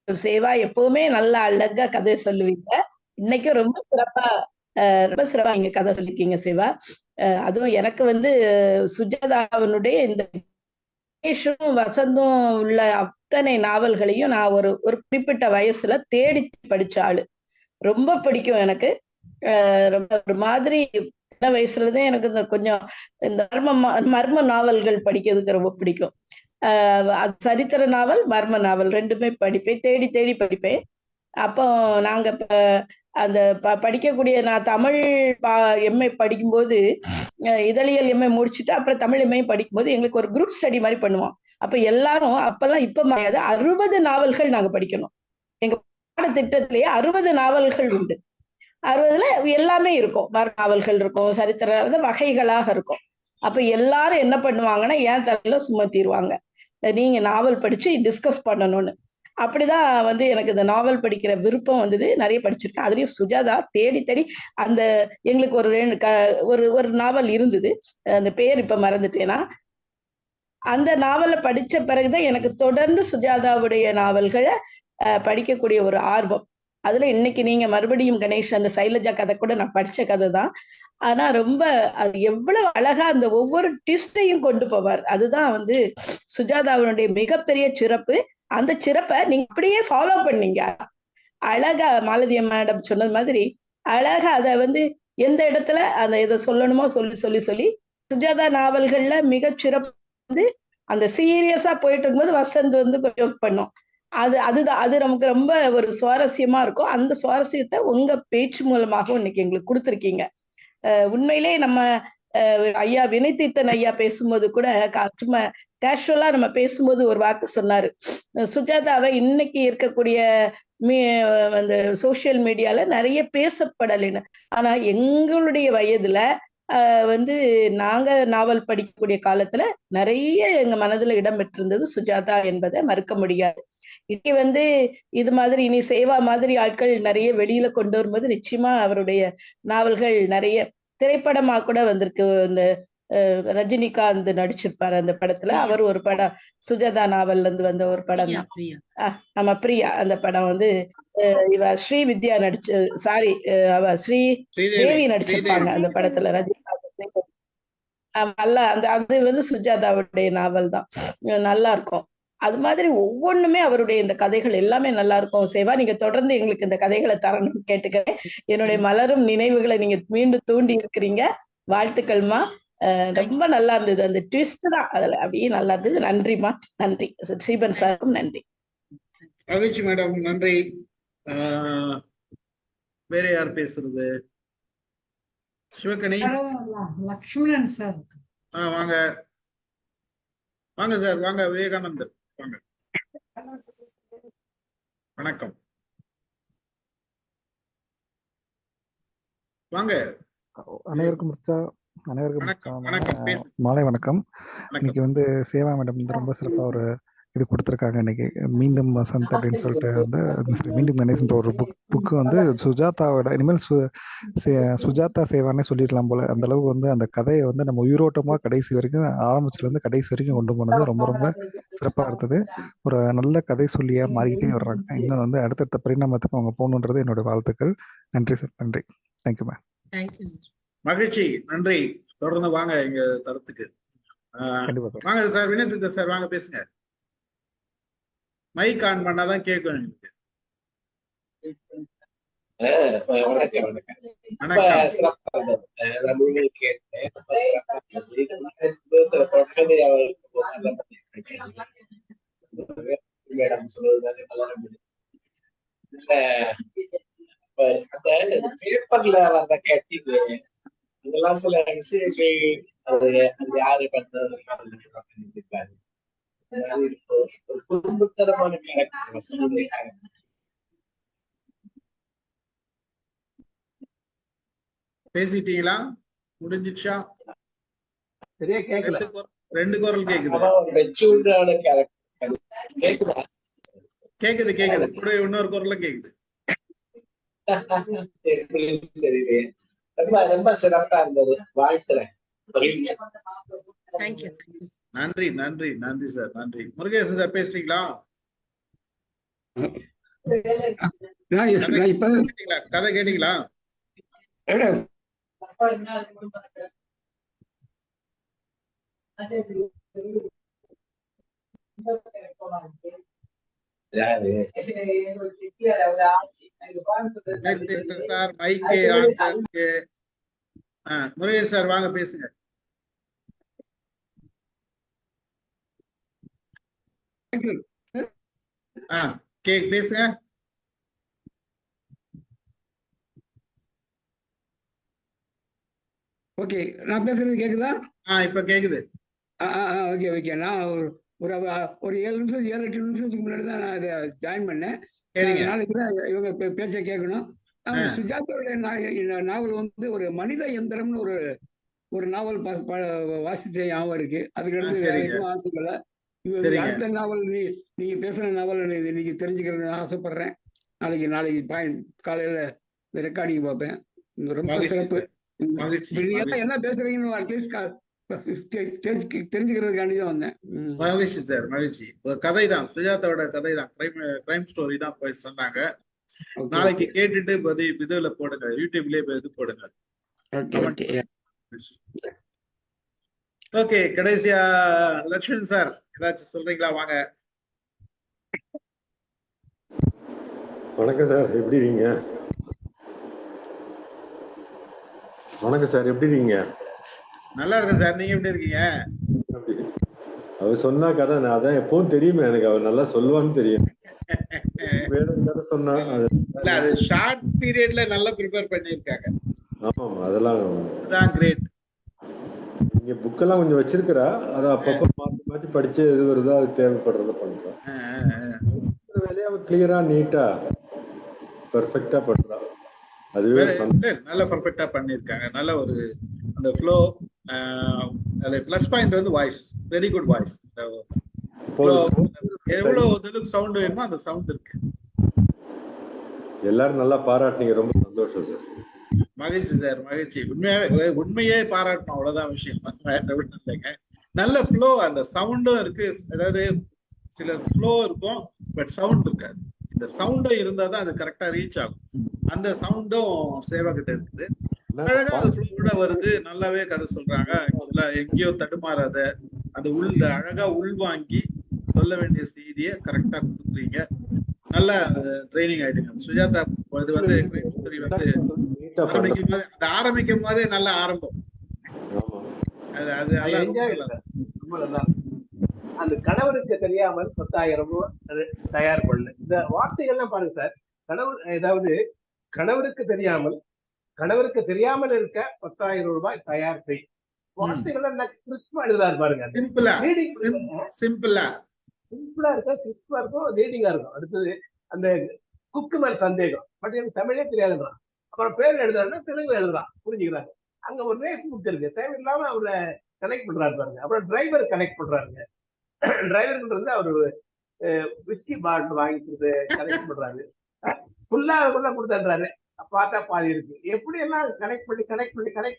சேவா எப்பவுமே நல்லா அழகா கதை சொல்லுவீங்க. இன்னைக்கும் ரொம்ப சிறப்பா ரொம்ப சிறப்பா நீங்க கதை சொல்லிருக்கீங்க சிவா. அதுவும் எனக்கு வந்து சுஜாதாவினுடைய இந்த வசந்தும் உள்ள அத்தனை நாவல்களையும் நான் ஒரு குறிப்பிட்ட வயசுல தேடி படிச்ச ஆளு. ரொம்ப பிடிக்கும் எனக்கு. ரொம்ப ஒரு மாதிரி சின்ன வயசுலதான் எனக்கு இந்த கொஞ்சம் இந்த மர்ம நாவல்கள் படிக்கிறதுக்கு ரொம்ப பிடிக்கும். அது சரித்திர நாவல், மர்ம நாவல் ரெண்டுமே படிப்பேன், தேடி தேடி படிப்பேன். அப்போ நாங்க அந்த படிக்கக்கூடிய நான் தமிழ் எம்ஏ படிக்கும்போது இதழியல் எம்ஏ முடிச்சுட்டு அப்புறம் தமிழ் எம்ஏ படிக்கும்போது எங்களுக்கு ஒரு குரூப் ஸ்டடி மாதிரி பண்ணுவோம். அப்ப எல்லாரும் அப்பெல்லாம் இப்ப முடியாது 60 நாவல்கள் நாங்க படிக்கணும். எங்க பாடத்திட்டத்திலேயே 60 நாவல்கள் உண்டு. 60ல எல்லாமே இருக்கும், நாவல்கள் இருக்கும், சரித்திர வகைகளாக இருக்கும். அப்ப எல்லாரும் என்ன பண்ணுவாங்கன்னா ஏன் தலையில சுமத்திடுவாங்க, நீங்க நாவல் படிச்சு டிஸ்கஸ் பண்ணணும்னு. அப்படிதான் வந்து எனக்கு இந்த நாவல் படிக்கிற விருப்பம் வந்தது. நிறைய படிச்சிருக்கேன். அதுலயும் சுஜாதா தேடி தேடி அந்த எங்களுக்கு ஒரு நாவல் இருந்தது, அந்த பேர் இப்ப மறந்துட்டேனா. அந்த நாவலை படிச்ச பிறகுதான் எனக்கு தொடர்ந்து சுஜாதாவுடைய நாவல்களை படிக்கக்கூடிய ஒரு ஆர்வம். அதுல இன்னைக்கு நீங்க மறுபடியும் கணேஷ் அந்த சைலஜா கதை கூட நான் படிச்ச கதை தான். ஆனா ரொம்ப அது எவ்வளவு அழகா அந்த ஒவ்வொரு ட்விஸ்டையும் கொண்டு போவார். அதுதான் வந்து சுஜாதாவுடைய மிகப்பெரிய சிறப்பு. அந்த சிறப்பை நீங்க அப்படியே ஃபாலோ பண்ணீங்க. அழகா மாலதி மேடம் சொன்னது மாதிரி அழகா அதை வந்து எந்த இடத்துல அந்த இதை சொல்லணுமோ சொல்லி சுஜாதா நாவல்கள்ல மிகச்சிறப்பு வந்து அந்த சீரியஸா போயிட்டு இருக்கும்போது வசந்த் வந்து ஜோக் பண்ணும். அது நமக்கு ரொம்ப ஒரு சுவாரஸ்யமா இருக்கும். அந்த சுவாரஸ்யத்தை உங்க பேச்சு மூலமாகவும் இன்னைக்கு எங்களுக்கு கொடுத்துருக்கீங்க. உண்மையிலே நம்ம ஐயா வினைத்தீர்த்தன் ஐயா பேசும்போது கூட சும்மா கேஷுவலா நம்ம பேசும்போது ஒரு வார்த்தை சொன்னாரு, சுஜாதாவை இன்னைக்கு இருக்கக்கூடிய அந்த சோசியல் மீடியால நிறைய பேசப்படலைன்னு. ஆனா எங்களுடைய வயதுல வந்து நாங்க நாவல் படிக்கக்கூடிய காலத்துல நிறைய எங்க மனதுல இடம் பெற்றிருந்தது சுஜாதா என்பதை மறுக்க முடியாது. இன்னைக்கு வந்து இது மாதிரி இனி சேவா மாதிரி ஆட்கள் நிறைய வெளியில கொண்டு வரும்போது நிச்சயமா அவருடைய நாவல்கள் நிறைய திரைப்படமா கூட வந்திருக்கு. இந்த ரஜினிகாந்த் நடிச்சிருப்பாரு அந்த படத்துல. அவர் ஒரு படம் சுஜாதா நாவல்ல இருந்து வந்த ஒரு படம் தான். நம்ம பிரியா அந்த படம் வந்து இவ ஸ்ரீ வித்யா அவ ஸ்ரீதேவி நடிச்சிருப்பாங்க அந்த படத்துல. ரஜினிகாந்த் நல்லா அது வந்து சுஜாதாவுடைய நாவல் தான், நல்லா இருக்கும். அது மாதிரி ஒவ்வொன்றுமே அவருடைய இந்த கதைகள் எல்லாமே நல்லா இருக்கும். சேவா, நீங்க தொடர்ந்து எங்களுக்கு இந்த கதைகளை தரணும்னு கேட்டுக்கிறேன். என்னுடைய மலரும் நினைவுகளை நீங்க மீண்டும் தூண்டி இருக்கிறீங்க. வாழ்த்துக்கள்மா. ரொம்ப நல்லா இருந்தது. அந்த ட்விஸ்ட் தான் அதுல அப்படியே நல்லா இருந்தது. நன்றிமா, நன்றி. ஸ்ரீபன் சாருக்கும் நன்றி. மகிழ்ச்சி மேடம், நன்றி. வேற யார் பேசுறது? சிவகணி, லக்ஷ்மணன் சார். வாங்க வாங்க சார், வாங்க. விவேகானந்தர் வாங்க. வணக்கம், வாங்க. அனைவருக்கும் மாலை வணக்கம். இன்னைக்கு வந்து சேவா மேடம் வந்து ரொம்ப சிறப்பா ஒரு இது கொடுத்துருக்காங்க. இன்னைக்கு மீண்டும் வசந்த் அப்படின்னு சொல்லிட்டு வந்து மீண்டும் கணேசன்ற ஒரு புக்கு வந்து சுஜாதாவோட இனிமேல் சுஜாதா சேவானே சொல்லிடலாம் போல. அந்த அளவுக்கு வந்து அந்த கதையை வந்து நம்ம உயிரோட்டமா கடைசி வரைக்கும் ஆரம்பிச்சுல இருந்து கடைசி வரைக்கும் கொண்டு போனது ரொம்ப ரொம்ப சிறப்பா இருந்தது. ஒரு நல்ல கதை சொல்லியா மாறிக்கிட்டே வர்றாங்க. இன்னும் வந்து அடுத்தடுத்த பரிணாமத்துக்கு அவங்க போகணுன்றது என்னோட வாழ்த்துக்கள். நன்றி சார், நன்றி. Thank you ma'am. மகிழ்ச்சி, நன்றி. தொடர்ந்து வாங்க எங்க தரத்துக்கு. வாங்க சார், வினோத் சார் வாங்க, பேசுங்க. மைக் ஆன் பண்ணாதான் கேட்கும் எனக்கு. பேப்பர்ல வந்த கட்டிங் இதெல்லாம் சில விஷயங்கள் அது யாரு பண்றது குடும்பத்தரமான கேரக்டர். பேசிட்டீங்களா? முடிஞ்சிச்சா? சரியா கேட்கல. ரெண்டு குரல் கேக்குது. கேக்குது கேக்குது கூட இன்னொரு குரல்ல கேக்குது. ரொம்ப ரொம்ப சிறப்பா இருந்தது. வாழ்த்துறேன். நன்றி நன்றி நன்றி சார், நன்றி. முருகேசன் சார் பேசுறீங்களா? கதை கேட்டீங்களா? சார் மைக்கே ஆன்ல இருக்கு. முருகேஷ் சார் வாங்க பேசுங்க. பேசுங்க. ஓகே, நான் பேசுறது கேக்குதா? இப்ப கேக்குது. Okay okay. நான் ஒரு 7 நிமிஷம் 7-8 நிமிஷத்துக்கு முன்னாடி தான் நான் இதை ஜாயின் பண்ணேன். நாளைக்கு தான் இவங்க பேச்ச கேட்கணும். சுஜாதாவுடைய நாவல் வந்து ஒரு மனித எந்திரம்னு ஒரு நாவல் வாசிச்ச ஞாபகம் இருக்கு. அதுக்கு அடுத்து எதுவும் ஆசை இல்லை. அடுத்த நாவல் நீங்க பேசுற நாவல் இன்னைக்கு தெரிஞ்சுக்கிறது ஆசைப்படுறேன். நாளைக்கு காலையில ரெக்கார்டிங் பார்ப்பேன். ரொம்ப சிறப்பு. என்ன பேசுறீங்கன்னு அட்லீஸ்ட் தெரிஞ்சுக்கிறதுக்காண்டி தான் வந்தேன். மகிழ்ச்சி சார், மகிழ்ச்சி. ஒரு கதை தான், சுஜாதாவோட கதை தான், கிரைம் ஸ்டோரி தான் போய் சொன்னாங்க. நாளைக்கு கேட்டுட்டு இதுல போடுங்க, யூடியூப்லயே இது போடுங்க. ஓகே, கடைசியா லட்சுமணன் சார் ஏதாச்சும் சொல்றீங்களா? வாங்க. வணக்கம் சார், எப்படி இருக்கீங்க? வணக்கம் சார், எப்படி இருக்கீங்க? நல்லா இருக்கேன் சார், நீங்க எப்படி இருக்கீங்க? அவர் சொன்னா கதை நான் அதான் எப்பவும் தெரியுமே எனக்கு, அவர் நல்லா சொல்லுவான்னு தெரியும். கதை சொன்னா அது ஷார்ட் பீரியட்ல நல்லா ப்ரிப்பேர் பண்ணிருக்காங்க. ஆமா, அதெல்லாம் கிரேட். நீங்க புக்கெல்லாம் கொஞ்சம் வச்சிருக்கிறா, அதை அப்பப்ப மாத்தி மாத்தி படிச்சு எது வருதோ அது தேவைப்படுறத பண்றோம். வேலையை அவர் கிளியரா நீட்டா பெர்ஃபெக்டா பண்றா. அதுவே நல்ல பெர்ஃபெக்ட்டா பண்ணிருக்காங்க. நல்ல ஒரு அந்த ஃப்ளோ. பிளஸ் பாயிண்ட் வந்து வாய்ஸ், வெரி குட் வாய்ஸ். எவ்வளவு சவுண்ட் வேணுமோ அந்த சவுண்ட் இருக்கு. எல்லாரும் நல்லா பாராட்டினீங்க, ரொம்ப சந்தோஷம் சார். மகிழ்ச்சி சார், மகிழ்ச்சி. உண்மையே பாராட்டணும், அவ்வளவுதான் விஷயம். நல்ல ஃப்ளோ, அந்த சவுண்டும் இருக்கு. அதாவது சில ஃப்ளோ இருக்கும், பட் சவுண்ட் இருக்காது. இந்த சவுண்டும் இருந்தா தான் அது கரெக்டா ரீச் ஆகும். அந்த சவுண்டும் சேவா கிட்ட இருக்குது. அழகா அது ஃப்ளோவோட வருது. நல்லாவே கதை சொல்றாங்க. எங்கேயோ தடுமாறாத அந்த அழகா உள்வாங்கி சொல்ல வேண்டிய செய்தியை கரெக்டா கொடுக்குறீங்க. நல்ல ட்ரைனிங் ஆயிடுங்க. சுஜாதா இது வந்து ஆரம்பிக்கும் போதே நல்ல ஆரம்பம். அந்த கணவருக்கு தெரியாமல் 10,000 ரூபாய் தயார் பண்ணு. இந்த வார்த்தைகள்லாம் பாருங்க சார். ஏதாவது கணவருக்கு தெரியாமல் இருக்க 10,000 ரூபாய் தயார் செய். வார்த்தைகள் கிறிஸ்பா எழுதுறாரு பாருங்க. சிம்பிளா இருக்கா, கிறிஸ்பா இருக்கும், ரீடிங்கா இருக்கும். அடுத்தது அந்த குக்கு மேல் சந்தேகம், பட் எனக்கு தமிழே தெரியாதுன்றான். அப்புறம் பேர் எழுதுறாருன்னா தெலுங்கு எழுதுறான், புரிஞ்சுக்கிறாங்க. அங்க ஒரு ரேஸ் புக் இருக்கு, தேவையில்லாம அவரை கனெக்ட் பண்றாரு பாருங்க. அப்புறம் டிரைவர் கனெக்ட் பண்றாருங்க. டிரைவர்ன்றது அவரு விஸ்கி பாட்டில் வாங்கிக்கிறது கனெக்ட் பண்றாரு. ஃபுல்லா கொள்ள கொடுத்தாரு, பார்த்தா பாதி இருக்கு. எப்படி எல்லாம் கனெக்ட்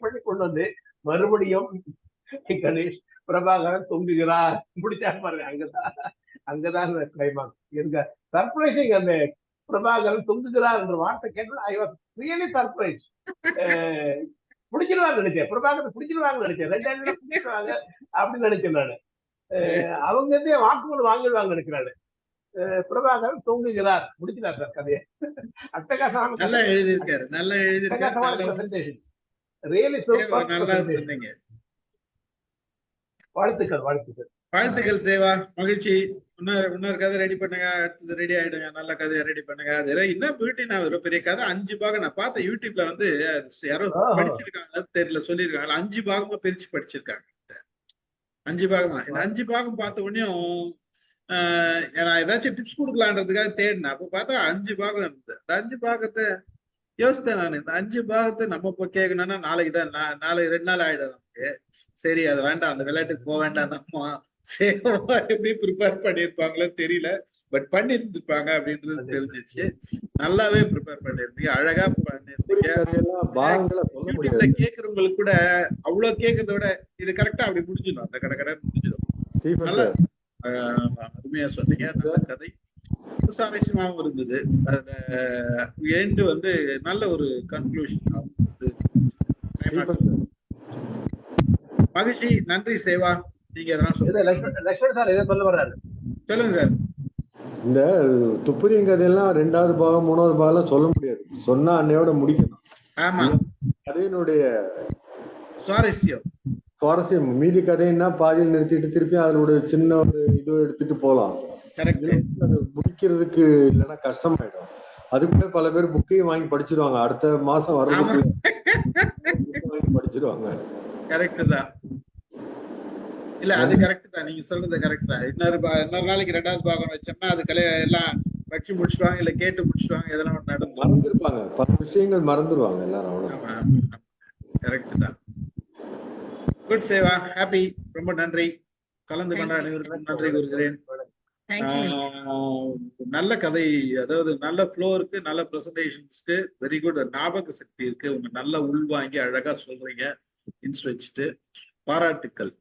பண்ணி கொண்டு வந்து மறுபடியும் கணேஷ் பிரபாகரன் தொங்குகிறார் முடிச்சா பாருங்க. அங்கதான் கிளைமாக்ஸ். எனக்கு சர்ப்ரைசிங். அந்த பிரபாகரன் தொங்குகிறார் என்ற வார்த்தை கேட்டு ஐ வாஸ் ரியலி சர்ப்ரைஸ். பிடிச்சிருவாங்க நினைச்சேன், பிரபாகரன் பிடிச்சிருவாங்க நினைச்சேன். 2 அடி பிடிச்சிருவாங்க அப்படின்னு நினைச்சேன் நானு. அவங்க வாக்குமூலம் வாங்கிடுவாங்க நினைக்கிறாரு. பிரபாகரன் தொங்குகிறார் முடிக்கிறார் சார் கதையை. அட்டகாசமான நல்லா எழுதியிருக்காரு, நல்லா எழுதியிருக்காரு. ரியலி சூப்பர், நல்லா சொன்னீங்க. வாழ்த்துக்கள் சேவா, மகிழ்ச்சி. இன்னொரு கதை ரெடி பண்ணுங்க, அடுத்தது ரெடி ஆயிடுங்க. நல்ல கதையை ரெடி பண்ணுங்க. அதுல என்ன பியூட்டி, நான் ஒரு பெரிய கதை 5 பாகம் நான் பார்த்தேன் யூடியூப்ல. வந்து யாரோ படிச்சிருக்காங்க தெரியல, சொல்லியிருக்காங்க 5 பாகமா பிரிச்சு படிச்சிருக்காங்க. 5 பாகமா. இந்த 5 பாகம் பார்த்த உடனே நான் ஏதாச்சும் டிப்ஸ் கொடுக்கலான்றதுக்காக தேடினேன். அப்போ பார்த்தா 5 பாகம் இருந்தது. அந்த 5 பாகத்தை யோசித்தேன் நான். இந்த 5 பாகத்தை நம்ம இப்போ கேட்கணும்னா நாளைக்கு 2 நாள் ஆயிடும் நமக்கு. சரி, அது வேண்டாம், அந்த விளையாட்டுக்கு போக வேண்டாம். நம்ம சேவா எப்படி ப்ரிப்பேர் பண்ணியிருப்பாங்களோ தெரியல, பட் பண்ணிருந்துருப்பாங்க அப்படின்றது தெரிஞ்சிச்சு. நல்லாவே ப்ரிப்பேர் பண்ணிருந்தீங்க, அழகா பண்ணிருந்தீங்க. யூடியூப்ல கேட்கறவங்களுக்கு கூட அவ்வளவு கேட்கறத விட இது கரெக்டா அப்படி முடிஞ்சிடும், அந்த கடை முடிஞ்சிடும். நல்லா அருமையா சொன்னீங்க. நல்ல கதை, சுவாரஸ்யமாகவும் இருந்தது. அதுல எண்டு வந்து நல்ல ஒரு கன்க்ளூஷன். மகிழ்ச்சி. நன்றி சேவா. நீங்க எதனா சொல்லுங்க. லட்சுமண் சார் எதை சொல்ல வர்றாரு? சொல்லுங்க சார். இந்த துப்பறியும் கதையெல்லாம் 2வது பாகம் 3வது பாகம் சொல்ல முடியாது. சொன்னா அன்னையோட முடிக்கணும். ஆமா, கதையினுடைய சுவாரஸ்யம். மீதி கதைன்னா பாதியில் நிறுத்திட்டு திருப்பி அதனுடைய சின்ன ஒரு இது எடுத்துட்டு போலாம். அது முடிக்கிறதுக்கு இல்லைன்னா கஷ்டமாயிடும். அதுக்குள்ளே பல பேர் புக்கையும் வாங்கி படிச்சிருவாங்க. அடுத்த மாசம் வர்றதுக்கு வாங்கி படிச்சிருவாங்க. கரெக்ட் தான். இல்ல அது கரெக்ட் தான், நீங்க சொல்றது கரெக்ட் தான். இன்னொரு நாளைக்கு 2வது பாகம் வச்சோம்னா அது எல்லாம் வச்சு முடிச்சுவாங்க, இல்ல கேட்டு முடிச்சுவாங்க, எதனா நடந்து மறந்துருப்பாங்க. பல விஷயங்கள் மறந்துடுவாங்க எல்லாரும். கரெக்ட் தான். Good Seva, happy. ரொம்ப நன்றி. கலந்து கொண்ட அனைவருக்கும் நன்றி கூறுகிறேன். நல்ல கதை, அதாவது நல்ல ஃப்ளோ இருக்கு, நல்ல பிரசன்டேஷன்ஸ்க்கு வெரி குட். ஞாபக சக்தி இருக்கு, உங்க நல்ல உள்வாங்கி அழகா சொல்றீங்க. இன்ஸ்ட் வச்சுட்டு பாராட்டுக்கள்.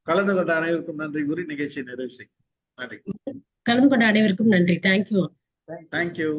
கலந்து கொண்ட அனைவருக்கும் நன்றி கூறி நிகழ்ச்சியை நிறைவு செய்யும். நன்றி. கலந்து கொண்ட அனைவருக்கும் நன்றி. தேங்க்யூ.